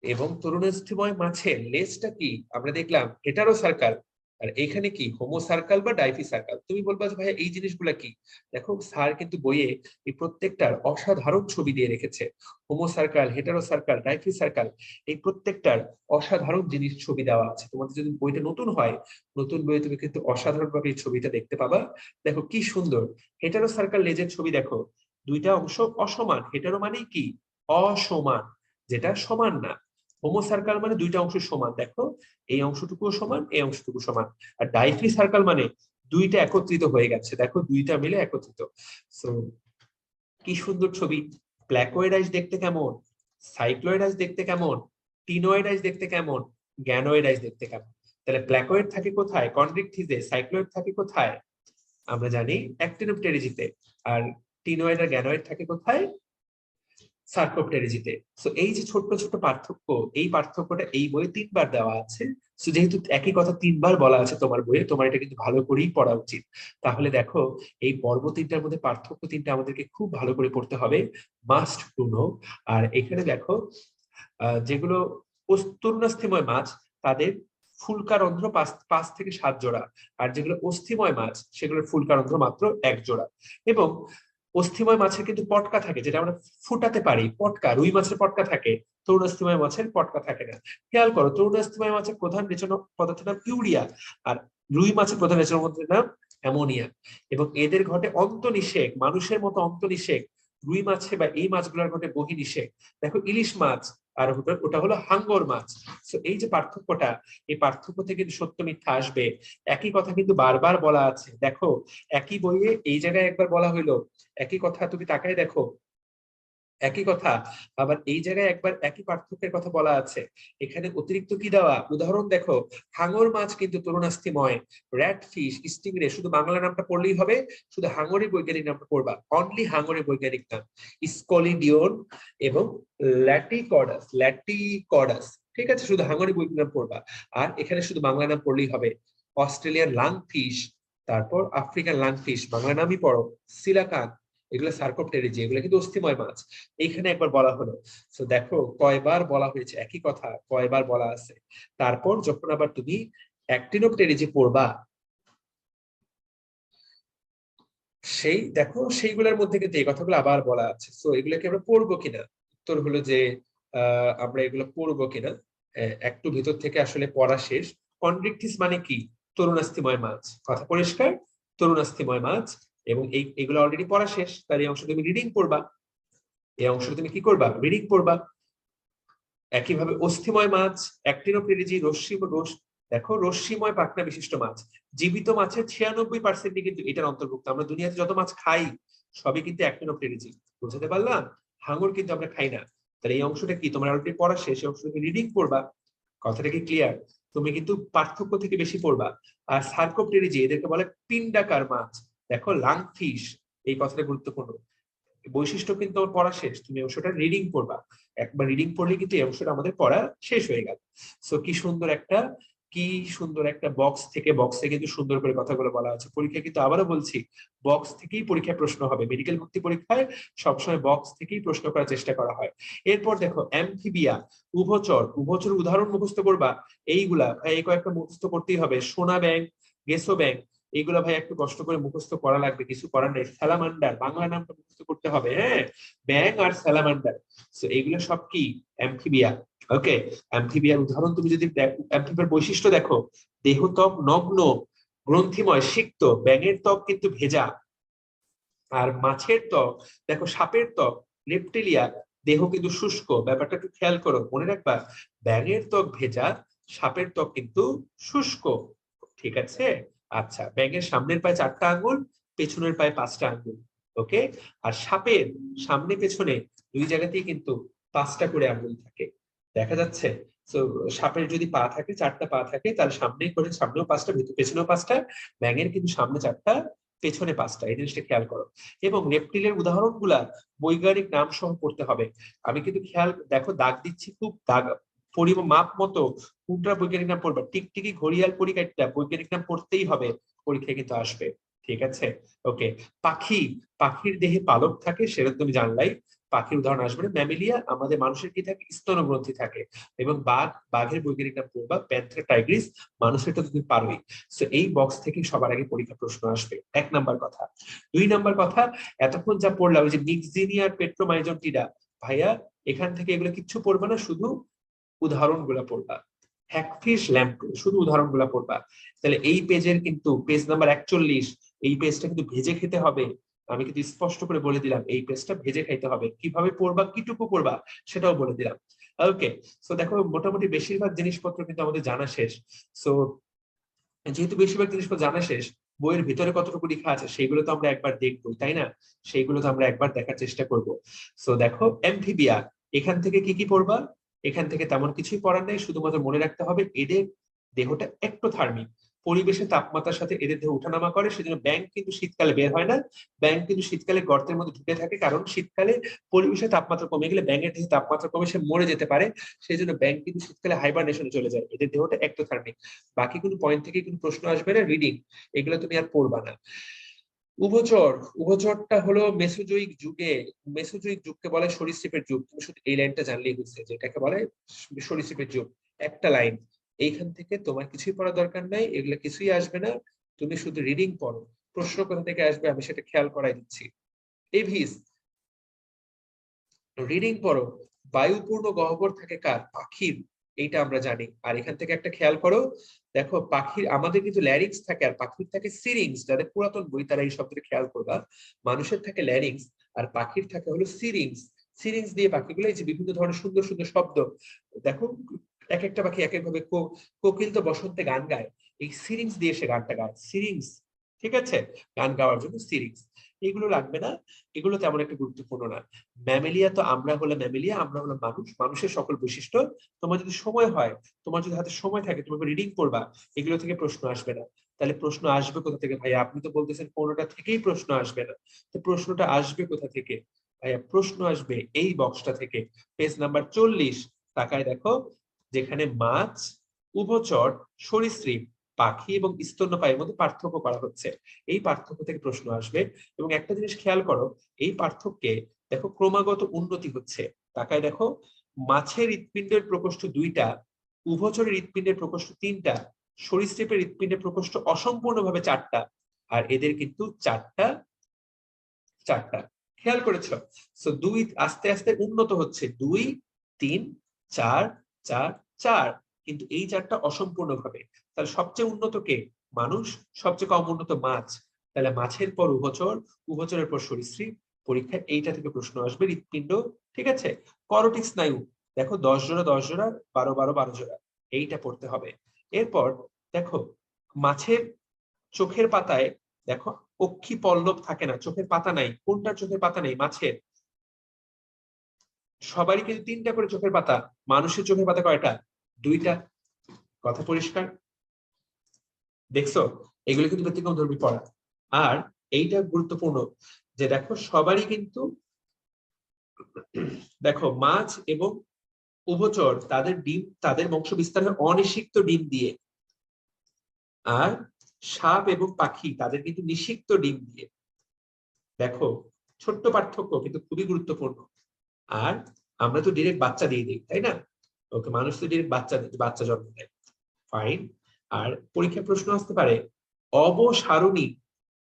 এবং তরুণাস্থিময় মাছের লেজটা কি আমরা দেখলাম, হেটারো সার্কাল, আর এখানে কি হোমো সার্কেল বা ডাইফি সার্কেল। তুমি বলবা যে ভাইয়া এই জিনিসগুলা কি? দেখো স্যার কিন্তু বইয়ে এই প্রত্যেকটার অসাধারণ ছবি দিয়ে রেখেছে। হোমো সার্কেল, হেটারো সার্কেল, ডাইফি সার্কেল, এই প্রত্যেকটার অসাধারণ জিনিস ছবি দেওয়া আছে। তোমাদের যদি বইটা নতুন হয়, নতুন বইয়ে তুমি কিন্তু অসাধারণ ভাবে এই ছবিটা দেখতে পাবা। দেখো কি সুন্দর হেটারো সার্কেল লেজের ছবি। দেখো দুইটা অংশ অসমান। হেটারো মানে কি? অসমান, যেটা সমান না। হোমো সার্কেল মানে দুইটা অংশ সমান। দেখো এই অংশটুকু সমান, এই অংশটুকু সমান। আর ডাইফি সার্কেল মানে দুইটা একত্রিত হয়ে গেছে। দেখো দুইটা মিলে একত্রিত। সো কি সুন্দর ছবি। প্ল্যাকোয়েড আইস দেখতে কেমন, সাইক্লোয়েড আইস দেখতে কেমন, টিনোয়েড আইস দেখতে কেমন, গ্যানোয়েড আইস দেখতে কেমন। তাহলে প্ল্যাকোয়েড থাকে কোথায়? কন্ড্রিকথিসে। সাইক্লোয়েড থাকে কোথায়? আমরা জানি অ্যাক্টিনোপটেরিজিতে। আর টিনোয়েড আর গ্যানোয়েড থাকে কোথায়? সার্কোপটেরিজিতে। সো এই যে ছোট্ট ছোট্ট পার্থক্য, এই পার্থক্যটা এই বইয়ে 3বার দেওয়া আছে। সো যেহেতু একই কথা 3বার বলা আছে তোমার বইয়ে, তোমার এটা কিন্তু ভালো করেই পড়া উচিত। তাহলে দেখো এই পর্ব 3টার মধ্যে পার্থক্য 3টা আমাদেরকে খুব ভালো করে পড়তে হবে, মাস্ট টু নো। আর এখানে দেখো যেগুলো তরুণাস্থিময় মাছ, তাদের ফুলকারন্ধ্র 5 থেকে 7 জোড়া। আর যেগুলো অস্থিময় মাছ, সেগুলোর ফুলকারন্ধ্র মাত্র 1 জোড়া। এবং অস্থিময় মাছের কিন্তু পটকা থাকে, যেটা আমরা ফুটাতে পারি। পটকা, রুই মাছের পটকা থাকে, তরুণাস্থিময় মাছের পটকা থাকে না। খেয়াল করো, তরুণাস্থিময় মাছের প্রধান রেচন পদার্থের নাম ইউরিয়া, আর রুই মাছের প্রধান রেচন পদার্থের নাম অ্যামোনিয়া। এবং এদের ঘটে অন্তনিষেক, মানুষের মতো অন্তনিষেক। রুই মাছে বা এই মাছগুলোর ঘটে বহিনিষেক। দেখো ইলিশ মাছ আর ওটা হলো হাঙ্গর মাছ। তো এই যে পার্থক্যটা, এই পার্থক্য থেকে কিন্তু সত্য মিথ্যা আসবে। একই কথা কিন্তু বারবার বলা আছে। দেখো একই বইয়ে এই জায়গায় একবার বলা হইলো একই কথা, তুমি তাকায় দেখো একই কথা, আবার এই জায়গায় একবার একই পার্থক্যের কথা বলা আছে। এখানে অতিরিক্ত কি দেওয়া? উদাহরণ দেখো, হাঙর মাছ কিন্তু তরুণাস্থিময়, র্যাট ফিশ, স্টিংরে, শুধু বাংলা নামটা পড়লেই হবে, শুধু হাঙরের বৈজ্ঞানিক নামটা পড়বা, অনলি হাঙরের বৈজ্ঞানিক নাম স্কলিডিয়ন এবং ল্যাটিকর্ডাস, ল্যাটিকর্ডাস। ঠিক আছে, শুধু হাঙরের বৈজ্ঞানিক নাম পড়বা। আর এখানে শুধু বাংলা নাম পড়লেই হবে। অস্ট্রেলিয়ান লাং ফিশ, তারপর আফ্রিকান লাং ফিশ, বাংলা নামই পড়ো। সিলাকান, এগুলো সার্কোপটেরিজি, এগুলো কিন্তু অস্থিময় মাছ। এইখানে একবার বলা হলো। তো দেখো কয়বার বলা হয়েছে, একই কথা কয়বার বলা আছে। তারপর যখন আবার তুমি অ্যাক্টিনোপটেরিজি পড়বা, সেই দেখো সেইগুলোর মধ্যে কিন্তু এই কথাগুলো আবার বলা আছে। তো এগুলোকে আমরা পড়বো কিনা? উত্তর হলো যে আমরা এগুলো পড়বো কিনা। একটু ভিতর থেকে আসলে পড়া শেষ। কন্ড্রিকথিস মানে কি? তরুণাস্থিময় মাছ। কথা পরিষ্কার? তরুণাস্থিময় মাছ। এবং এগুলো অলরেডি পড়া শেষ, তার এই অংশ তুমি রিডিং পড়বা। এই অংশ তুমি কি করবা? রিডিং পড়বা। একইভাবে অস্থিময় মাছ, অ্যাক্টিনোপটেরিজি, দেখো রশ্মিময় পাখনা বিশিষ্ট মাছ। জীবিত মাছের 96% কিন্তু এটার অন্তর্ভুক্ত। আমরা দুনিয়াতে যত মাছ খাই সবই কিন্তু অ্যাক্টিনোপটেরিজি। বুঝতে পারলাম? হাঙর কিন্তু আমরা খাই না। তাহলে এই অংশটা কি তোমার অলরেডি পড়া শেষ, এই অংশ তুমি রিডিং পড়বা। কথাটা কি ক্লিয়ার? তুমি কিন্তু পার্থক্য থেকে বেশি পড়বা। আর সার্কোপটেরিজি, এদেরকে বলে পিন্ডাকার মাছ। দেখো লাং ফিশ, এই কথাটা গুরুত্বপূর্ণ। বৈশিষ্ট্য কিন্তু আমার পড়া শেষ, তুমি অংশটা রিডিং পড়বা। একবার রিডিং পড়লে কিন্তু এই অংশটা আমাদের পড়া শেষ হয়ে গেল। সো কি সুন্দর একটা বক্স থেকে, বক্সে কিন্তু সুন্দর করে কথাগুলো বলা আছে। পরীক্ষা কিন্তু আবারও বলছি, বক্স থেকেই পরীক্ষায় প্রশ্ন হবে। মেডিকেল ভর্তি পরীক্ষায় সবসময় বক্স থেকেই প্রশ্ন করার চেষ্টা করা হয়। এরপর দেখো অ্যামফিবিয়া, উভচর, উভচর উদাহরণ মুখস্থ করবা। এইগুলা ভাই এই কয়েকটা মুখস্থ করতেই হবে। সোনা ব্যাং, গেসো ব্যাং, এইগুলা ভাই একটু কষ্ট করে মুখস্থ করা লাগবে, কিছু করার নেই। স্যালামান্ডার, বাংলা নামটা মুখস্থ করতে হবে। হ্যাঁ, ব্যাং আর স্যালামান্ডার। সো এইগুলো সব কি? অ্যামফিবিয়া। ওকে, অ্যামফিবিয়ার উদাহরণ তুমি যদি অ্যামফিবিয়ার বৈশিষ্ট্য দেখো, দেহ ত্বক নগ্ন, গ্রন্থিময়, সিক্ত। ব্যাঙের ত্বক কিন্তু ভেজা। আর মাছের ত্বক, দেখো সাপের ত্বক, রেপটিলিয়া, দেহ কিন্তু শুষ্ক। ব্যাপারটা একটু খেয়াল করো, মনে রাখবা, ব্যাঙের ত্বক ভেজা, সাপের ত্বক কিন্তু শুষ্ক। ঠিক আছে? আচ্ছা, ব্যাঙের সামনের পায়ে 4টা আঙ্গুল, পেছনের পায়ে 5টা আঙ্গুল। ওকে, আর সাপের সামনে পেছনে 2 জায়গাতেই কিন্তু 5টা করে আঙ্গুল থাকে। দেখা যাচ্ছে? তো সাপের যদি পা থাকে, 4টা পা থাকে, তাহলে সামনে করে সামনেও 5টা, পেছনেও 5টা। ব্যাঙের কিন্তু সামনে 4টা, পেছনে 5টা। এই জিনিসটা খেয়াল করো। এবং রেপটিলের উদাহরণগুলা বৈজ্ঞানিক নাম সহ পড়তে হবে। আমি কিন্তু খেয়াল দেখো দাগ দিচ্ছি, খুব দাগ মাপ মতো কোনটা বৈজ্ঞানিক নাম পড়বা। টিকটিকি, ঘড়িয়াল, পরিকাঠটা বৈজ্ঞানিক নাম পড়তেই হবে, পরীক্ষায় কিন্তু আসবে। ঠিক আছে? ওকে, পাখির দেহে পালক থাকে, সেটা তুমি জানলাই। পাখির উদাহরণ আসবে না। ম্যামিলিয়া, আমাদের মানুষের কি থাকে, স্তনগ্রন্থি থাকে। এবং বাঘের বৈজ্ঞানিক নাম পড়বা প্যান্থেরা টাইগ্রিস, মানুষেরটা তুমি পারোই। সো এই বক্স থেকে সবার আগে পরীক্ষা প্রশ্ন আসবে, 1 নাম্বার কথা। 2 নাম্বার কথা, এতক্ষণ যা পড়লাম ওই যে নিক্সিনিয়া পেট্রোমাইজন্টিডা, ভাইয়া এখান থেকে এগুলো কিচ্ছু পড়বা না, শুধু উদাহরণগুলো পড়বা। হ্যাকফিশ, ল্যাম্প্রে, শুধু উদাহরণগুলো পড়বা। তাহলে এই পেজের কিন্তু পেজ নাম্বার 41, এই পেজটা কিন্তু ভেজে খেতে হবে। আমি কিন্তু স্পষ্ট করে বলে দিলাম এই পেজটা ভেজে খাইতে হবে। কিভাবে পড়বা, কিটুকু পড়বা সেটাও বলে দিলাম। ওকে, সো দেখো মোটামুটি বেশিরভাগ জিনিসপত্র কিন্তু আমাদের জানা শেষ। সো যেহেতু বেশিরভাগ জিনিসপত্র জানা শেষ, বইয়ের ভিতরে কতটুকু লেখা আছে সেগুলো তো আমরা একবার দেখবো, তাই না? সেইগুলো তো আমরা একবার দেখার চেষ্টা করব। সো দেখো অ্যামফিবিয়া, এখান থেকে কি কি পড়বা? এখান থেকে তেমন কিছুই পড়ার নেই, শুধুমাত্র মনে রাখতে হবে এদের দেহটা এক্টোথার্মিক, পরিবেশের তাপমাত্রার সাথে এদের দেহ ওঠানামা করে। সেজন্য ব্যাঙ কিন্তু শীতকালে বের হয় না, ব্যাঙ কিন্তু শীতকালে গর্তের মধ্যে ঢুকে থাকে, কারণ শীতকালে পরিবেশের তাপমাত্রা কমে গেলে ব্যাঙের দেহে তাপমাত্রা কমে সে মরে যেতে পারে। সেই জন্য ব্যাঙ কিন্তু শীতকালে হাইবারনেশনে চলে যায়, এদের দেহটা এক্টোথার্মিক। বাকি কোনো পয়েন্ট থেকে কোনো প্রশ্ন আসবে না, রিডিং এগুলো তুমি আর পড়বা না। উভচর, উভচরটা হলো মেসোজোয়িক যুগে, মেসোজোয়িক যুগকে বলে সরীসৃপের যুগ। তুমি শুধু এই লাইনটা জানলেই হচ্ছে যে এটাকে বলে সরীসৃপের যুগ, একটা লাইন। এইখান থেকে তোমার কিছুই পড়ার দরকার নাই, এগুলো কিছুই আসবে না, তুমি শুধু রিডিং পড়ো। প্রশ্ন কোথা থেকে আসবে আমি সেটা খেয়াল করাই দিচ্ছি। এভিস, রিডিং পড়ো। বায়ুপূর্ণ গহ্বর থাকে কার? পাখির, এইটা আমরা জানি। আর এখান থেকে একটা খেয়াল করো, দেখো পাখির, আমাদের কিন্তু ল্যারিংস থাকে আর পাখির থাকে সিরিংস। যাদের পুরাতন বই তারা এই শব্দটা খেয়াল করবা, মানুষের থাকে ল্যারিংস আর পাখির থাকে হলো সিরিংস। সিরিংস দিয়ে পাখিগুলো এই যে বিভিন্ন ধরনের সুন্দর সুন্দর শব্দ, দেখো এক একটা পাখি এক এক ভাবে, কোকিল তো বসন্তে গান গায়, এই সিরিংস দিয়ে সে গানটা গায়, সিরিংস। ঠিক আছে, গান গাওয়ার জন্য সিরিংস। এগুলো লাগবে না, এগুলো তেমন একটা গুরুত্বপূর্ণ না। ম্যামেলিয়া তো আমরা হলো ম্যামেলিয়া, আমরা হলো মানুষ, মানুষের সকল বৈশিষ্ট্য। তোমার যদি সময় হয়, তোমার যদি হাতে সময় থাকে, তুমি রিডিং করবা, এগুলো থেকে প্রশ্ন আসবে না। তাহলে প্রশ্ন আসবে কোথা থেকে ভাইয়া? আপনি তো বলতেছেন কোনোটা থেকেই প্রশ্ন আসবে না, তো প্রশ্নটা আসবে কোথা থেকে ভাইয়া? প্রশ্ন আসবে এই বক্সটা থেকে, পেজ নাম্বার 40। তাকায় দেখো, যেখানে মাছ, উভচর, সরীসৃপ, পাখি এবং স্তন্যপায়ীর মধ্যে পার্থক্য করা হচ্ছে, এই পার্থক্য থেকে প্রশ্ন আসবে। এবং একটা জিনিস খেয়াল করো, এই পার্থক্যে দেখো ক্রমাগত উন্নতি হচ্ছে। তাকায় দেখো, মাছের হৃৎপিণ্ডের প্রকোষ্ঠ 2টা, উভচরের হৃৎপিণ্ডের প্রকোষ্ঠ 3টা, সরীসৃপের হৃৎপিণ্ডের প্রকোষ্ঠ অসম্পূর্ণভাবে 4টা, আর এদের কিন্তু 4টা। খেয়াল করেছো? সো 2 আস্তে আস্তে উন্নত হচ্ছে, 2, 3, 4, 4, 4, কিন্তু এই 4টা অসম্পূর্ণ ভাবে। তাহলে সবচেয়ে উন্নত কে? মানুষ, সবচেয়ে কম উন্নত মাছ। তাহলে মাছের পর উভচর, উভচরের পর সরীসৃপ। পরীক্ষায় এইটা থেকে প্রশ্ন আসবে, হৃৎপিণ্ড। ঠিক আছে, করোটিক স্নায়ু, দেখো 10 জোড়া 10 জোড়া, 12 12 12 জোড়া, এইটা পড়তে হবে। এরপর দেখো মাছের চোখের পাতায় দেখো অক্ষি পল্লব থাকে না, চোখের পাতা নাই। কোনটার চোখের পাতা নেই? মাছের। সবারই কিন্তু 3টা করে চোখের পাতা, মানুষের চোখের পাতা কয়টা? 2টা। কথা পরিষ্কার? দেখছো, এগুলো কিন্তু ব্যতিক্রমধর্মী পড়া। আর এইটা গুরুত্বপূর্ণ যে দেখো সবারই কিন্তু, দেখো মাছ এবং উভচর তাদের ডিম, তাদের বংশ বিস্তার হয় অনিষিক্ত ডিম দিয়ে, আর সাপ এবং পাখি তাদের কিন্তু নিষিক্ত ডিম দিয়ে। দেখো ছোট্ট পার্থক্য কিন্তু খুবই গুরুত্বপূর্ণ। আর আমরা তো ডিরেক্ট বাচ্চা দিয়ে দিই, তাই না? ওকে, মানুষ তো ডিরেক্ট বাচ্চা জন্ম দেয়, ফাইন। আর পরীক্ষায় প্রশ্ন আসতে পারে অবসারণী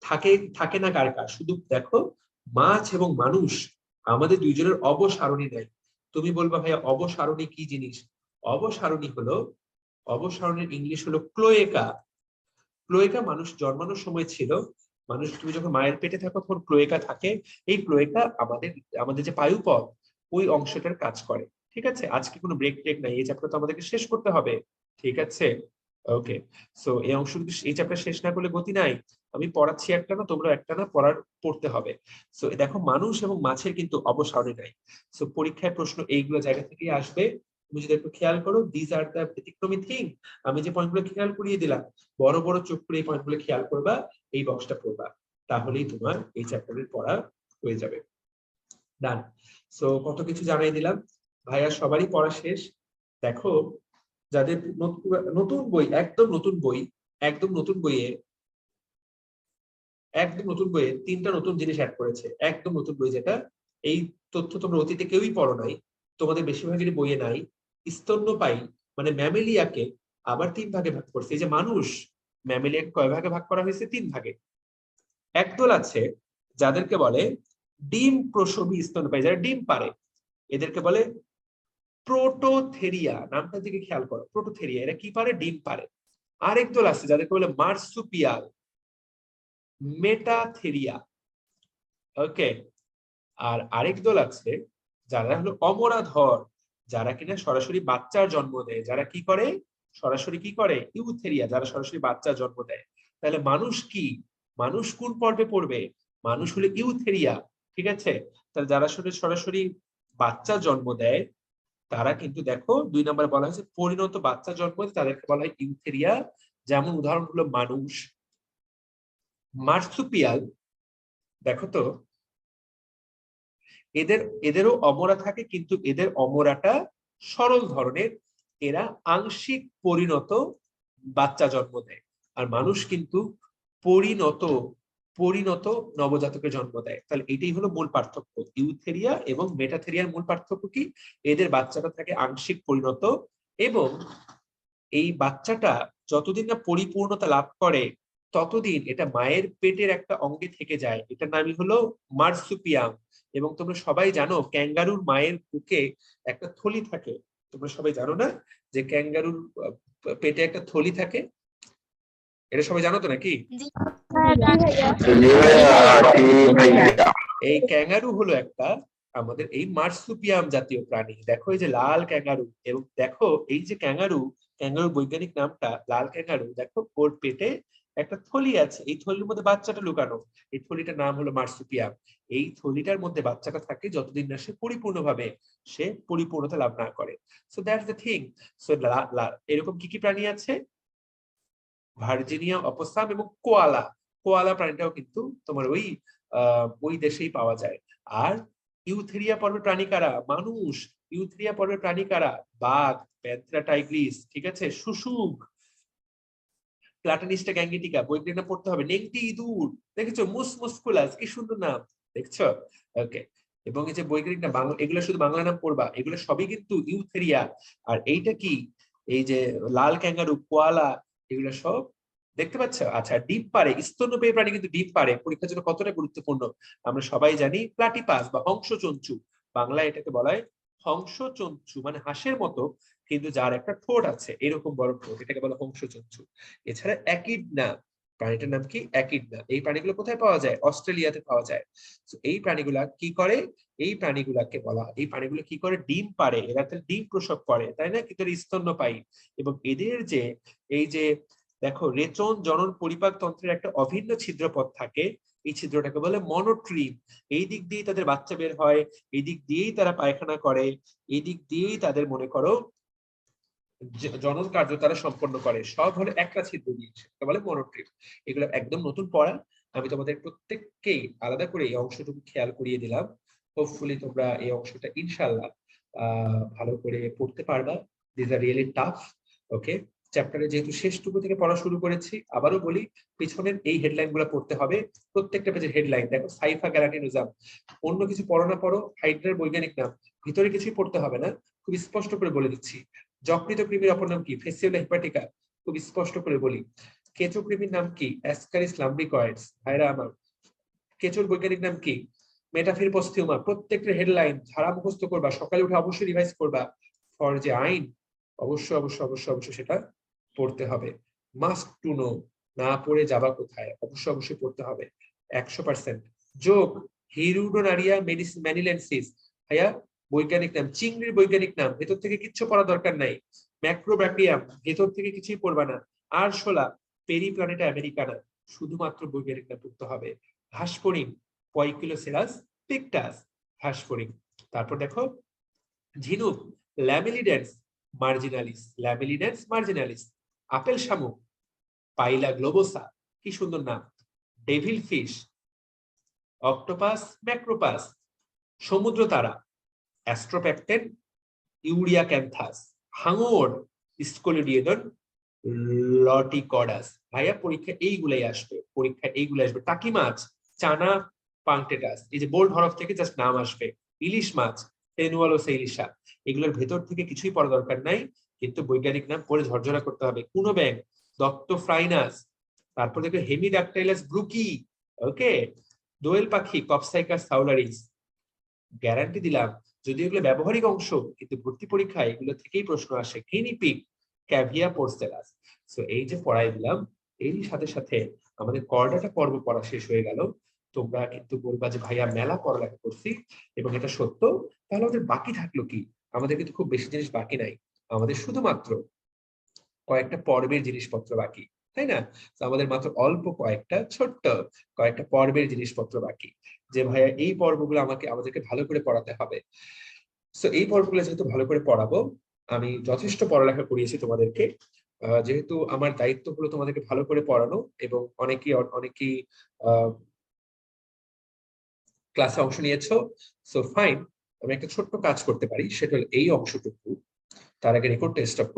থাকে না কার কার? শুধু দেখো মাছ এবং মানুষ, আমাদের দুইজনের অবসারণী নেই। তুমি বলবা ভাইয়া অবসারণী কি জিনিস? অবসারণী হলো, অবসারণের ইংলিশ হলো ক্লোয়েকা। ক্লোয়েকা মানুষ জন্মানোর সময় ছিল, মানুষ, তুমি যখন মায়ের পেটে থাকো তখন ক্লোয়েকা থাকে। এই ক্লোয়েকা আমাদের যে পায়ুপথ, ওই অংশটার কাজ করে। ঠিক আছে, আজকে কোনো ব্রেক টেক নাই, এই চ্যাপ্টার তো আমাদেরকে শেষ করতে হবে। ঠিক আছে, ওকে। সো এই অংশ, এই চ্যাপ্টার শেষ না করলে গতি নাই। আমি পড়াচ্ছি একটা না, তোমরা একটা না পড়তে হবে। সো দেখো মানুষ এবং মাছের কিন্তু অবসারণী নাই। সো পরীক্ষায় প্রশ্ন এইগুলো জায়গা থেকেই আসবে। তুমি যদি একটু খেয়াল করো, দিস আর দ্য ব্যতিক্রমী থিং, আমি যে পয়েন্টগুলো খেয়াল করিয়ে দিলাম, বড় বড় চোখ করে এই পয়েন্টগুলো খেয়াল করবা, এই বক্সটা পড়বা, তাহলেই তোমার এই চ্যাপ্টারের পড়া হয়ে যাবে। ডান। সো কত কিছু জানাই দিলাম ভাইয়া, সবারই পড়া শেষ। দেখো যাদের নতুন বই, একদম নতুন বই, একদম নতুন বইয়ে 3টা নতুন জিনিস অ্যাড করেছে। একদম নতুন বই যেটা, এই তথ্য তোমরা অতীতে কেউই পড়ো নাই, তোমাদের বেশিরভাগেরই বইয়ে নাই। স্তন্যপায়ী মানে ম্যামেলিয়াকে আবার 3 ভাগে ভাগ করছে। এই যে মানুষ, ম্যামেলিয়াকে কয় ভাগে ভাগ করা হয়েছে? 3 ভাগে। একদল আছে যাদেরকে বলে ডিম প্রসবী স্তন্যপায়ী, যারা ডিম পারে, এদেরকে বলে প্রোটোথেরিয়া। নামটা দিকে খেয়াল করো, প্রোটোথেরিয়া। এরা কি পারে? ডিম পারে। আরেক দল আছে যাদেরকে বলে মার্সুপিয়াল, মেটাথেরিয়া। ওকে। আর আরেক দল আছে যারা হলো অমরাধর, যারা কিনা সরাসরি বাচ্চার জন্ম দেয়। যারা কি করে? সরাসরি কি করে? ইউথেরিয়া, যারা সরাসরি বাচ্চার জন্ম দেয়। তাহলে মানুষ কি? মানুষ কোন পর্বে পড়বে? মানুষ হলো ইউথেরিয়া, ঠিক আছে? তাহলে যারা সরাসরি বাচ্চা জন্ম দেয় তারা কিন্তু দেখো 2 নম্বরে বলা হয়েছে পরিণত বাচ্চা জন্ম দেয়, তাদেরকে বলা হয় ইউথেরিয়া। যেমন উদাহরণ হলো মানুষ। মার্সুপিয়াল, দেখো তো এদেরও অমরা থাকে, কিন্তু এদের অমরাটা সরল ধরনের। এরা আংশিক পরিণত বাচ্চা জন্ম দেয়। আর মানুষ কিন্তু পরিণত নবজাতকের জন্ম দেয়। তাহলে এটাই হলো মূল পার্থক্য। ইউথেরিয়া এবং মেটাথেরিয়ার মূল পার্থক্য কি? এদের বাচ্চাটা থাকে আংশিক পরিণত, এবং এই বাচ্চাটা যতদিন না পরিপূর্ণতা লাভ করে ততদিন এটা মায়ের পেটের একটা অঙ্গে থেকে যায়। এটার নামই হলো মার্সুপিয়াম। এবং তোমরা সবাই জানো ক্যাঙ্গারুর মায়ের বুকে একটা থলি থাকে। তোমরা সবাই জানো না যে ক্যাঙ্গারুর পেটে একটা থলি থাকে? এটা সবাই জানো তো নাকি? এই ক্যাঙ্গারু হলো একটা আমাদের এই মার্সুপিয়াম জাতীয় প্রাণী। দেখো এই যে লাল ক্যাঙ্গারু, এবং দেখো এই যে ক্যাঙ্গারুর বৈজ্ঞানিক নামটা লাল ক্যাঙ্গারু। দেখো ওর পেটে একটা থলি আছে, এই থলির মধ্যে বাচ্চাটা লুকানো। এই থলিটার নাম হলো মার্সুপিয়াম। এই থলিটার মধ্যে বাচ্চাটা থাকে যতদিন না সে পরিপূর্ণতা লাভ না করে। So that's the thing. So এরকম কি কি প্রাণী আছে? ভার্জিনিয়া অপসাম এবং কোয়ালা। কোয়ালা প্রাণীটাও কিন্তু তোমার ওই দেশেই পাওয়া যায়। আর ইউথেরিয়া পর্বের প্রাণী কারা? মানুষ। ইউথেরিয়া পর্বের প্রাণী কারা? বাঘ, প্যান্থেরা টাইগ্রিস, ঠিক আছে, শুশুক, প্লাটানিস্টা গ্যাঙ্গেটিকা। বইগুলো না পড়তে হবে। নেংটি ইঁদুর, দেখেছো? মুসমুসকুলাস, কি সুন্দর নাম, দেখছো? ওকে। এবং এই যে বৈজ্ঞানিক নাম বাংলা, এগুলো শুধু বাংলা নাম পড়বা, এগুলো সবই কিন্তু ইউথেরিয়া। আর এইটা কি? এই যে লাল ক্যাঙ্গারু, কোয়ালা, এগুলো সব দেখতে পাচ্ছ? আচ্ছা, ডিম পারে স্তন্যপায়ী প্রাণী কিন্তু ডিম পারে। পরীক্ষার জন্য কতটা গুরুত্বপূর্ণ আমরা সবাই জানি। প্লাটিপাস বা হংসচঞ্চু, বাংলায় এটাকে বলা হয় হংসচঞ্চু, মানে হাঁসের মতো কিন্তু যার একটা ঠোঁট আছে, এরকম বড় ঠোঁট, এটাকে বলা হংসচঞ্চু। এছাড়া একিডনা, প্রাণীটার নাম কি? একিডনা। এই প্রাণীগুলো কোথায় পাওয়া যায়? অস্ট্রেলিয়াতে পাওয়া যায়। তো এই প্রাণীগুলা কি করে? এই প্রাণীগুলো কি করে? ডিম পারে। এরা তাহলে ডিম প্রসব করে, তাই না? কিন্তু স্তন্যপায়ী। এবং এদের যে এই যে দেখো রেচন জনন পরিপাক তন্ত্রের একটা অভিন্ন ছিদ্রপথ থাকে, এই ছিদ্রটাকে বলে মনোট্রিম। এই দিক দিয়ে তাদের বাচ্চা বের হয়, এই দিক দিয়েই তারা পায়খানা করে, এই দিক দিয়েই তাদের মনে করো জনন কার্য তারা সম্পন্ন করে। সব হলো একটা ছিদ্র দিয়ে, সেটা বলে মনোট্রিম। এগুলো একদম নতুন পড়া, আমি তোমাদের প্রত্যেককেই আলাদা করে এই অংশটুকু খেয়াল করিয়ে দিলাম। হোপফুলি তোমরা এই অংশটা ইনশাআল্লাহ ভালো করে পড়তে পারবা। This are really tough. Okay, চ্যাপ্টারে যেহেতু শেষটুকু থেকে পড়া শুরু করেছি, আবারও বলি পিছনের এই হেডলাইন গুলো পড়তে হবে। প্রত্যেকটা পেজের হেডলাইন দেখো, সাইফা গ্যালাটিনোজাম। অন্য কিছু পড়ো না পড়ো, হাইড্রার বৈজ্ঞানিক নাম, ভিতরে কিছুই পড়তে হবে না, খুব স্পষ্ট করে বলে দিচ্ছি। যকৃত কৃমির অপর নাম কি? ফেসিওলা হেপাটিকা, খুব স্পষ্ট করে বলি। কেঁচো কৃমির নাম কি? অ্যাসকারিস লাম্ব্রিকয়েডস। ভাইরা আমার, কেঁচোর বৈজ্ঞানিক নাম কি? মেটাফির পস্থিউমা। প্রত্যেকটা হেডলাইন ঝাড়া মুখস্থ করবা, সকালে উঠে অবশ্যই রিভাইজ করবা। ফর যে আইন, অবশ্যই অবশ্যই অবশ্যই অবশ্যই সেটা পড়তে হবে। মাস্ট টু নো, না পড়ে যাবা কোথায়? অবশ্যই অবশ্যই পড়তে হবে 100%। যোগ, হিরুডোনারিয়া ম্যানিলেন্সিস। ভাইয়া বৈজ্ঞানিক নাম, চিংড়ির বৈজ্ঞানিক নাম, ভেতর থেকে কিচ্ছু পড়া দরকার নাই। ম্যাক্রোব্যাক্টিয়াম, ভেতর থেকে কিছুই পড়বা না। আরশোলা, পেরিপ্ল্যানেটা আমেরিকানা, শুধুমাত্র বৈজ্ঞানিক নাম পড়তে হবে। ঘাসফড়িং, পয়কিলোসেরাস পিকটাস, ঘাসফড়িং। তারপর দেখো ঝিনুক, ল্যামেলিডেন্স মার্জিনালিস। আপেল শামুক, পাইলা গ্লোবোসা, কি সুন্দর নাম। Devil fish, octopus macropus. সমুদ্র তারা, অ্যাস্ট্রোপ্যাকটেন ইউরিয়া ক্যান্থাস। হাঙর, স্কোলিডিয়েডন লটিকডাস। ভাইয়া পরীক্ষা এইগুলাই আসবে। টাকি মাছ, চানা পাংটেটাস। এই যে বোল্ড হরফ থেকে জাস্ট নাম আসবে, ইলিশ মাছ, পেনুয়ালো সেইলিশা, এগুলোর ভেতর থেকে কিছুই পড়া দরকার নাই, কিন্তু বৈজ্ঞানিক নাম পড়ে ঝরঝরা করতে হবে। কুনো ব্যাং, দত্তফ্রাইনাস, তারপর দেখো হেমিডাকটাইলাস ব্রুকি, ওকে, দোয়েল পাখি, কপসাইকাস সাউলারিস। গ্যারান্টি দিলাম, যদি এগুলো ব্যবহারিক অংশ, কিন্তু ভর্তি পরীক্ষায় এগুলো থেকেই প্রশ্ন আসে। গিনিপিগ, ক্যাভিয়া পোর্সেলাস। সো এই যে পড়াই দিলাম, এরই সাথে সাথে আমাদের করডাটা পর্ব পড়া শেষ হয়ে গেল। তোমরা কিন্তু বলবা যে ভাইয়া মেলা পড়ালেখা করছি, এবং এটা সত্য। তাহলে আমাদের বাকি থাকলো কি? আমাদের কিন্তু খুব বেশি জিনিস বাকি নাই, আমাদের শুধুমাত্র কয়েকটা পর্বের জিনিসপত্র বাকি, তাই না? তো আমাদের মাত্র অল্প কয়েকটা ছোট্ট কয়েকটা পর্বের জিনিসপত্র বাকি, যে ভাইয়া এই পর্বগুলো আমাদেরকে ভালো করে পড়াতে হবে। তো এই পর্বগুলো যেহেতু ভালো করে পড়াবো, আমি যথেষ্ট পড়ালেখা করিয়েছি তোমাদেরকে, যেহেতু আমার দায়িত্ব হলো তোমাদেরকে ভালো করে পড়ানো, এবং অনেকেই ক্লাসে অংশ নিয়েছো, সো ফাইন। আমি একটা ছোট্ট কাজ করতে পারি, সেটা হলো এই অংশটুকু তার আগে রেকর্ডটা স্টপ